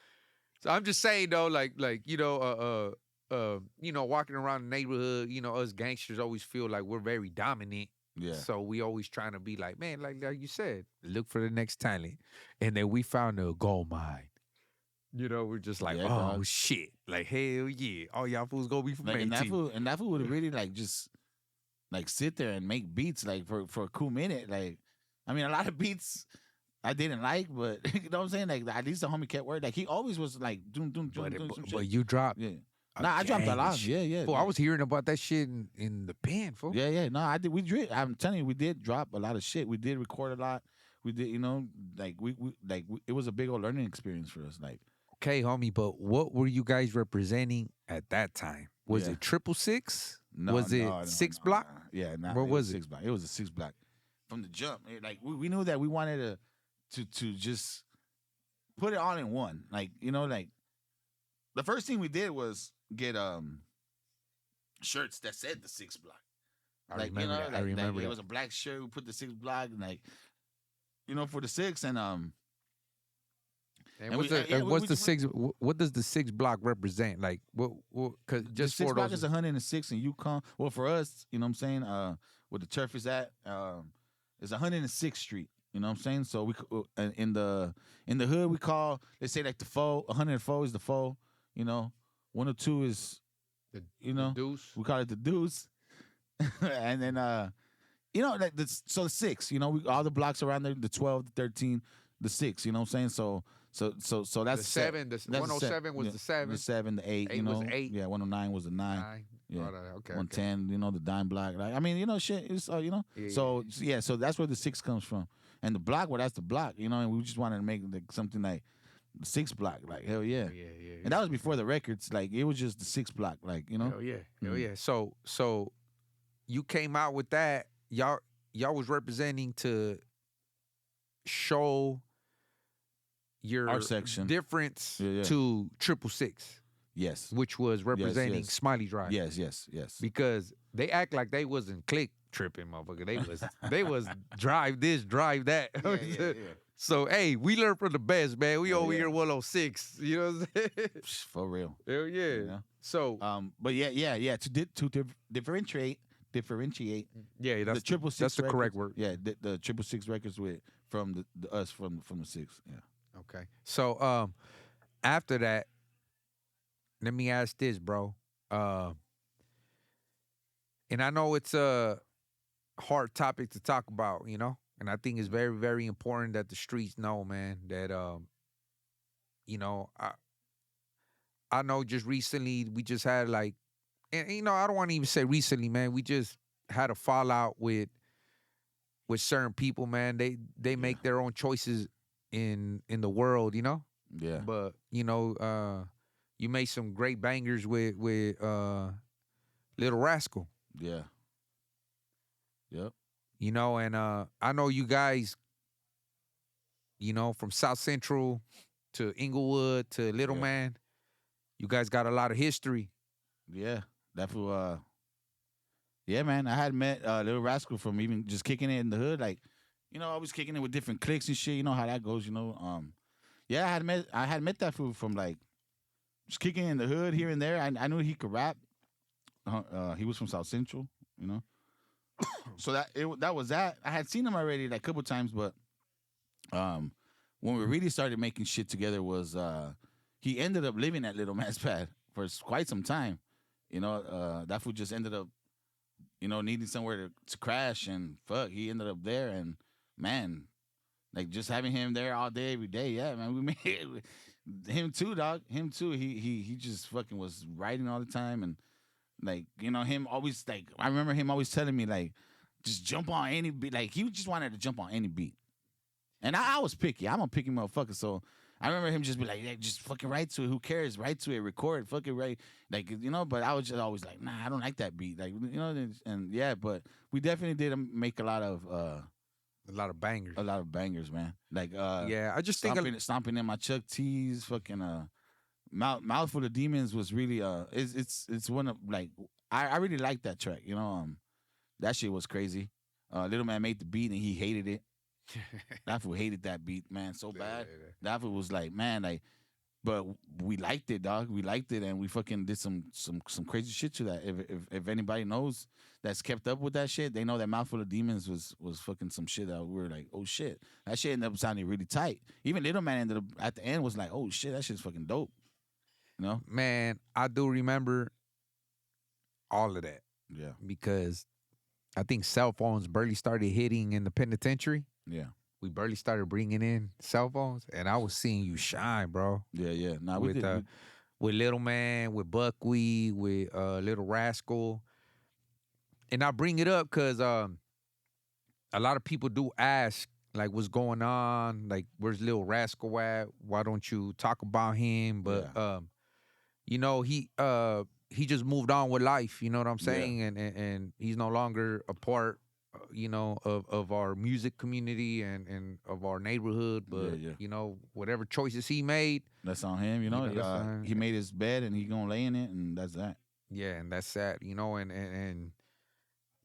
I'm just saying though, like you know, you know, walking around the neighborhood, you know, us gangsters always feel like we're very dominant. Yeah. So we always trying to be like, man, like you said, look for the next talent. And then we found a gold mine. You know, we're just like, oh shit. Like, hell yeah. All y'all fools gonna be from like, 18. And that fool would really like just like sit there and make beats like for a cool minute. Like, I mean, a lot of beats I didn't like, but you know what I'm saying? Like at least the homie kept word. Like he always was like doom some shit. But you dropped. Yeah. Nah, I dropped a lot. Yeah. Fool, I was hearing about that shit in the pen, fool. Yeah. No, I did. We did. I'm telling you, we did drop a lot of shit. We did record a lot. We did, you know, like it was a big old learning experience for us. Like, okay, homie, but what were you guys representing at that time? Was it 666? No, was it 6th Block? Yeah, what was it? 6th Block. It was a 6th Block from the jump. Like we knew that we wanted to just put it all in one. Like, you know, like the first thing we did was get shirts that said the 6th Block. I remember that. It was a black shirt. We put the 6th Block and like, you know, for the 6th, and And And what's we- the yeah, we- what's we the just- six? What does the 6th block represent? Like what? Cause The just six for block those. is 106 and Yukon. Well, for us, you know what I'm saying? Where the turf is at, is 106th Street. You know what I'm saying? So in the hood we call, let's say like the foe. 104 is the foe. You know, 102 is, The, you know, deuce. we call it the deuce. And then you know, like so the six. You know, all the blocks around there, the 12, the 13, the six. You know what I'm saying? So that's The seven. The that's the 107 was yeah, the seven. the seven, the eight. Eight You was know, eight. yeah, 109 was the nine. Nine. Yeah. Oh, that- okay. 110, you know, the dime block. Like, I mean, you know, shit. It's you know. Yeah, So that's where the six comes from, and the block, well, that's the block, you know. And we just wanted to make like something like the six block, like hell yeah. Yeah. And that was before the records. Like it was just the six block, like you know. Hell yeah. Hell Mhm. yeah. So you came out with that. Y'all was representing to show your Our section. difference Yeah. to 666, Yes. which was representing yes. Smiley Drive. Yes. Because they act like they wasn't click tripping, motherfucker. They was drive this, drive that. Yeah. So hey, we learned from the best, man. We Oh, over yeah. here 106. You know what I'm saying? For real. Hell yeah. You know? So But yeah. To differentiate. yeah, that's the triple six. that's the correct records- word. Yeah, the triple six records with from the us from the six. Yeah. Okay. So after that, let me ask this, bro. And I know it's a hard topic to talk about, you know, and I think it's very, very important that the streets know, man, that you know, I know just recently we just had like, and you know, I don't want to even say recently, man. We just had a fallout with certain people, man. They make their own choices in the world, you know. Yeah. But you know, you made some great bangers with Lil Raskal. Yeah. Yep. You know, and I know you guys, you know, from South Central to Inglewood to Little Yeah. Man, you guys got a lot of history. Yeah. Definitely. Yeah, man. I had met Lil Rascal from even just kicking it in the hood, like, you know, I was kicking it with different cliques and shit. You know how that goes, you know. Yeah, I had met that fool from like just kicking it in the hood here and there. I knew he could rap. He was from South Central, you know. So that was that. I had seen him already like a couple times, but when we really started making shit together was he ended up living at Little Man's Pad for quite some time. You know, that fool just ended up, you know, needing somewhere to crash, and fuck, he ended up there, and man, like just having him there all day, every day, yeah, man, we made him too, dog. Him too. He just fucking was writing all the time, and like, you know, him always like, I remember him always telling me like, just jump on any beat. Like he just wanted to jump on any beat, and I was picky. I'm a picky motherfucker, so I remember him just be like, yeah, just fucking write to it. Who cares? Write to it. Record. Fucking write. Like, you know. But I was just always like, nah, I don't like that beat. Like, you know. And yeah, but we definitely did make a lot of bangers, man. Like, Yeah, I just think stomping in my Chuck T's, fucking mouthful of demons was really it's one of like I really like that track. You know, that shit was crazy. Little Man made the beat and he hated it. That fool hated that beat, man, so bad. That fool was like, man, like, but we liked it, dog. We liked it, and we fucking did some crazy shit to that. If anybody knows that's kept up with that shit, they know that Mouthful of Demons was fucking some shit that we were like, oh shit, that shit ended up sounding really tight. Even Little Man ended up at the end was like, oh shit, that shit's fucking dope. You know? man, I do remember all of that Yeah, because I think cell phones barely started hitting in the penitentiary. yeah, We barely started bringing in cell phones, and I was seeing you shine, bro. yeah. Nah, we With did. with Little Man, with Buckweed, with Little Rascal. And I bring it up because a lot of people do ask, like, what's going on? Like, where's Little Rascal at? Why don't you talk about him? But you know, he just moved on with life. You know what I'm saying? And he's no longer a part, you know, of our music community and of our neighborhood. But Yeah. you know, whatever choices he made, That's on him, you know. You know, that's on him. He made his bed and he gonna lay in it, and that's that. yeah, and that's sad. You know, and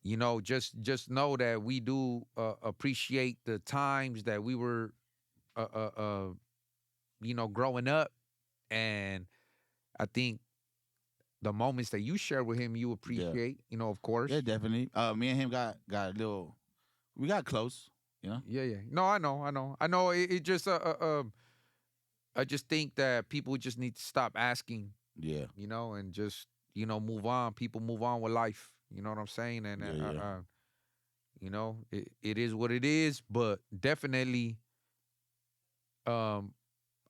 you know, just know that we do appreciate the times that we were growing up, and I think the moments that you share with him, you Yeah. appreciate, of course. Yeah, definitely. Me and him got a little. We got close. You know. Yeah, yeah. No, I know. It just, I just think that people just need to stop asking, Yeah. and just, move on. People move on with life. You know what I'm saying? And, Yeah. Yeah. it is what it is. But definitely, um,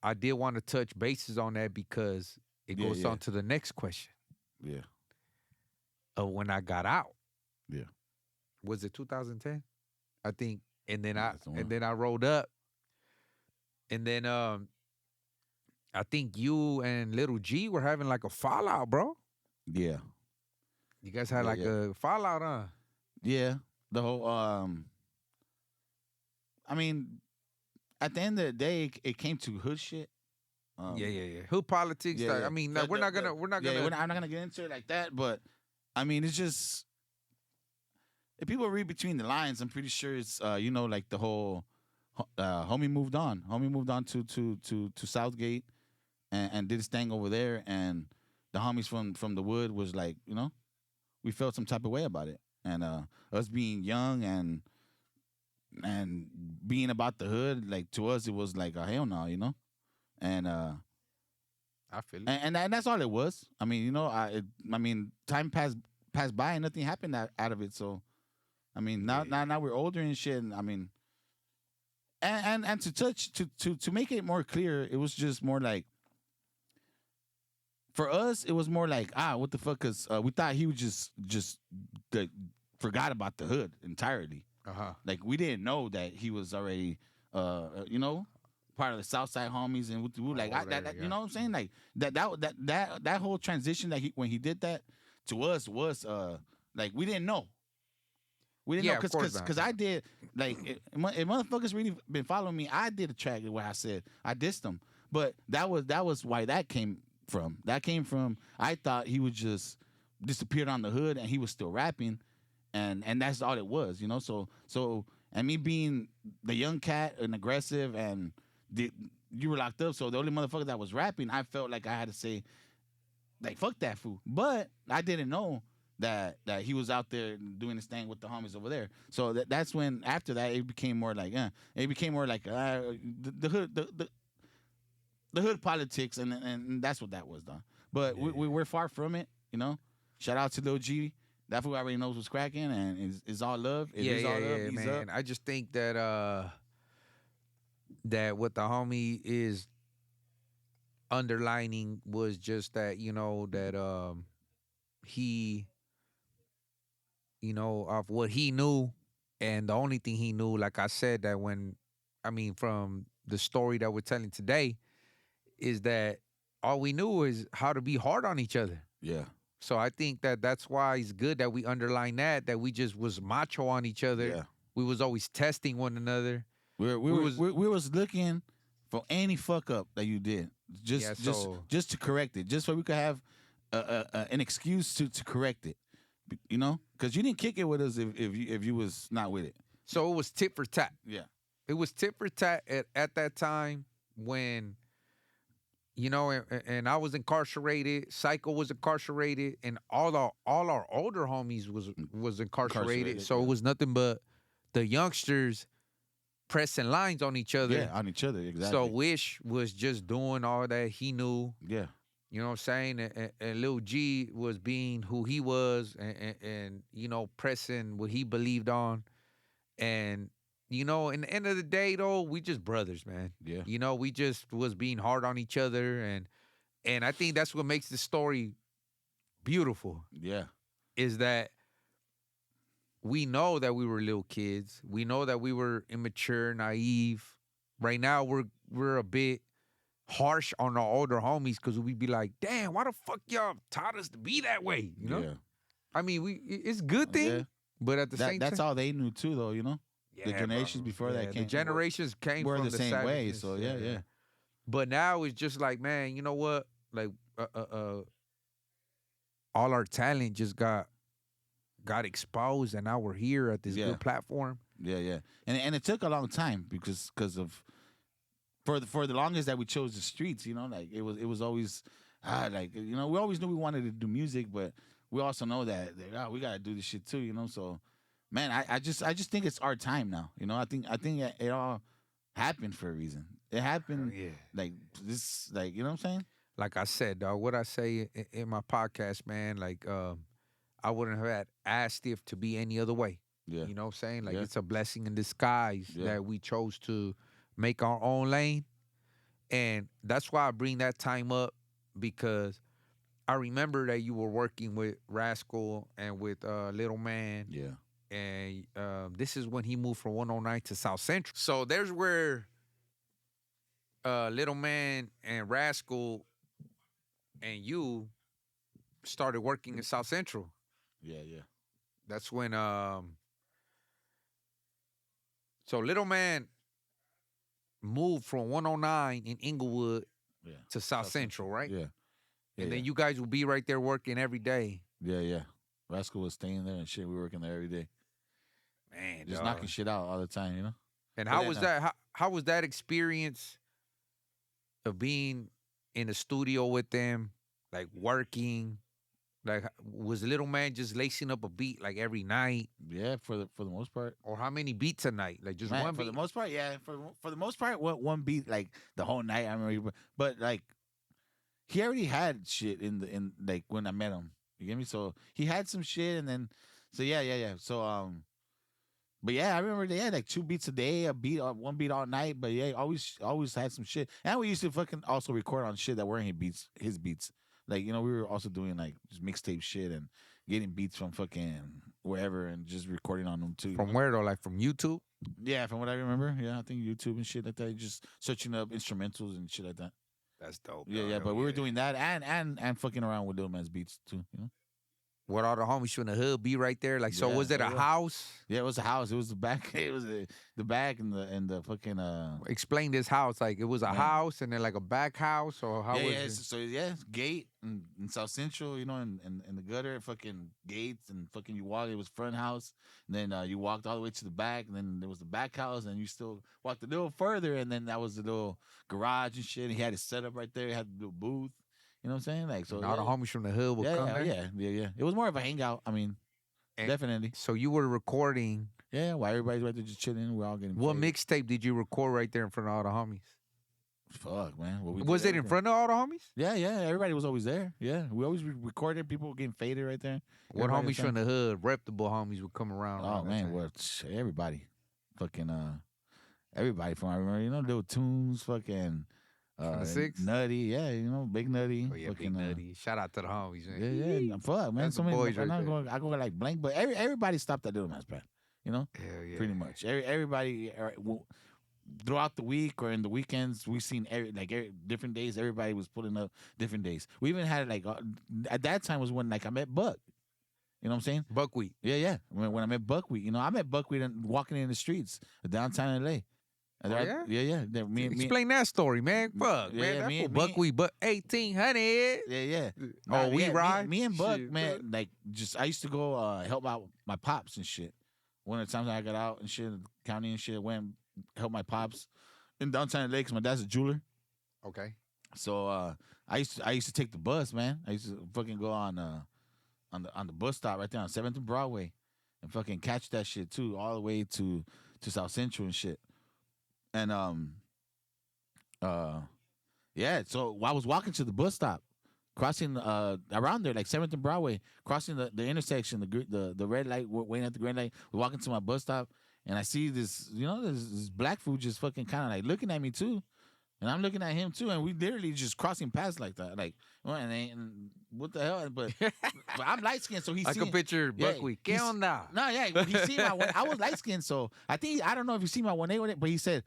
I did want to touch bases on that because it Yeah. goes Yeah. on to the next question Yeah. of when I got out. Yeah. Was it 2010? I think. And then That's the one. I rolled up, and then I think you and Little G were having like a fallout, bro. Yeah. You guys had Yeah. like Yeah. a fallout, huh? Yeah. The whole. I mean, at the end of the day, it came to hood shit. Yeah. Who politics? Yeah. I Yeah. mean, The- we're the- not gonna, the- we're not yeah, gonna. I'm not gonna get into it like that, but I mean, it's just if people read between the lines, I'm pretty sure it's like the whole homie moved on. Homie moved on to Southgate and did his thing over there, and the homies from the wood was like, we felt some type of way about it, and us being young and being about the hood, like to us it was like a hell no, and I feel it. and that's all it was. I mean, I mean, time passed by and nothing happened out of it. So, I mean, now we're older and shit. And I mean, and to make it more clear, it was just more like for us, it was more like what the fuck? Cause we thought he would just like, forgot about the hood entirely. Like we didn't know that he was already part of the Southside homies, and we were like you know what I'm saying, like that whole transition that when he did that to us was like we didn't know. We didn't Yeah, know of course because not. I did like if motherfuckers really been following me, I did a track where I said I dissed him, but that was why that came from. That came from I thought he would just disappeared on the hood and he was still rapping, and that's all it was, So and me being the young cat and aggressive and you were locked up, so the only motherfucker that was rapping, I felt like I had to say like fuck that fool, but I didn't know that he was out there doing his thing with the homies over there. So that's when after that it became more like the hood the hood politics, and that's what that was done. But we're far from it. Shout out to Lil G. That fool already knows what's cracking, and it's all love. It is all love. He's man. up. I just think that that what the homie is underlining was just that, that he, of what he knew, and the only thing he knew, like I said, that from the story that we're telling today, is that all we knew is how to be hard on each other. Yeah. So I think that that's why it's good that we underline that we just was macho on each other. Yeah. We was always testing one another. We was looking for any fuck up that you did, just to correct it, just so we could have an excuse to correct it, because you didn't kick it with us if you was not with it. So it was tit for tat. Yeah, it was tit for tat at that time when, and I was incarcerated. Psycho was incarcerated, and all our older homies was incarcerated. So it was nothing but the youngsters pressing lines on each other. Yeah, on each other, exactly. So Wish was just doing all that he knew. Yeah. You know what I'm saying? And Lil G was being who he was and pressing what he believed on. And, in the end of the day, though, we just brothers, man. Yeah. We just was being hard on each other. And I think that's what makes the story beautiful. Yeah. Is that we know that we were little kids. We know that we were immature, naive. Right now, we're a bit harsh on our older homies because we'd be like, damn, why the fuck y'all taught us to be that way? Yeah. I mean, it's a good thing, but at the same time, that's all they knew too, though. Yeah, the generations before that came. The generations came were from the same way. So yeah. But now it's just like, man, you know what? Like, all our talent just got exposed, and now we're here at this good platform. Yeah. And it took a long time because of for the longest that we chose the streets, you know, like it was always like, you know, we always knew we wanted to do music, but we also know that we gotta do this shit too, you know. So, man, I just think it's our time now, you know. I think it all happened for a reason. It happened, yeah. like this, like, you know what I'm saying? Like I said, dog, what I say in my podcast, man, like I wouldn't have asked if to be any other way. Yeah, You know what I'm saying? Like Yeah. it's a blessing in disguise Yeah. that we chose to make our own lane. And that's why I bring that time up, because I remember that you were working with Rascal and with Little Man. yeah, And this is when he moved from 109 to South Central. So there's where Little Man and Rascal and you started working in South Central. yeah. That's when so Little Man moved from 109 in Inglewood Yeah. to South Central, right? Yeah. And then you guys will be right there working every day. Yeah. Rascal was staying there and shit. We were working there every day. Man, Just dog. knocking shit out all the time, you know? And But how then, was that? How was that experience of being in the studio with them, like working? Like, was Little Man just lacing up a beat like every night, Yeah, for the most part. or how many beats a night? Like just Man, one for beat? the most part, yeah. For the most part, one beat like the whole night. I remember, but like he already had shit in like when I met him. You get me? So he had some shit, and then so yeah. So but yeah, I remember they had like 2 beats a day, one beat all night. But yeah, always had some shit, and we used to fucking also record on shit that weren't his beats. Like, you know, we were also doing like just mixtape shit and getting beats from fucking wherever and just recording on them too. you From know? where though? Like from YouTube? Yeah, from what I remember. Yeah, I think YouTube and shit like that. Just searching up instrumentals and shit like that. That's dope. Yeah, dog. yeah. Hell But we were doing that and fucking around with Lil Man's beats too. You know. What all the homies from the hood be right there? Like, so Yeah, was it a yeah. house? Yeah, it was a house. It was the back. It was the back and the fucking Explain this house. Like, it was a Man. house and then like a back house, or how yeah, was yeah. it? So yeah, gate in South Central, you know, in the gutter, fucking gates and fucking you walk. It was front house, and then you walked all the way to the back, and then there was the back house, and you still walked a little further, and then that was the little garage and shit. And he had it set up right there. He had the little booth. You know what I'm saying? Like, so And all the homies from the hood would come there. yeah. It was more of a hangout. I mean, And- definitely. So you were recording. Yeah, while everybody's right there just chilling, we're all getting. What paid. mixtape did you record right there in front of all the homies? Fuck, man. What we Was did it in everything. front of all the homies? Yeah. Everybody was always there. Yeah, we always recorded. People were getting faded right there. What Everybody homies from the hood, reputable homies, would come around? Oh around that man, time? what everybody, fucking everybody from I remember, you know, little tunes, fucking From the six? Nutty, yeah, you know, Big Nutty, Oh yeah, fucking, Big Nutty. Shout out to the homies, man. yeah, fuck, man, That's so the many. boys I'm right not there. going, I go like blank, but everybody stopped at Little Man's Band, you know, Hell yeah. pretty much. Everybody throughout the week or in the weekends, we seen different days. Everybody was putting up different days. We even had like at that time was when like I met Buck. You know what I'm saying? Buckwheat. Yeah. When I met Buckwheat, you know, I met Buckwheat and walking in the streets of downtown LA. And Oh, I- yeah. Me, Explain that story, man. Fuck, yeah, man. That me- fool me- Buckwheat, but 1800. yeah. Oh, we ride? Me and Buck, Shit, man, bro. like just I used to go help out my pops and shit. One of the times I got out and shit, county and shit, went and help my pops in downtown LA because my dad's a jeweler. Okay. So I used to take the bus, man. I used to fucking go on the bus stop right there on 7th and Broadway and fucking catch that shit too, all the way to South Central and shit. And yeah, so while I was walking to the bus stop, crossing around there like 7th and Broadway, crossing the intersection, the red light, waiting at the green light, walking to my bus stop, and I see this, you know, this black food just fucking kind of like looking at me too. And I'm looking at him too, and we literally just crossing paths like that. Like, well, and what the hell? But I'm light skinned, so he's I can picture yeah, Buckwheat. he's- ¿Qué onda? No, yeah, he seen my. I was light skinned, so I don't know if you see my 1A with it, but he said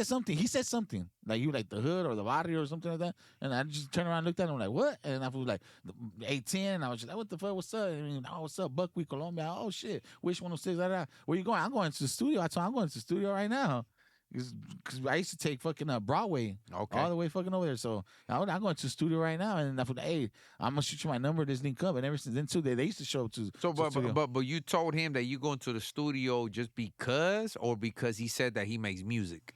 something. He said something like you like the hood or the barrio or something like that, and I just turned around and looked at him like what, and I was like 810, and I was just like, what the fuck, what's up? I mean, oh, what's up, Buckwheat, Colombia? Oh shit, Wish 106. Where you going? I'm going to the studio. I told him I'm going to the studio right now. Because I used to take fucking Broadway Okay. all the way fucking over there. So I'm going to the studio right now, and I thought, hey, I'm gonna shoot you my number. This link up, and ever since then too, they used to show up to. So, to the studio. but you told him that you go into the studio just because, or because he said that he makes music?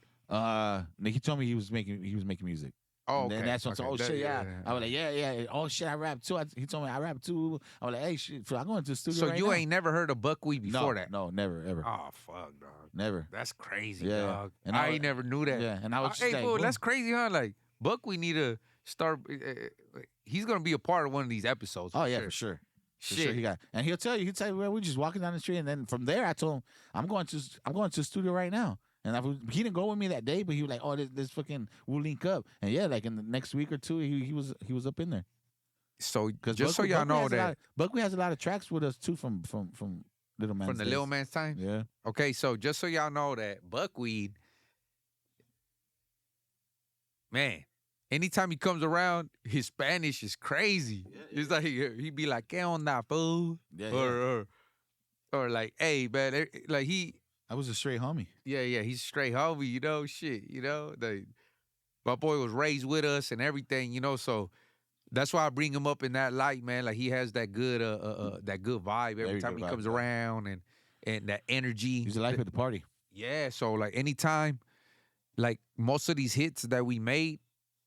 He told me he was making music. Oh, And okay. then that's when I okay. said, oh, That- shit, yeah. I was like, yeah. Oh, shit, I rap too. He told me I rap too. I was like, hey, shit, I'm going to the studio So right you now. ain't never heard of Buckwheat before that? No, never, ever. Oh fuck, dog. Never. That's crazy, Yeah, dog. and I ain't never knew that. Yeah, and I was just Hey, like, fool, boom. that's crazy, huh? Like Buckwheat need to start. He's gonna be a part of one of these episodes. Oh, yeah, for sure. For Shit. sure, and he'll tell you, well, we're just walking down the street, and then from there, I told him, I'm going to the studio right now. And he didn't go with me that day, but he was like, oh, this fucking, we'll link up. And yeah, like in the next week or two, he was up in there. So just so y'all know that Buckwheat has a lot of tracks with us too from Little Man's from the days. Little Man's time. Yeah. Okay, so just so y'all know that Buckwheat, man, anytime he comes around, his Spanish is crazy. It's like he'd be like, "¿Qué onda, fool?" Or like, "Hey, man," like he. I was a straight homie. Yeah, he's straight homie, shit, my boy was raised with us and everything, so that's why I bring him up in that light, man. Like he has that good vibe every time he comes around and that energy. He's the life of the party. Yeah, so like anytime, like most of these hits that we made,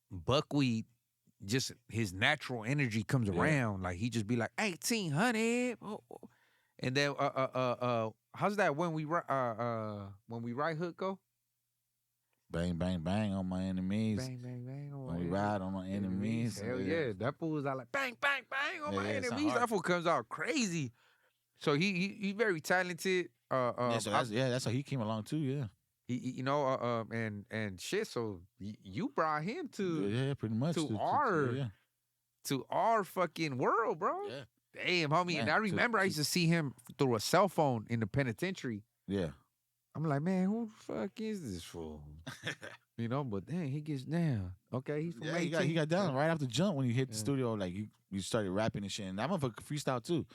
Buckwheat, just his natural energy comes around. Like he just be like 1800, and then how's that when we right hook go? Bang, bang, bang on my enemies. Bang, bang, bang on when we ride on my enemies. Hell yeah. That fool was out like bang, bang, bang on my it's enemies. hard. That fool comes out crazy. So he's very talented. That's how he came along too. Yeah. And shit. So you brought him to pretty much to our fucking world, bro. Yeah. Damn, homie. Man, and I remember I used to see him through a cell phone in the penitentiary. Yeah. I'm like, man, who the fuck is this fool? But then he gets down. Okay, he's from 18. He got down right off the jump when you hit the studio. Like you started rapping and shit. And that motherfucker freestyle too.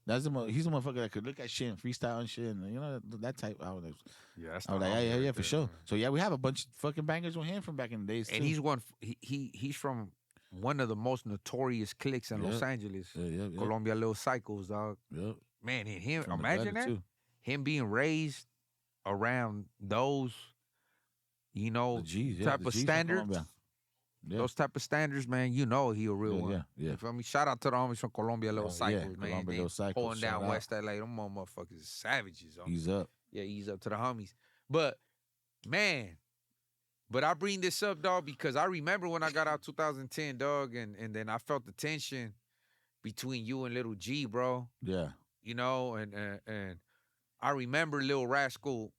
He's a motherfucker that could look at shit and freestyle and shit. And that type. I was like, yeah, for sure. So yeah, we have a bunch of fucking bangers with him from back in the days. And too. he's from one of the most notorious cliques in Los Angeles. Yeah. Colombia Lil Cycles, dog. Yep. Man, and him, From the imagine gutter, that. too. Him being raised around those, The G's, type the of G's from standards. Colombia. Yeah. Those type of standards, man, he a real one. Yeah. You feel me? Shout out to the homies from Colombia Lil Cycles, man. Colombia They Lil Cycles, pulling down shout out. West LA. Them motherfuckers is savages. He's up. Yeah, he's up to the homies. But, man, I bring this up, dog, because I remember when I got out 2010, dog, and then I felt the tension between you and Little G, bro. Yeah. And I remember Lil Raskal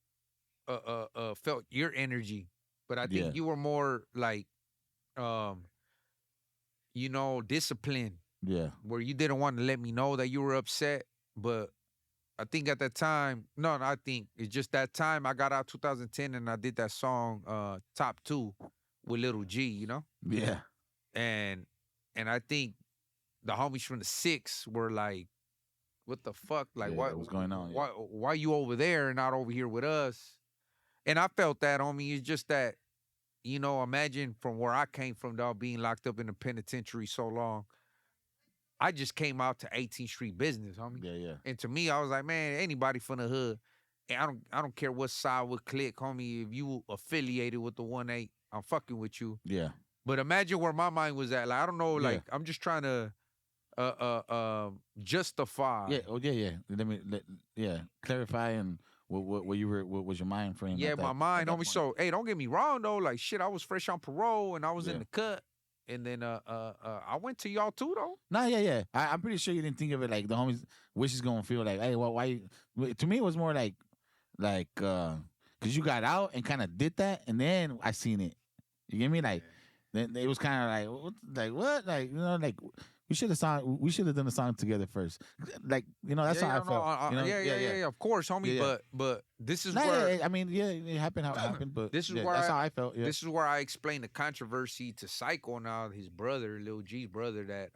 felt your energy, but I think you were more like, disciplined. Yeah. Where you didn't want to let me know that you were upset, but I think at that time, I think it's just that time I got out 2010 and I did that song Top 2 with Little G, Yeah. And I think the homies from the 6 were like, what the fuck? Like, what's going on? Why you over there and not over here with us? And I felt that, homie. It's just that, imagine from where I came from, dog, being locked up in the penitentiary so long. I just came out to 18th Street business, homie. Yeah. And to me, I was like, man, anybody from the hood, and I don't care what side would click, homie. If you affiliated with the 1-8, I'm fucking with you. Yeah. But imagine where my mind was at. Like, I don't know, like, I'm just trying to justify. Yeah. Oh, yeah. Clarify and what you were. What was your mind frame? Yeah, my mind, homie. So, hey, don't get me wrong though. Like, shit, I was fresh on parole and I was in the cut, and then I went to y'all too though. Nah, yeah. I'm pretty sure you didn't think of it like the homies wish is gonna feel like, hey, well, why? To me, it was more like, cause you got out and kind of did that, and then I seen it. You get me? Like, then it was kind of like what? Like, we should have done a song together first. Like, that's how I felt. Yeah, of course, homie. Yeah. But this is where I mean, it happened how it happened. But this is where that's how I felt. Yeah. This is where I explained the controversy to Psycho now, his brother, Lil G's brother, that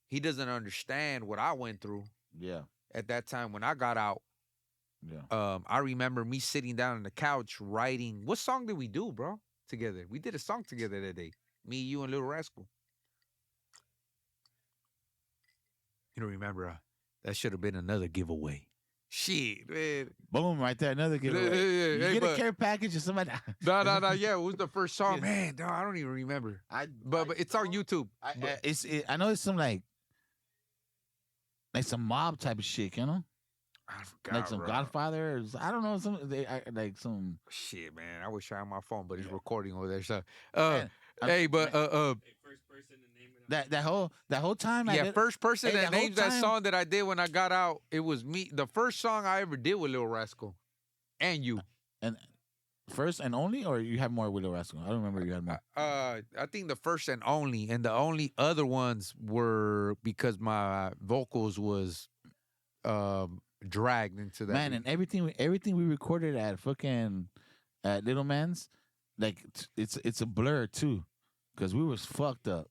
he doesn't understand what I went through. Yeah. At that time when I got out. Yeah. I remember me sitting down on the couch writing. What song did we do, bro? Together. We did a song together that day. Me, you, and Lil Raskal. You don't remember? That should have been another giveaway. Shit, man. Boom, right there, another giveaway. You Hey, get a but care package or somebody. no. Yeah, it was the first song, Yeah. man. No, I don't even remember. But it's on YouTube. But I know it's some like some mob type of shit, you know, I forgot, like some bro. Godfather. I don't know, like some. Shit, man. I wish I had my phone, but it's recording over there. So, Man, hey, but Hey, first person to name it. that whole time. I yeah, did, first person hey, that that whole names that time- song that I did when I got out, it was me. The first song I ever did with Lil Raskal, and you. and first and only, or you have more with Lil Raskal? I don't remember you had more. I think the first and the only other ones were because my vocals was dragged into that. Man, and everything we recorded at fucking at Little Man's, like it's a blur too, because we was fucked up.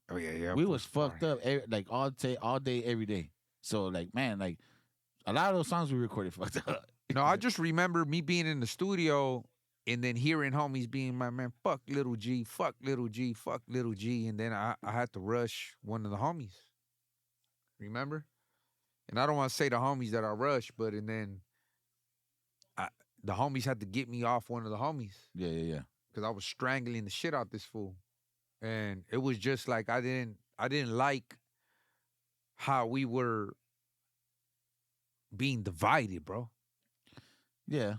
Oh yeah. We was fucked up like all day, every day. So like, man, like a lot of those songs we recorded fucked up. No, I just remember me being in the studio and then hearing homies being my man, fuck little G, fuck little G, fuck little G, and then I had to rush one of the homies. Remember? And I don't want to say the homies that I rushed, but and then the homies had to get me off one of the homies Yeah. because I was strangling the shit out this fool, and it was just like I didn't like how we were being divided, bro. Yeah.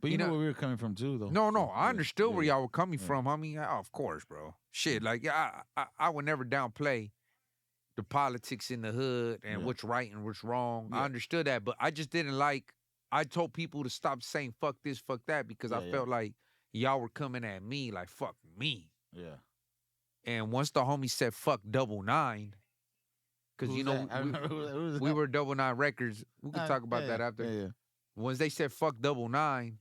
But you know where we were coming from too, though. No, I understood where y'all were coming Yeah. from, homie. Yeah, of course, bro. Shit, like I would never downplay the politics in the hood and what's right and what's wrong. Yeah. I understood that, but I just didn't like. I told people to stop saying fuck this, fuck that because I felt like y'all were coming at me like fuck me. Yeah. And once the homie said fuck 99, because you know we were 99 Records. We could talk about that after. Yeah. Once they said fuck 99,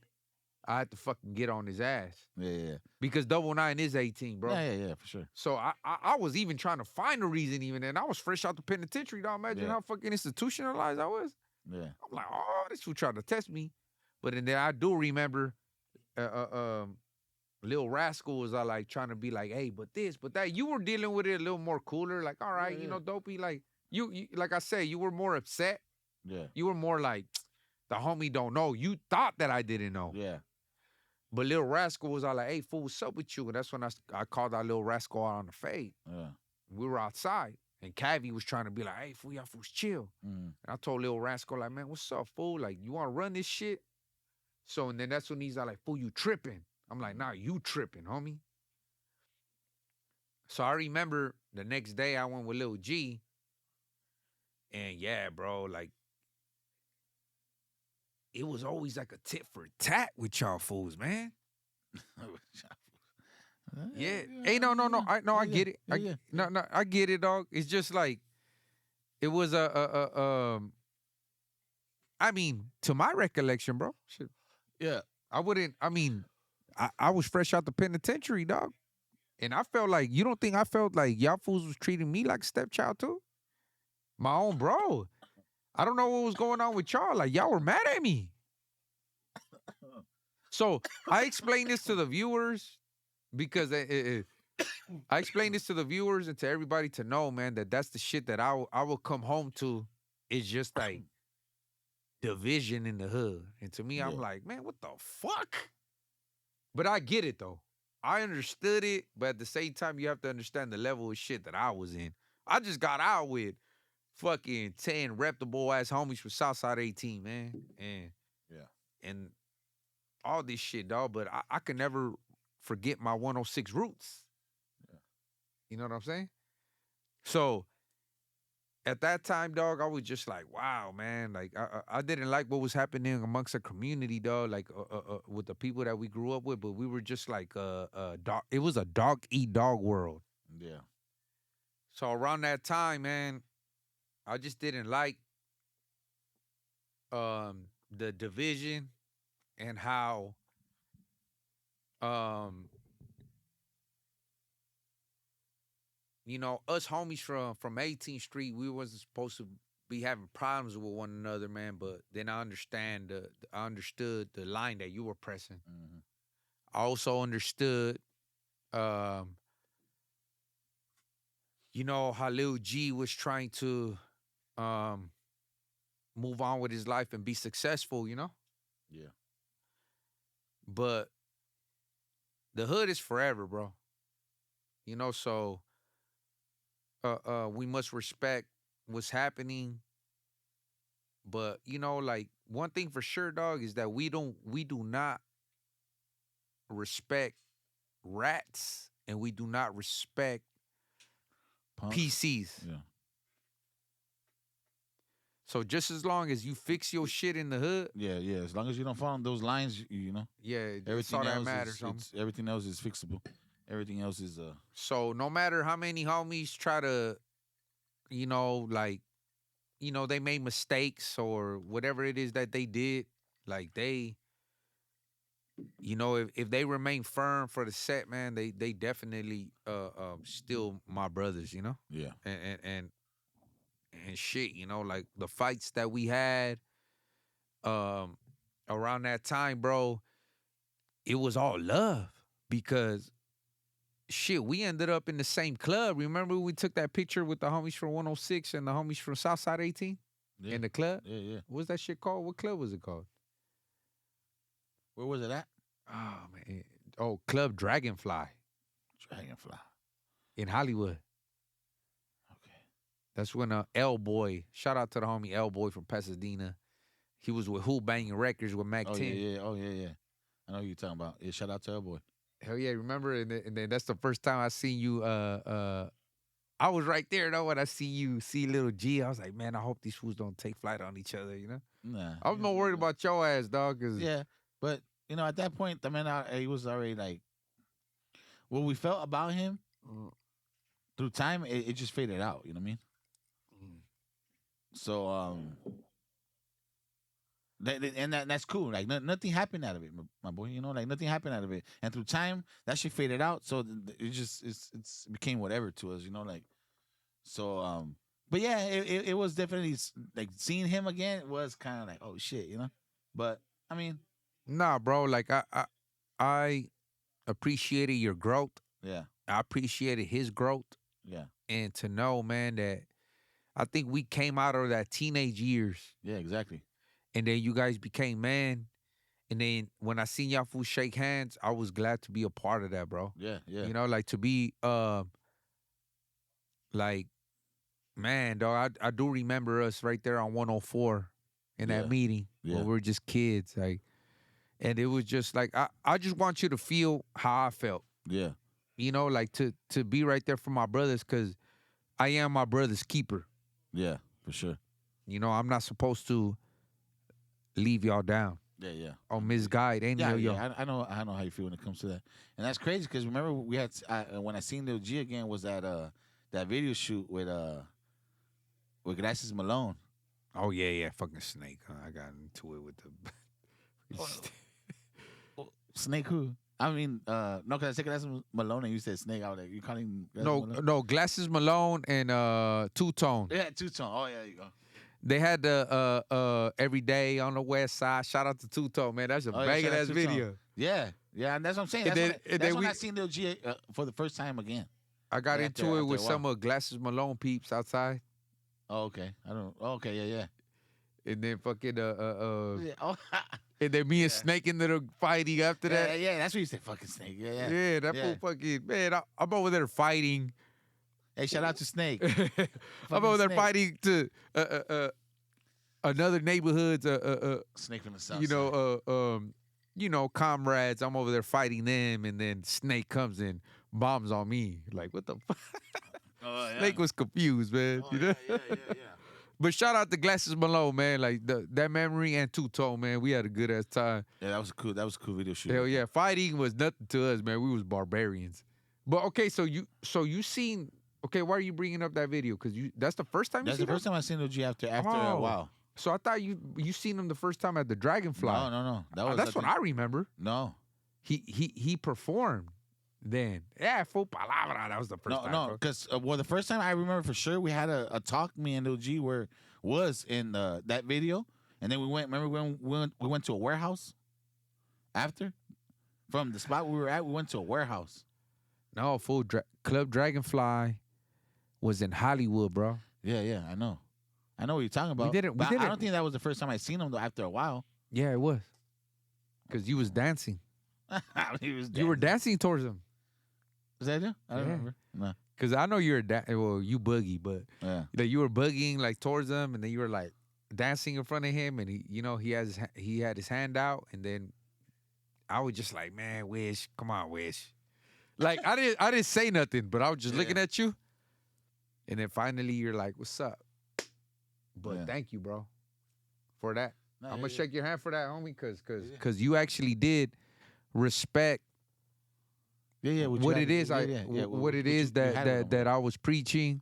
I had to fucking get on his ass. Yeah. Because 99 is 18, bro. Yeah, for sure. So I was even trying to find a reason even, and I was fresh out the penitentiary, dog. Imagine how fucking institutionalized I was. Yeah. I'm like, oh, this fool tried to test me. But then I do remember Lil Raskal was like trying to be like, hey, but this, but that. You were dealing with it a little more cooler. Like, all right, you know, Dopey, like, you like I said, you were more upset. Yeah. You were more like, the homie don't know. You thought that I didn't know. Yeah. But Lil Raskal was all like, hey, fool, what's up with you? And that's when I called out Lil Raskal out on the fade. Yeah. We were outside. And Cavi was trying to be like, hey, fool, y'all fools chill. And I told Lil Raskal, like, man, what's up, fool? Like, you want to run this shit? So, and then that's when he's like, fool, you tripping. I'm like, nah, you tripping, homie. So I remember the next day I went with Lil G. And yeah, bro, like, it was always like a tit for tat with y'all fools, man. Yeah. Hey, no. I get it. I get it, dog. It's just like it was I mean, to my recollection, bro. Shit. Yeah. I was fresh out the penitentiary, dog. And I felt like, you don't think I felt like y'all fools was treating me like a stepchild too? My own bro. I don't know what was going on with y'all. Like, y'all were mad at me. So I explained this to the viewers because I explained this to the viewers and to everybody to know, man, that's the shit that I will come home to. It's just like division in the hood. And to me, I'm like, man, what the fuck? But I get it, though. I understood it, but at the same time, you have to understand the level of shit that I was in. I just got out with fucking 10 reputable ass homies from Southside 18, man. And all this shit, dog. But I can never forget my 106 roots. Yeah. You know what I'm saying? So at that time, dog, I was just like, wow, man. Like, I didn't like what was happening amongst the community, dog, like with the people that we grew up with. But we were just like, dog. It was a dog-eat-dog world. Yeah. So around that time, man, I just didn't like the division and how you know, us homies from 18th Street, we wasn't supposed to be having problems with one another, man. But then I understood the line that you were pressing. Mm-hmm. I also understood, you know, how Lil G was trying to move on with his life and be successful, you know? Yeah. But the hood is forever, bro. You know, so we must respect what's happening. But, you know, like one thing for sure, dog, is that we do not respect rats and we do not respect Punks. PCs. Yeah. So just as long as you fix your shit in the hood, Yeah, yeah. As long as you don't fall on those lines, you know. yeah, that's Everything all that else matters. everything else is fixable. Everything else is So no matter how many homies try to, you know, like, you know, they made mistakes or whatever it is that they did, like they, you know, if they remain firm for the set, man, they definitely still my brothers, you know, yeah. and shit, you know, like the fights that we had um around that time, bro, it was all love because shit, we ended up in the same club. Remember we took that picture with the homies from 106 and the homies from Southside 18 Yeah. in the club? Yeah, yeah. What's that shit called? What club was it called? Where was it at? Oh man. Oh, Club Dragonfly Dragonfly. in Hollywood. Okay. That's when L Boy, shout out to the homie L Boy from Pasadena. He was with Who Banging Records with Mac 10. Yeah. Oh, yeah, yeah. I know who you're talking about. Yeah, shout out to our boy. Hell yeah, remember? And then that's the first time I seen you. I was right there though when I see you see Little G. I was like, man, I hope these fools don't take flight on each other. You know? Nah. I was more worried about your ass, dog. Cause Yeah, but you know, at that point, I mean, he was already like, what we felt about him through time, it just faded out. You know what I mean? So, that's cool. Like nothing happened out of it, my boy. You know, like nothing happened out of it. And through time, that shit faded out. So it just it became whatever to us. You know, like so. But yeah, it was definitely like seeing him again was kind of like, oh shit, you know. But I mean, nah, bro. Like I appreciated your growth. yeah, I appreciated his growth. yeah, And to know, man, that I think we came out of that teenage years. yeah, exactly. And then you guys became man. And then when I seen y'all fools shake hands, I was glad to be a part of that, bro. Yeah, yeah. You know, like to be like, man, dog, I do remember us right there on 104 in that meeting Yeah. when we were just kids. Like, and it was just like I just want you to feel how I felt. Yeah. You know, like to be right there for my brothers, because I am my brother's keeper. Yeah, for sure. You know, I'm not supposed to leave y'all down Yeah. or misguide any of y'all. I know how you feel when it comes to that, and that's crazy because remember we had when I seen Lil G again was that video shoot with Gracias Malone. Oh yeah, fucking Snake. Huh? I got into it with the Snake who? I mean, no, because I said Gracias Malone and you said Snake. I was like, you calling him Malone? no, Glasses Malone and Two Tone. Yeah, Two Tone. Oh yeah, there you go. They had the Every Day on the West Side. Shout out to Two Tone, man. That's a banging ass video. Yeah, and that's what I'm saying. That's when I seen Lil G for the first time again. I got into it with some of Glasses Malone peeps outside. Oh, okay. Yeah. And then fucking Oh. and then me and Snake into the fighting after that. Yeah, that's what you said, fucking Snake. Yeah. Yeah, that fool fucking man. I'm over there fighting. Hey, shout out to Snake. I'm over there fighting to another neighborhood's Snake from the south. You know, comrades. I'm over there fighting them, and then Snake comes and bombs on me. Like, what the fuck? Oh, yeah. Snake was confused, man. Oh, you know? Yeah. But shout out to Glasses Malone, man. Like that memory and Two Tone, man. We had a good ass time. Yeah, that was cool. That was a cool video shoot. Hell yeah, fighting was nothing to us, man. We was barbarians. But okay, so you seen. Okay, why are you bringing up that video? Because that's the first time. That's the first time I seen Lil G after a while. So I thought you seen him the first time at the Dragonfly. No. That's what I remember. No. He performed then. Yeah, full palabra. That was the first time. No, because the first time I remember for sure we had a talk, me and Lil G was in that video, and then we went. Remember when we went to a warehouse after from the spot we were at? We went to a warehouse. No, Club Dragonfly was in Hollywood, bro. Yeah, I know. I know what you're talking about. did it- we but did I it. don't think that was the first time I seen him though. After a while, Yeah, it was. Because you was dancing. he was. You were dancing towards him. Was that you? I don't Yeah. remember. No. Because I know you're well, you boogie, but Yeah. like you were boogieing like towards him, and then you were like dancing in front of him, and he had his hand out, and then I was just like, man, Wish, come on, Wish. Like I didn't say nothing, but I was just looking at you, and then finally you're like, what's up? But thank you, bro, for that. No, I'm gonna shake your hand for that, homie, cause you actually did respect what it is that I was preaching,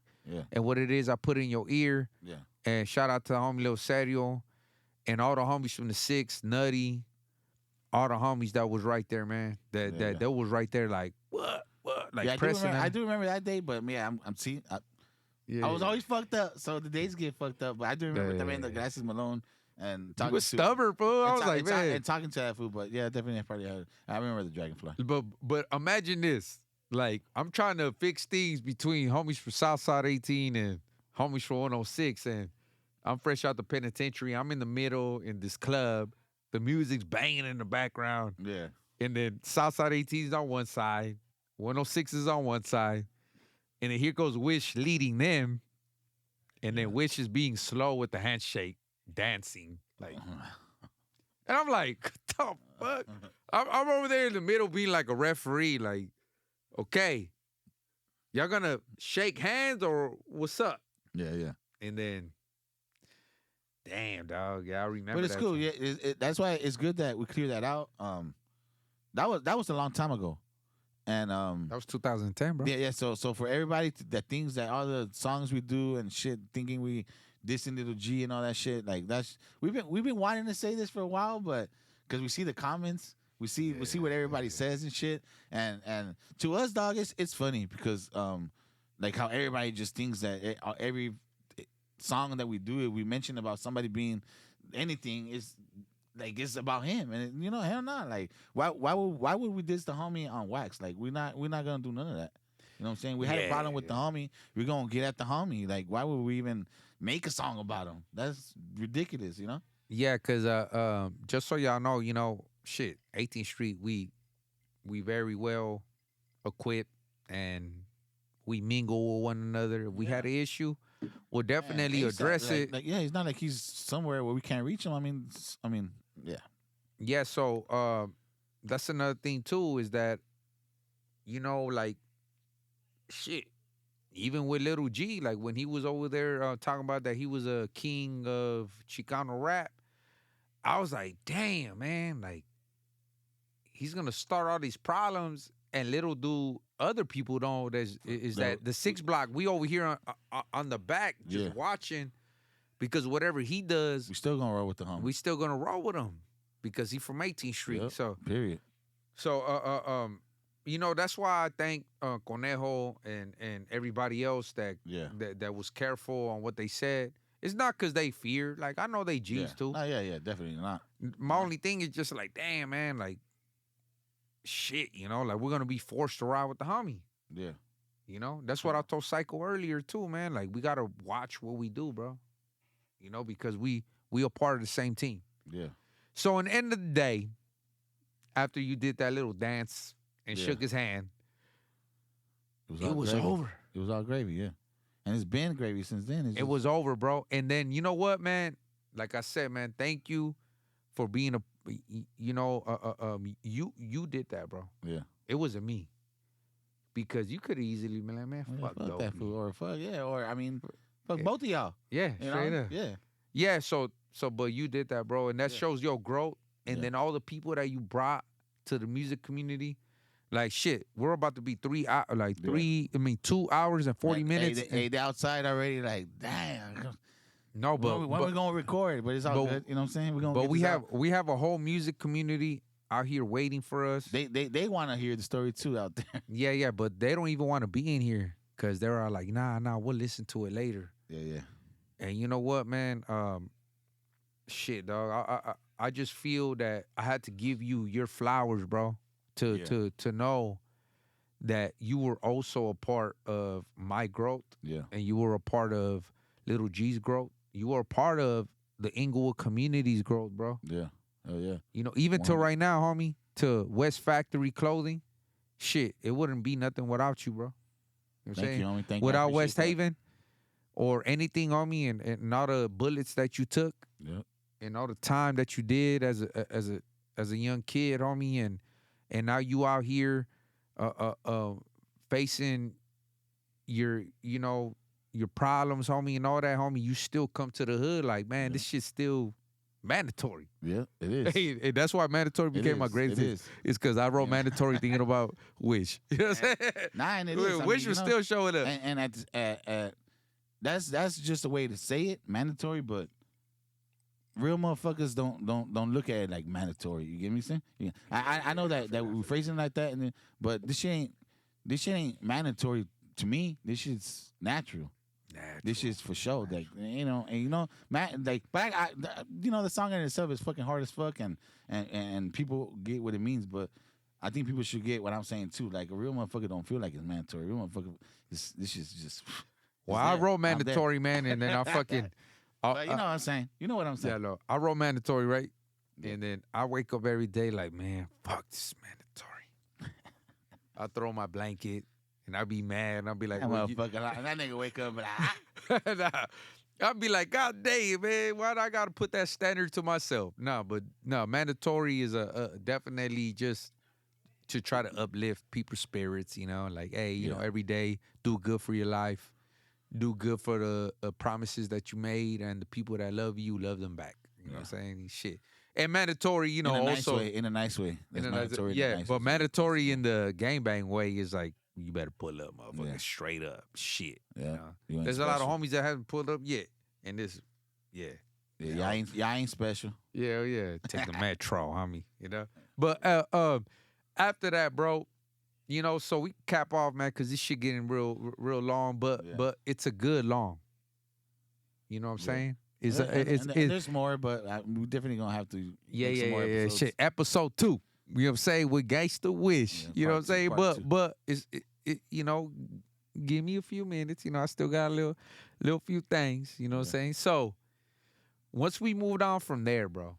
and what it is I put in your ear. Yeah. And shout out to the homie Lil Serio and all the homies from the 6th, Nutty, all the homies that was right there, man. That was right there, like what, like pressing. I do remember that day, but yeah, I'm seeing. I was always fucked up, so the days get fucked up. But I do remember también the Gracias Malone and talking. You was stubborn, bro. I was like, man, and talking to that fool. But yeah, definitely probably heard. I remember the Dragonfly. But imagine this. Like, I'm trying to fix things between homies from Southside 18 and homies from 106, and I'm fresh out the penitentiary. I'm in the middle in this club. The music's banging in the background. Yeah. And then Southside 18 is on one side, 106 is on one side, and then here goes Wish leading them, and then Wish is being slow with the handshake, dancing, like. And I'm like, what the fuck? I'm over there in the middle being like a referee, like, okay, y'all gonna shake hands or what's up? Yeah. And then, damn, dog, yeah, I remember. But it's that cool. time. Yeah, that's why it's good that we clear that out. That was a long time ago, and That was 2010, bro. yeah. So for everybody that thinks that all the songs we do and shit, thinking we dissing Little G and all that shit, like we've been wanting to say this for a while, but because we see the comments, we see what everybody says and shit, and to us, dog, it's funny because like how everybody just thinks that every song that we do, we mention about somebody being anything is like it's about him, and hell no. Like why would we diss the homie on wax? Like we're not gonna do none of that. You know what I'm saying? We had a problem with the homie. We're gonna get at the homie. Like why would we even make a song about him? That's ridiculous. Yeah, cause just so y'all know, shit, 18th Street, we very well equipped and we mingle with one another. If we had an issue, we'll definitely address it. Like, yeah, it's not like he's somewhere where we can't reach him. I mean, yeah. Yeah, so that's another thing too, is that, like, shit, even with Little G, like when he was over there talking about that he was a king of Chicano rap, I was like, damn, man, like, he's gonna start all these problems, and little do other people know that the 6th block, we over here on the back just watching, because whatever he does, we still gonna roll with the homie. we still gonna roll with him because he from 18th Street. Yep, So period. So that's why I thank Conejo and everybody else that was careful on what they said. It's not because they fear. Like, I know they G's too. Oh, yeah, definitely not. My only thing is just like, damn, man, like, shit, like we're gonna be forced to ride with the homie. Yeah. That's what I told Psycho earlier too, man. Like, we gotta watch what we do, bro. Because we are part of the same team. Yeah. So in the end of the day, after you did that little dance and shook his hand, it was over. It was all gravy, yeah. And it's been gravy since then. It was over, bro. And then, you know what, man? Like I said, man, thank you for being you did that, bro. Yeah. It wasn't me. Because you could have easily been like, man, fuck that fool. Or fuck both of y'all. Yeah, straight up. Yeah. Yeah, so but you did that, bro. And that shows your growth. And then all the people that you brought to the music community. Like, shit, we're about to be 2 hours and 40 minutes. They outside already, like, damn. No, but when we gonna record? But it's all good. You know what I'm saying? We're gonna. But we have a whole music community out here waiting for us. They want to hear the story too out there. Yeah, but they don't even want to be in here because they're all like, nah, we'll listen to it later. Yeah. And you know what, man? Shit, dog. I just feel that I had to give you your flowers, bro. To know that you were also a part of my growth, and you were a part of Little G's growth, you are part of the Inglewood community's growth, bro. Yeah. Oh yeah. You know, even till 100. right now, homie, to West Factory Clothing, shit, it wouldn't be nothing without you, bro. You know what I'm Thank saying? you, homie. Thank you. I Without appreciate West that. Haven or anything, homie, and all the bullets that you took Yep. and all the time that you did as a young kid, homie, and now you out here facing your your problems, homie, and all that, homie. You still come to the hood like, man, this shit's still mandatory. Yeah, it is. Hey, that's why mandatory became my greatest. It is. It's because I wrote Yeah. mandatory thinking about Wish. You know what I'm saying? Nah, and it is. I Wish mean, was you know, still showing up. And that's just a way to say it, mandatory. But real motherfuckers don't look at it like mandatory. You get me saying? Yeah. I know that we're phrasing it like that, but this shit ain't mandatory to me. This shit's natural. This shit's for sure. Like, man, like, but the song in itself is fucking hard as fuck, and people get what it means, but I think people should get what I'm saying too. Like, a real motherfucker don't feel like it's mandatory. A real motherfucker, this shit's just. Well, I wrote mandatory, man, and then I fucking. But you know what I'm saying. You know what I'm saying. Yeah, no, I wrote mandatory, right? And then I wake up every day like, man, fuck, this is mandatory. I throw my blanket and I be mad. And I'll be like, That well, motherfucker, that nigga wake up and like, nah, I'll be like, God damn, man, why do I gotta put that standard to myself? No, but no, mandatory is a definitely just to try to uplift people's spirits, like, hey, you know, every day do good for your life, do good for the promises that you made, and the people that love you, love them back. You know what I'm saying? Shit. And mandatory, in a nice also way, in a nice way. That's mandatory. yeah, in a nice but way. mandatory in the gangbang way is like, you better pull up, motherfucker, Yeah. straight up, shit. Yeah, You know? you ain't There's a lot of special. homies that haven't pulled up yet, and this, yeah. Yeah, y'all ain't special. Yeah, yeah. Take the metro, homie. But after that, bro, so we cap off, man, because this shit getting real long. But Yeah. but it's a good long. You know what I'm saying? And there's more, but we definitely gonna have to. Yeah, make some yeah, more yeah. episodes. Shit, episode 2. You know what I'm saying? With Gangsta Wish. Yeah, You know what I'm part two, saying? part two. But it's give me a few minutes. I still got a little few things. You know what I'm saying? So once we moved on from there, bro. You know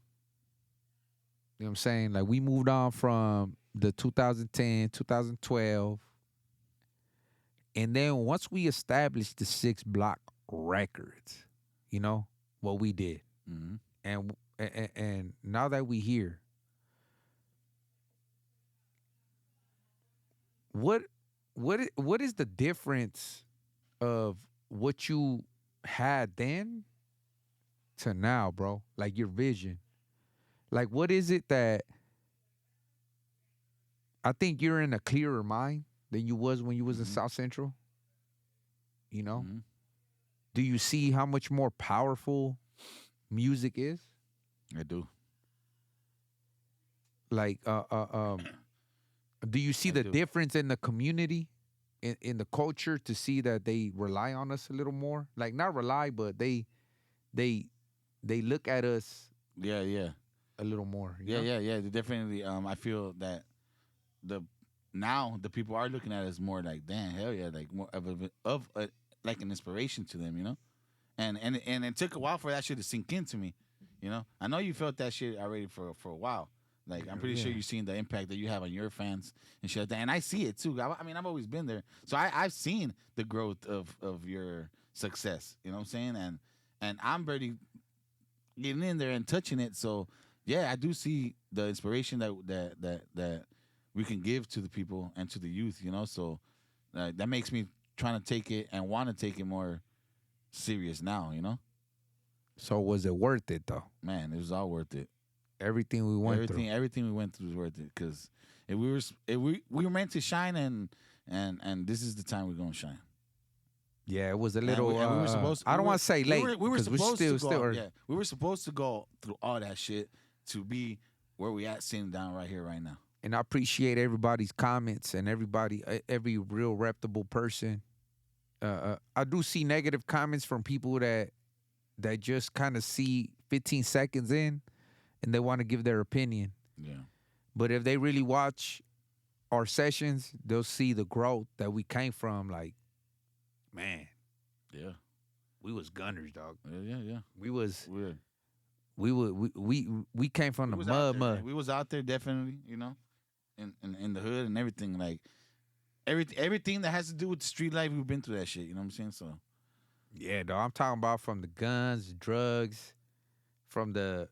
what I'm saying? Like, we moved on from the 2010, 2012. And then once we established the 6th BLK Records, what we did. Mhm. And now that we here, what is the difference of what you had then to now, bro? Like, your vision. Like, what is it that I think you're in a clearer mind than you was when you was in South Central? Mhm. Do you see how much more powerful music is? I do. Like, do you see I the do. difference in the community, in the culture, to see that they rely on us a little more? Like, not rely, but they look at us Yeah, yeah. a little more. you know? Yeah. Definitely. I feel that now the people are looking at us more like, damn, hell yeah, like more of like an inspiration to them, And it took a while for that shit to sink into me, I know you felt that shit already for a while. Like, I'm pretty sure you've seen the impact that you have on your fans and shit like that. And I see it too. I mean, I've always been there, so I've seen the growth of your success. You know what I'm saying? And I'm barely getting in there and touching it. So yeah, I do see the inspiration that we can give to the people and to the youth. So that makes me trying to take it and want to take it more serious now. So was it worth it though? Man, it was all worth it. Everything we went through. Everything we went through was worth it, because if we were meant to shine, and this is the time we're gonna shine. Yeah, it was a And little. we were supposed. I don't want to say late. We were 'cause supposed still, to go. still early. Yeah, we were supposed to go through all that shit to be where we at, sitting down right here, right now. And I appreciate everybody's comments and every real reputable person. I do see negative comments from people that just kind of see 15 seconds in and they want to give their opinion. Yeah. But if they really watch our sessions, they'll see the growth that we came from. Like, man, Yeah. we was gunners, dog. Yeah. We was Weird. we came from We the was out there, mud. man. We was out there definitely, you know, in the hood and everything. Like everything that has to do with street life, we've been through that shit. You know what I'm saying? So Yeah, dog. I'm talking about from the guns, drugs, from the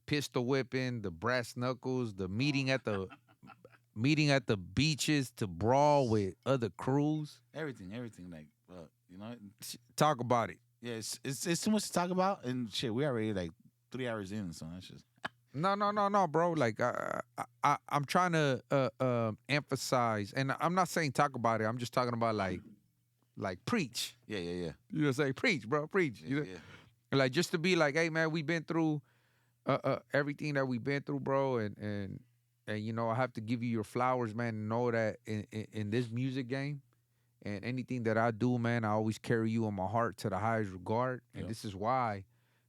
pistol whipping, the brass knuckles, the meeting at the beaches to brawl with other crews. everything, like, you know, Talk about it. yeah, it's too much to talk about, and shit, we already like 3 hours in, so that's just No, bro. Like I'm trying to emphasize, and I'm not saying talk about it. I'm just talking about like preach. yeah. You know, say preach, bro, preach. You know? Yeah. Like just to be like, hey man, we've been through everything that we've been through, bro, and you know I have to give you your flowers, man. And know that in this music game, and anything that I do, man, I always carry you in my heart to the highest regard, and Yep. this is why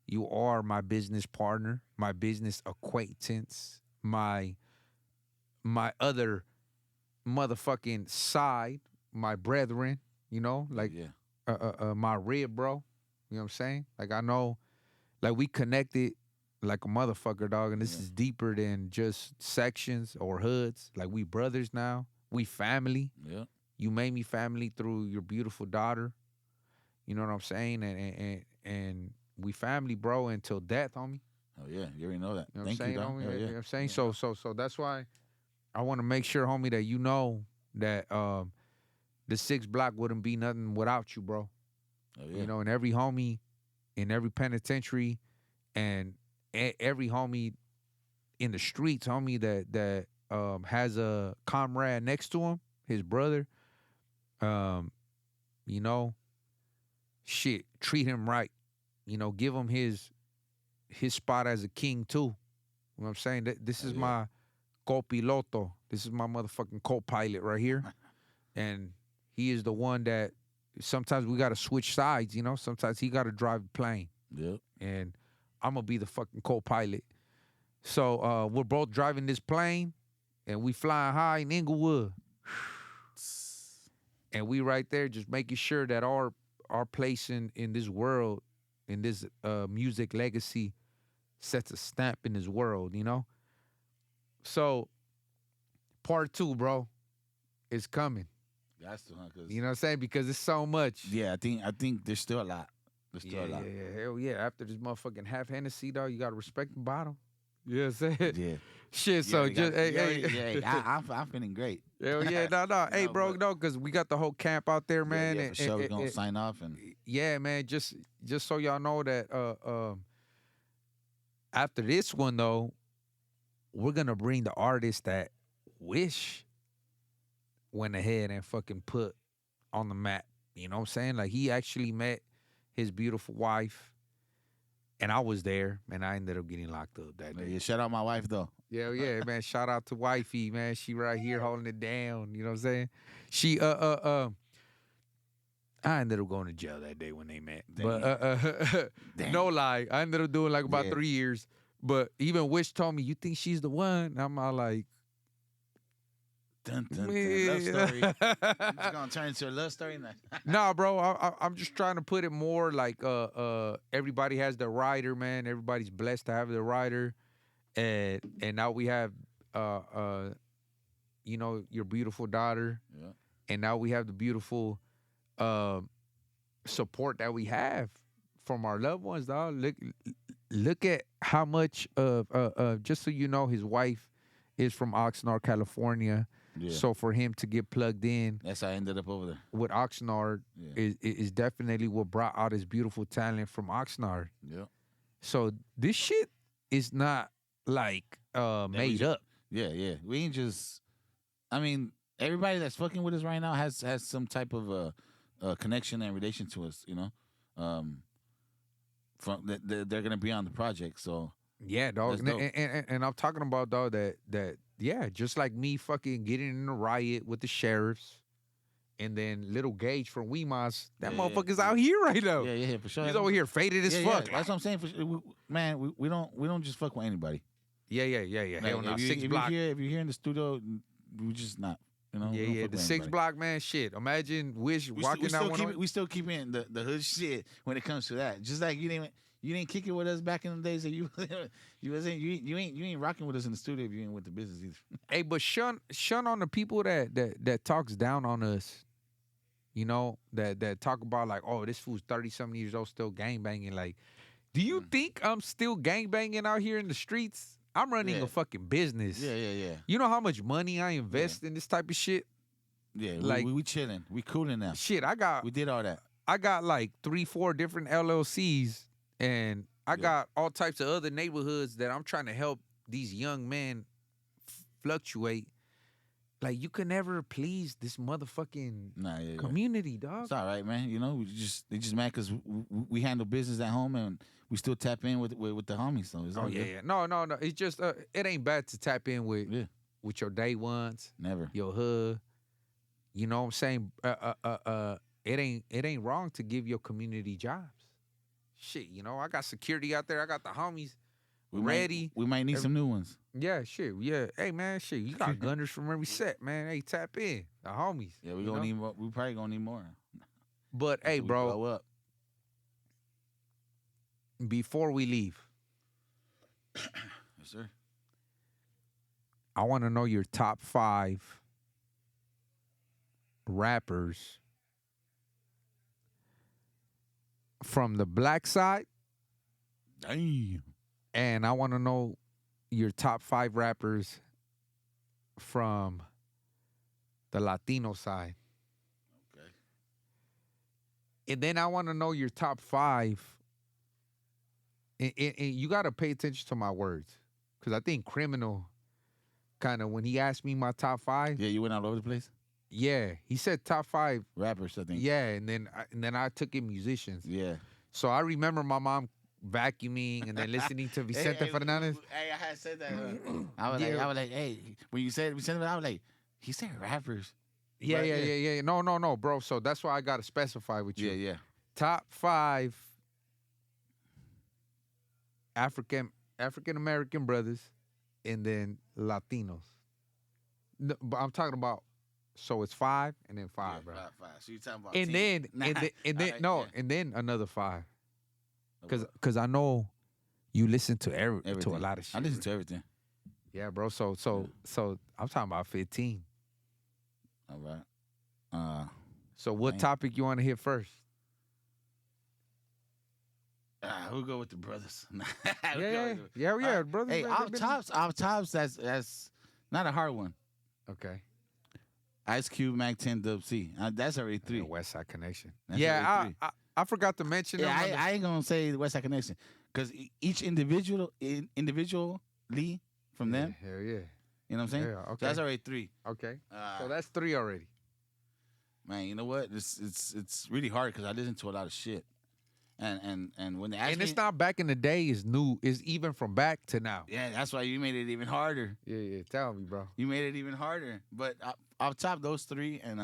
you are my business partner, my business acquaintance, my other motherfucking side, my brethren. You know, like yeah. my rib, bro. You know what I'm saying? Like I know, like we connected like a motherfucker, dog. And this Yeah. is deeper than just sections or hoods. Like we brothers now. We family. Yeah. You made me family through your beautiful daughter. You know what I'm saying? And we family, bro, until death, homie. Oh yeah, you already know that. You know what I'm Thank saying, you, dog. homie? Hell You yeah. know what I'm saying? Yeah. So that's why I want to make sure, homie, that you know that the 6th block wouldn't be nothing without you, bro. Oh yeah. You know, and every homie in every penitentiary and every homie in the streets, homie, that has a comrade next to him, his brother, you know, shit, treat him right. You know, give him his spot as a king too. You know what I'm saying? This is yeah. my copiloto. This is my motherfucking co-pilot right here. And he is the one that sometimes we got to switch sides, you know? Sometimes he got to drive the plane. Yep. And I'm going to be the fucking co-pilot. So we're both driving this plane and we flying high in Inglewood. And we right there just making sure that our place in this world, in this music legacy sets a stamp in this world, you know? So part 2, bro, is coming. That's the one, cause You know what I'm saying? Because it's so much. yeah, I think there's still a lot. There's still a lot. Yeah. Hell yeah. After this motherfucking half Hennessy, dog, you got to respect the bottom. You know what I'm saying? Yeah. Shit, You so already just, got- you hey. already- yeah, I'm feeling great. Hell yeah, no. You Hey, know, bro, but- no, because we got the whole camp out there, man. Yeah, for sure. We're gonna sign off and Yeah, man, just so y'all know that after this one, though, we're going to bring the artist that Wish went ahead and fucking put on the map. You know what I'm saying? Like, he actually met his beautiful wife, and I was there, and I ended up getting locked up that day. yeah, shout out my wife though. Yeah, man. Shout out to wifey, man. She right here holding it down. You know what I'm saying? She I ended up going to jail that day when they met. But Damn. no lie, I ended up doing like about Yeah. 3 years. But even Wish told me, "You think she's the one?" And I'm all like, Dun, dun, dun. Love "Man." story. It's gonna turn into a love story. Nah, bro. I'm just trying to put it more like everybody has their rider, man. Everybody's blessed to have their rider, and now we have you know, your beautiful daughter, Yeah. and now we have the beautiful support that we have from our loved ones, dog. Look at how much of just so you know, his wife is from Oxnard, California. Yeah. So for him to get plugged in That's how I ended up over there. with Oxnard Yeah. is definitely what brought out his beautiful talent from Oxnard. Yeah. So this shit is not like made up. Yeah. We ain't just. I mean, everybody that's fucking with us right now has some type of connection and relation to us. You know, from they're gonna be on the project. So Yeah, dog. That's dope. And I'm talking about, dog, that yeah, just like me fucking getting in a riot with the sheriffs, and then Little Gage from Weemas, that Yeah, motherfucker's yeah. out here right now. yeah, for sure. He's over here faded as Yeah, fuck. yeah. That's what I'm saying. Man, we don't just fuck with anybody. Yeah. Like, Hell no, if 6th you're block. here in the studio, we just not. You know, Yeah, we don't yeah. fuck The with 6th anybody. block, man. Shit. Imagine Wish walking down one. We still keep in the hood shit when it comes to that. Just like you didn't kick it with us back in the days that you ain't rocking with us in the studio if you ain't with the business either. Hey, but shun on the people that talks down on us. You know, that talk about like, oh, this fool's 30-something years old still gang banging. Like, do you think I'm still gang banging out here in the streets? I'm running Yeah. a fucking business. Yeah. You know how much money I invest in this type of shit? Yeah, Like- we chilling. We cooling now. Shit, We did all that. I got like 3-4 different LLCs, and I Yeah. got all types of other neighborhoods that I'm trying to help these young men fluctuate. Like, you can never please this motherfucking Nah, yeah. community, dog. It's all right, man. You know, they just mad because we handle business at home and we still tap in with the homies. So it's all Oh yeah, good. yeah. No. It's just it ain't bad to tap in with Yeah, your day ones, never. your hood. You know what I'm saying? It ain't wrong to give your community jobs. Shit, you know, I got security out there. I got the homies ready. We might need some new ones. Yeah, shit. Yeah. Hey man, shit. You got gunners from every set, man. Hey, tap in. The homies. Yeah, we you gonna know? need more. We probably gonna need more. But hey, Until we bro, blow up. before we leave, Yes, sir. I want to know your top 5 rappers from the black side, Damn. and I want to know your top 5 rappers from the Latino side. Okay. And then I want to know your top 5. And you got to pay attention to my words, because I think Criminal kind of, when he asked me my top 5, Yeah, you went all over the place. yeah, he said top 5. Rappers, I think. Yeah, and then I took in musicians. Yeah. So I remember my mom vacuuming and then listening to Vicente Fernandez. Hey, I had said that. I was like, hey, when you said Vicente, I was like, he said rappers. Yeah, Right, yeah. No, bro. So that's why I got to specify with you. Yeah. Top 5 African American brothers, and then Latinos. No, but I'm talking about. So it's 5 and then 5, bro. Five. So you talking about And 10. then All right, and then another 5. yeah. Cause I know you listen to to a Everything. lot of shit. I listen to everything. Yeah, bro. So I'm talking about 15. All right. So what Man. topic you want to hit first? We'll go with the brothers. Yeah, brother. Hey, off tops. That's not a hard one. Okay. Ice Cube, Mac 10, Dub C. That's already 3. West Side Connection. That's Yeah, already 3. I forgot to mention them. Yeah, I ain't gonna say the West Side Connection because each individually from them, Hell yeah. you know what I'm saying? Yeah, So okay. that's already 3. Okay. So that's 3 already. Man, you know what? It's really hard because I listen to a lot of shit, and when they ask And me, it's not back in the day. It's new. It's even from back to now. yeah, that's why you made it even harder. Yeah. Tell me, bro. You made it even harder. But off top, those 3, and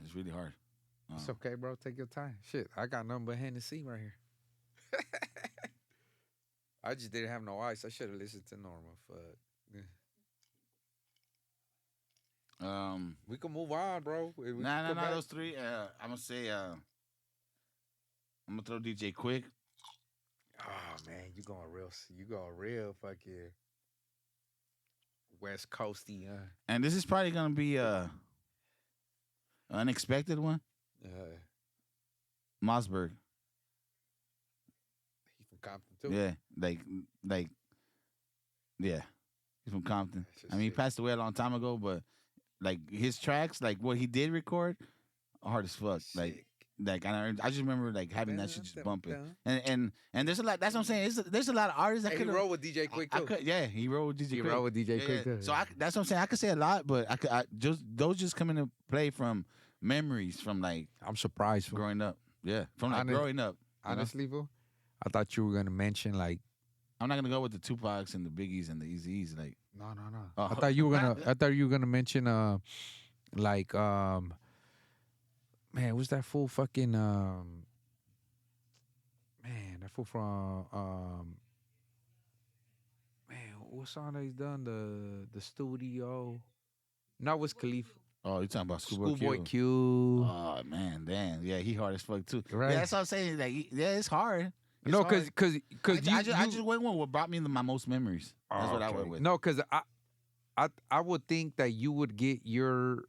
it's really hard. It's okay, bro. Take your time. Shit, I got nothing but Hennessy right here. I just didn't have no ice. I should have listened to normal. Fuck. We can move on, bro. Nah, those 3. I'm gonna say, I'm gonna throw DJ Quick. Oh man, you going real fucking West Coasty, And this is probably gonna be an unexpected one. Mossberg. He's from Compton too. Yeah, like, yeah, he's from Compton. That's just I mean, he sick. passed away a long time ago, but like his tracks, like what he did record, hard as fuck. Sick. Like I just remember like having that shit just bumping. And there's a lot. That's what I'm saying. There's a lot of artists that Hey, he could rolled with DJ Quick too. Yeah, he rolled with DJ He Quick. rolled with DJ Quick too. So that's what I'm saying. I could say a lot, but those just come into play from memories from like I'm surprised. Fool. growing up. Yeah, from like growing up. you know? Honestly, fool, I thought you were gonna mention like I'm not gonna go with the Tupacs and the Biggies and the Eazy-E's. Like, no. Oh. I thought you were gonna mention like man, what's that fool fucking man, that fool from man, what song that he's done? The studio. Not Wiz Khalifa. Oh, you talking about Schoolboy Q? Q. Oh man, damn. Yeah, he hard as fuck too. Right. Yeah, that's what I'm saying. Like, yeah, it's hard. It's No, hard. cause I just went with what brought me my most memories. That's what I went with. No, cause I would think that you would get your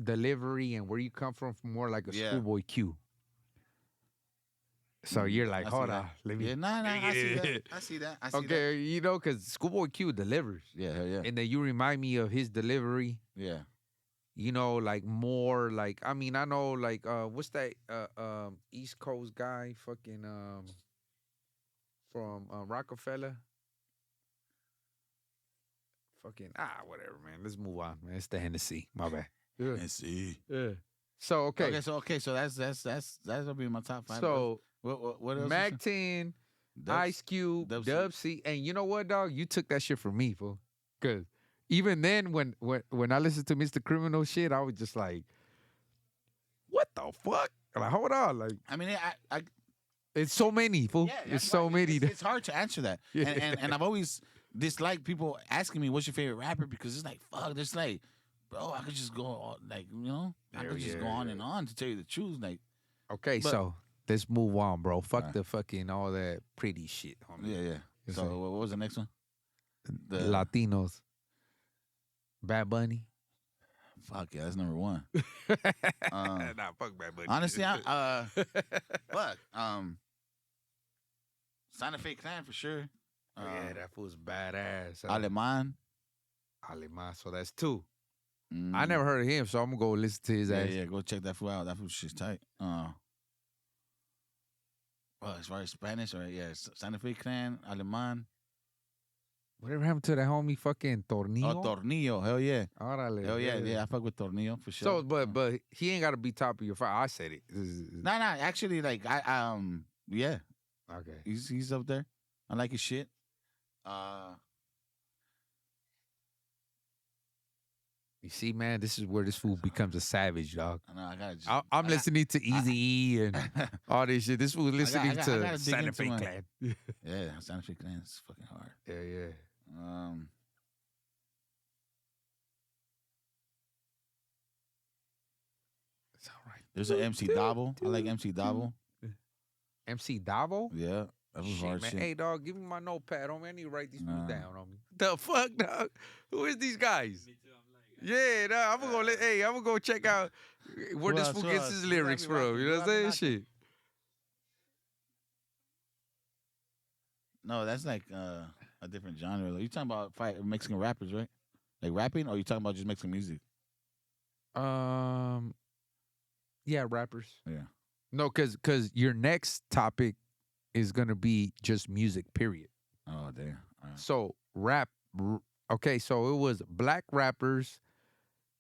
delivery and where you come from more like a Schoolboy Q. So you're like, hold on, let me. Yeah, nah, I see that. I see that. Okay, you know, cause Schoolboy Q delivers. Yeah, hell yeah. And then you remind me of his delivery. Yeah. You know, like more like, I mean, I know like what's that East Coast guy fucking from Rockefeller? Fucking whatever, man. Let's move on, man. It's the Hennessy. My bad. Yeah. Hennessy. Yeah. So okay. So that's gonna be my top 5. So what else? Mac 10, Ice Cube, Dub C, and you know what, dog? You took that shit from me, fool. Cause even then, when I listened to Mr. Criminal shit, I was just like, "What the fuck?" Like, hold on, like, I mean, it's so many, fool. Yeah, it's so many. It's hard to answer that, Yeah. and I've always disliked people asking me what's your favorite rapper because it's like, fuck, it's like, bro, I could just go on, like, you know, I could just go on and on to tell you the truth, like. Okay, so let's move on, bro. Fuck the fucking all that pretty shit, homie. Yeah. So what was the next one? The Latinos. Bad Bunny. Fuck yeah, that's number 1. Nah, fuck Bad Bunny. Honestly, fuck. Santa Fe Clan for sure. Yeah, that fool's badass. Aleman. So that's 2. I never heard of him, so I'm gonna go listen to his ass. Yeah, go check that fool out. That fool shit's tight. Well, as far as Spanish, Santa Fe Clan, Aleman. Whatever happened to that homie fucking Tornillo? Oh, Tornillo, hell yeah. Órale. Hell yeah, I fuck with Tornillo for sure. So, but he ain't gotta be top of your 5. I said it. Nah, actually, like yeah. Okay. He's up there. I like his shit. You see, man, this is where this fool becomes a savage, dog. I know, I gotta just, I'm listening to Eazy-E and all this shit. This fool listening to Santa Fe Clan. Yeah, Santa Fe Clan is fucking hard. Yeah. It's all right. There's an MC Davo. I like MC Davo. MC Davo? Yeah. That was hard man. shit. Hey, dog, give me my notepad, homie. I need to write these fools down, homie. The fuck, dog? Who is these guys? Me too. I'm like, Yeah, dog, I'm gonna go check out where this fool gets his lyrics from. You know what I'm saying? Shit. No, that's like a different genre. Like, you talking about Mexican rappers, right? Like rapping, or you talking about just Mexican music? Yeah, rappers. Yeah. No, cause your next topic is gonna be just music, period. Oh, damn. So rap. Okay, so it was black rappers,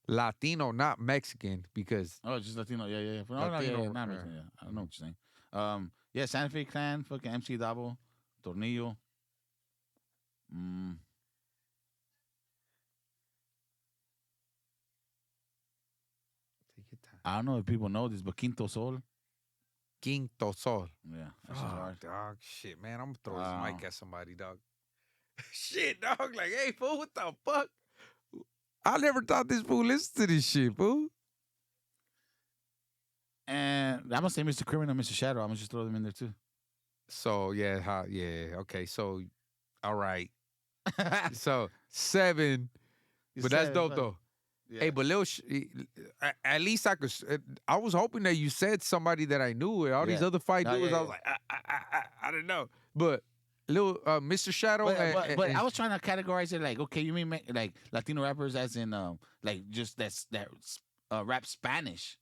Latino, not Mexican, because just Latino. Yeah. No, Latino, not Mexican. Yeah, I don't know what you're saying. Yeah, Santa Fe Clan, fucking MC Davo, Tornillo. take your time. I don't know if people know this, but Quinto Sol. Quinto Sol. Yeah, that's hard. Dog, shit, man, I'm gonna throw this mic at somebody, dog. Shit, dog, like, hey, fool, what the fuck? I never thought this fool listened to this shit, fool. And I'm gonna say Mr. Criminal, Mr. Shadow. I'm gonna just throw them in there too. So yeah, okay. So, all right. So 7, but that's dope though. Yeah. Hey, but Lil, at least I could. I was hoping that you said somebody that I knew. All these other 5 dudes, I was like, I don't know. But Lil, Mr. Shadow, but I was trying to categorize it like, okay, you mean like Latino rappers as in like just that rap Spanish,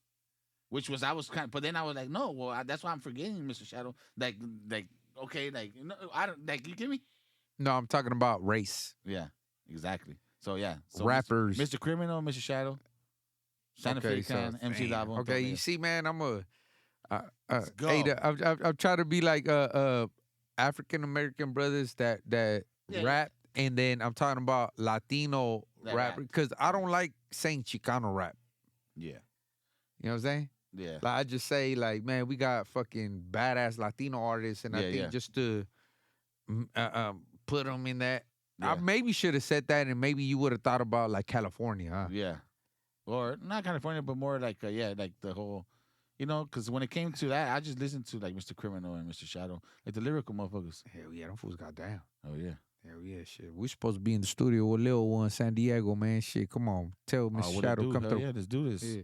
which was I was kind of, but then I was like, no, well that's why I'm forgetting Mr. Shadow. Like okay, like no, I don't like you get me. No, I'm talking about race. Yeah, exactly. So yeah, so rappers, Mr. Criminal, Mr. Shadow, Santa Fe Clan, MC Davo. Okay, you see, man, I'm a. Let's go. Hey, I'm trying to be like African American brothers that rap, and then I'm talking about Latino rap because I don't like saying Chicano rap. Yeah, you know what I'm saying? Yeah, like I just say like, man, we got fucking badass Latino artists, and I think just to put them in that I Yeah. maybe should have said that, and maybe you would have thought about like California, huh? Yeah. Or not California, but more like yeah, like the whole, because when it came to that, I just listened to like Mr. Criminal and Mr. Shadow, like the lyrical motherfuckers. Hell yeah, them fools got down. Oh yeah. Hell yeah, shit. We supposed to be in the studio with Lil One San Diego, man. Shit, come on, tell Oh, Mr. what it Shadow do? come Hell through. yeah, let's do this. Yeah.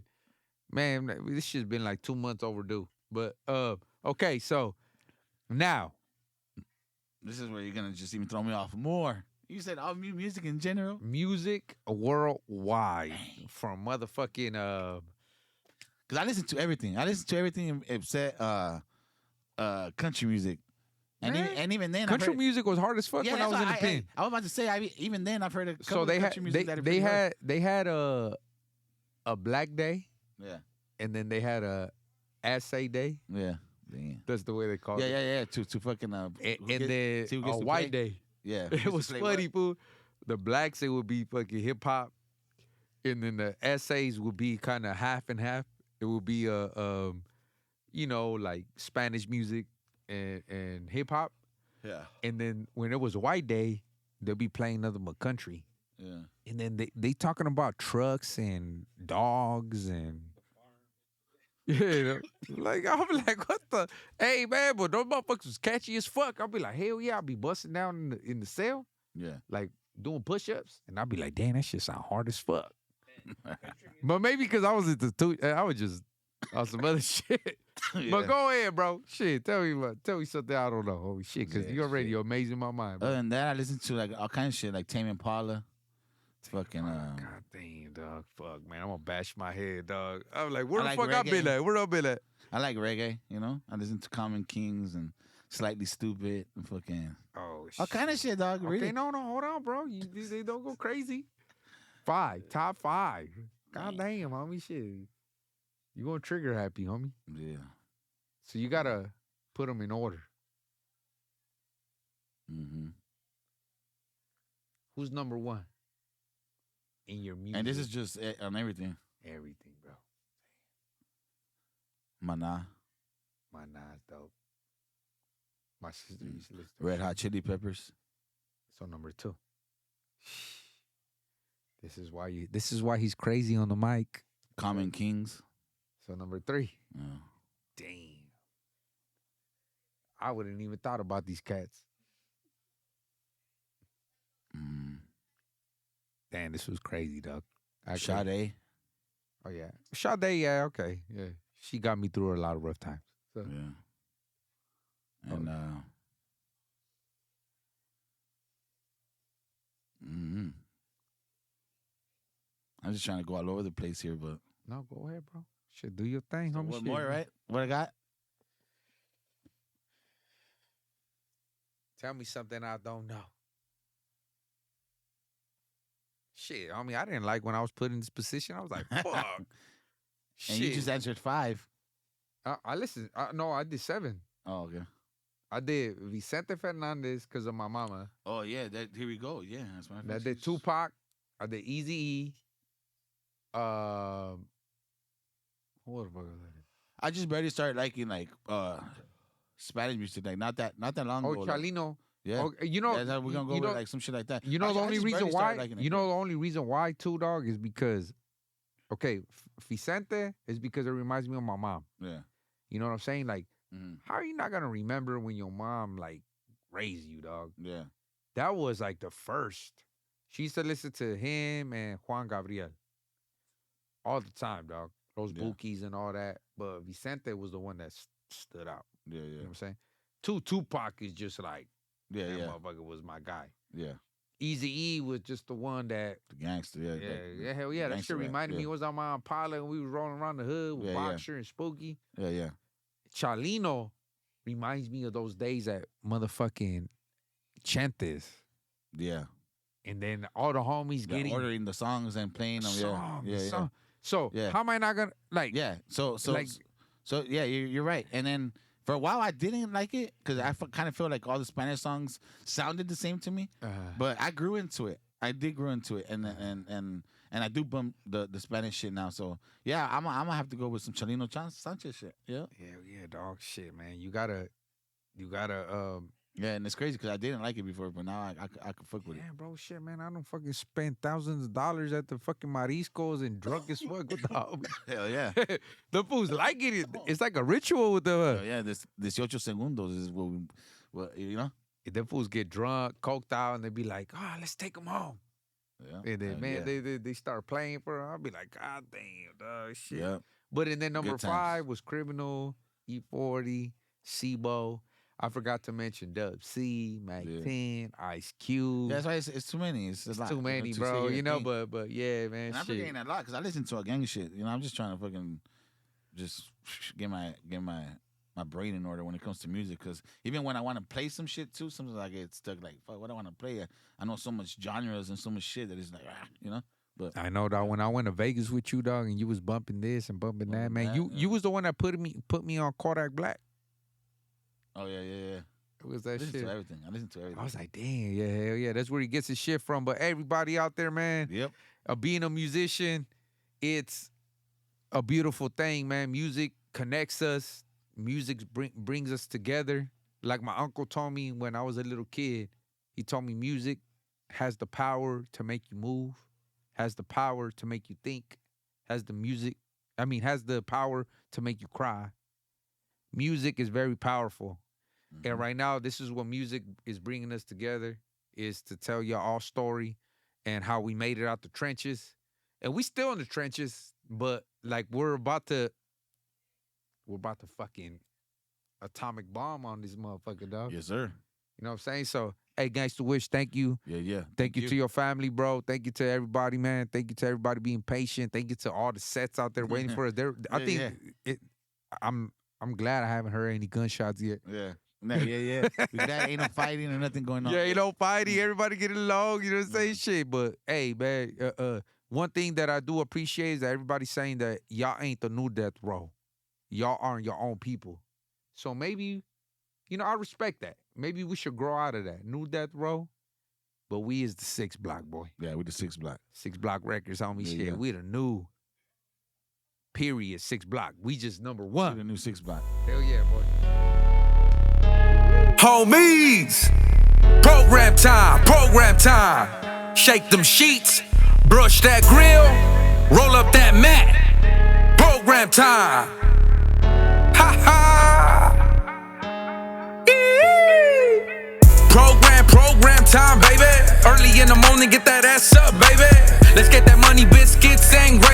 Man, this shit's been like 2 months overdue. But okay, so now This is where you're gonna just even throw me off more. You said all music in general. music worldwide from motherfucking Cause I listen to everything. I listen to everything except country music. And Man, even then, country music was hard as fuck when I was in the pen. I was about to say, even then, I've heard a couple So of they had country music that are they pretty hard. had a Black Day, Yeah, and then they had a Assay Day. yeah, damn. That's the way they call Yeah, it. yeah, yeah. To fucking And see then who a gets to White play. Day. Yeah, It was funny, fool. The blacks, it would be fucking hip hop, and then the essays would be kind of half and half. It would be like Spanish music and hip hop, Yeah, and then when it was White Day, they'll be playing nothing but country, yeah. and then they talking about trucks and dogs and. Yeah, like I'm like, what the? Hey man, but those motherfuckers was catchy as fuck. I'll be like, hell yeah, I'll be busting down in the cell, Yeah. like doing push-ups, and I'll be like, damn, that shit sound hard as fuck. But maybe because I was I was just on some other shit. But go ahead, bro. Shit, tell me something I don't know. Holy shit, because Yeah, you're already amazing my mind, bro. Other than that, I listen to like all kinds of shit, like Tame Impala. Fucking God damn, dog. Fuck, man. I'm gonna bash my head, dog. I'm like, where I the like fuck I been reggae. at? Where I been at? I like reggae. I listen to Common Kings and Slightly Stupid and fucking Oh, all kind of shit, dog. Really. Okay, no, hold on, bro. They don't go crazy. Top 5. God damn, homie, shit. You gonna trigger happy, homie. Yeah. So you gotta put them in order. Mm-hmm. Who's number 1 in your music? And this is just on everything. everything, bro. Mana, My Nas dope. My sister used to listen to Red Hot Chili Peppers. So number 2. This is why he's crazy on the mic. Common Kings. So number 3. Yeah. Damn. I wouldn't even thought about these cats. Mm. Damn, this was crazy, dog. Sade. Oh yeah. Sade, yeah, okay. Yeah. She got me through a lot of rough times. So Yeah. And I'm just trying to go all over the place here, but no, go ahead, bro. Shit, do your thing, homie. one Shit, more, man. right? What I got? Tell me something I don't know. Shit, I mean, I didn't like when I was put in this position. I was like, fuck. Shit. And you just answered 5. I listened. No, I did 7. Oh, okay. I did Vicente Fernandez because of my mama. Oh yeah, here we go. Yeah, that's my. I did Tupac. I did Eazy-E. What the fuck was that? I just barely started liking like Spanish music, like not that long Oh, ago. Like, Chalino. yeah, Oh, you know, that's how we're gonna go you with know, like some shit like that. You know I the only just reason barely started why. liking it. You know the only reason why too, dog, is because, okay, Vicente is because it reminds me of my mom. Yeah. You know what I'm saying? Like, Mhm. how are you not gonna remember when your mom like raised you, dog? Yeah. That was like the first. She used to listen to him and Juan Gabriel all the time, dog. Those Yeah. bookies and all that. But Vicente was the one that stood out. Yeah. You know Yeah. what I'm saying? Tupac is just like, Yeah. that Yeah. motherfucker was my guy. Yeah. Eazy-E was just the one that, The gangster. Yeah. yeah, hell yeah. That gangster shit rap, reminded me. yeah. It was on my Impala and we was rolling around the hood with Yeah, yeah. Boxer and Spooky. Yeah. Yeah. Chalino reminds me of those days at motherfucking Chentes. Yeah. And then all the homies Yeah, getting ordering the songs and playing them. song, Yeah. Yeah. song. So Yeah. how am I not gonna like? Yeah. So like- yeah, you're right. And then for a while I didn't like it because I kind of feel like all the Spanish songs sounded the same to me. But I grew into it. I did grow into it, and I do bump the Spanish shit now. So yeah, I'm gonna have to go with some Chalino Sanchez shit. Yeah. Yeah, dog. Shit, man. You gotta Yeah, and it's crazy because I didn't like it before, but now I can fuck with it. Yeah, bro, shit, man. I don't fucking spend thousands of dollars at the fucking mariscos and drunk as fuck with the homies. Hell yeah. The fools like it. It's like a ritual with the. Hell yeah, this 18 segundos is what you know? The fools get drunk, coked out, and they be like, "Ah, let's take them home." Yeah. And then, hell man, yeah. they start playing for. I'll be like, "God damn, dog, shit." Yeah. But and then number Good times. 5 was Criminal, E40, SIBO. I forgot to mention Dub C, Mac 10, Ice Cube. Yeah, that's why it's too many. It's a lot. Too many, bro. You know, but yeah, man. And I'm shit. forgetting a lot because I listen to a gang shit. You know, I'm just trying to fucking just get my brain in order when it comes to music. Because even when I want to play some shit too, sometimes I get stuck. Like, fuck, what do I want to play? I know so much genres and so much shit that it's like, you know. But I know, dog. When I went to Vegas with you, dog, and you was bumping this and bumping that, man. that, You was the one that put me on Kodak Black. oh yeah. It was I that listen shit. to everything. I listen to everything. I was like, damn, yeah, hell yeah. That's where he gets his shit from. But everybody out there, man, Yep. Being a musician, it's a beautiful thing, man. Music connects us. Music brings us together. Like my uncle told me when I was a little kid, he told me music has the power to make you move, has the power to make you think, has the power to make you cry. Music is very powerful. And right now, this is what music is bringing us together, is to tell y'all our story and how we made it out the trenches. And we still in the trenches, but like we're about to fucking atomic bomb on this motherfucker, dog. Yes, sir. You know what I'm saying? So, hey, Gangsta Wish, thank you. Yeah. Thank you to your family, bro. Thank you to everybody, man. Thank you to everybody being patient. Thank you to all the sets out there waiting for us. I'm glad I haven't heard any gunshots yet. Yeah. Yeah. We glad ain't no fighting or nothing going on. Yeah, ain't no fighting. Everybody getting along. You know what I'm saying? Shit. But hey, man, one thing that I do appreciate is that everybody's saying that y'all ain't the new death row. Y'all aren't your own people. So maybe, I respect that. Maybe we should grow out of that. New death row. But we is the 6th block, boy. Yeah, we the 6th block. 6th block records, homie. Yeah, shit. yeah. We the new period 6th block. We just number 1. We the new 6th block. Hell yeah, boy. Homies, program time. Shake them sheets, brush that grill, roll up that mat. Program time. Ha ha. Program time, baby. Early in the morning, get that ass up, baby. Let's get that money, biscuits and gravy.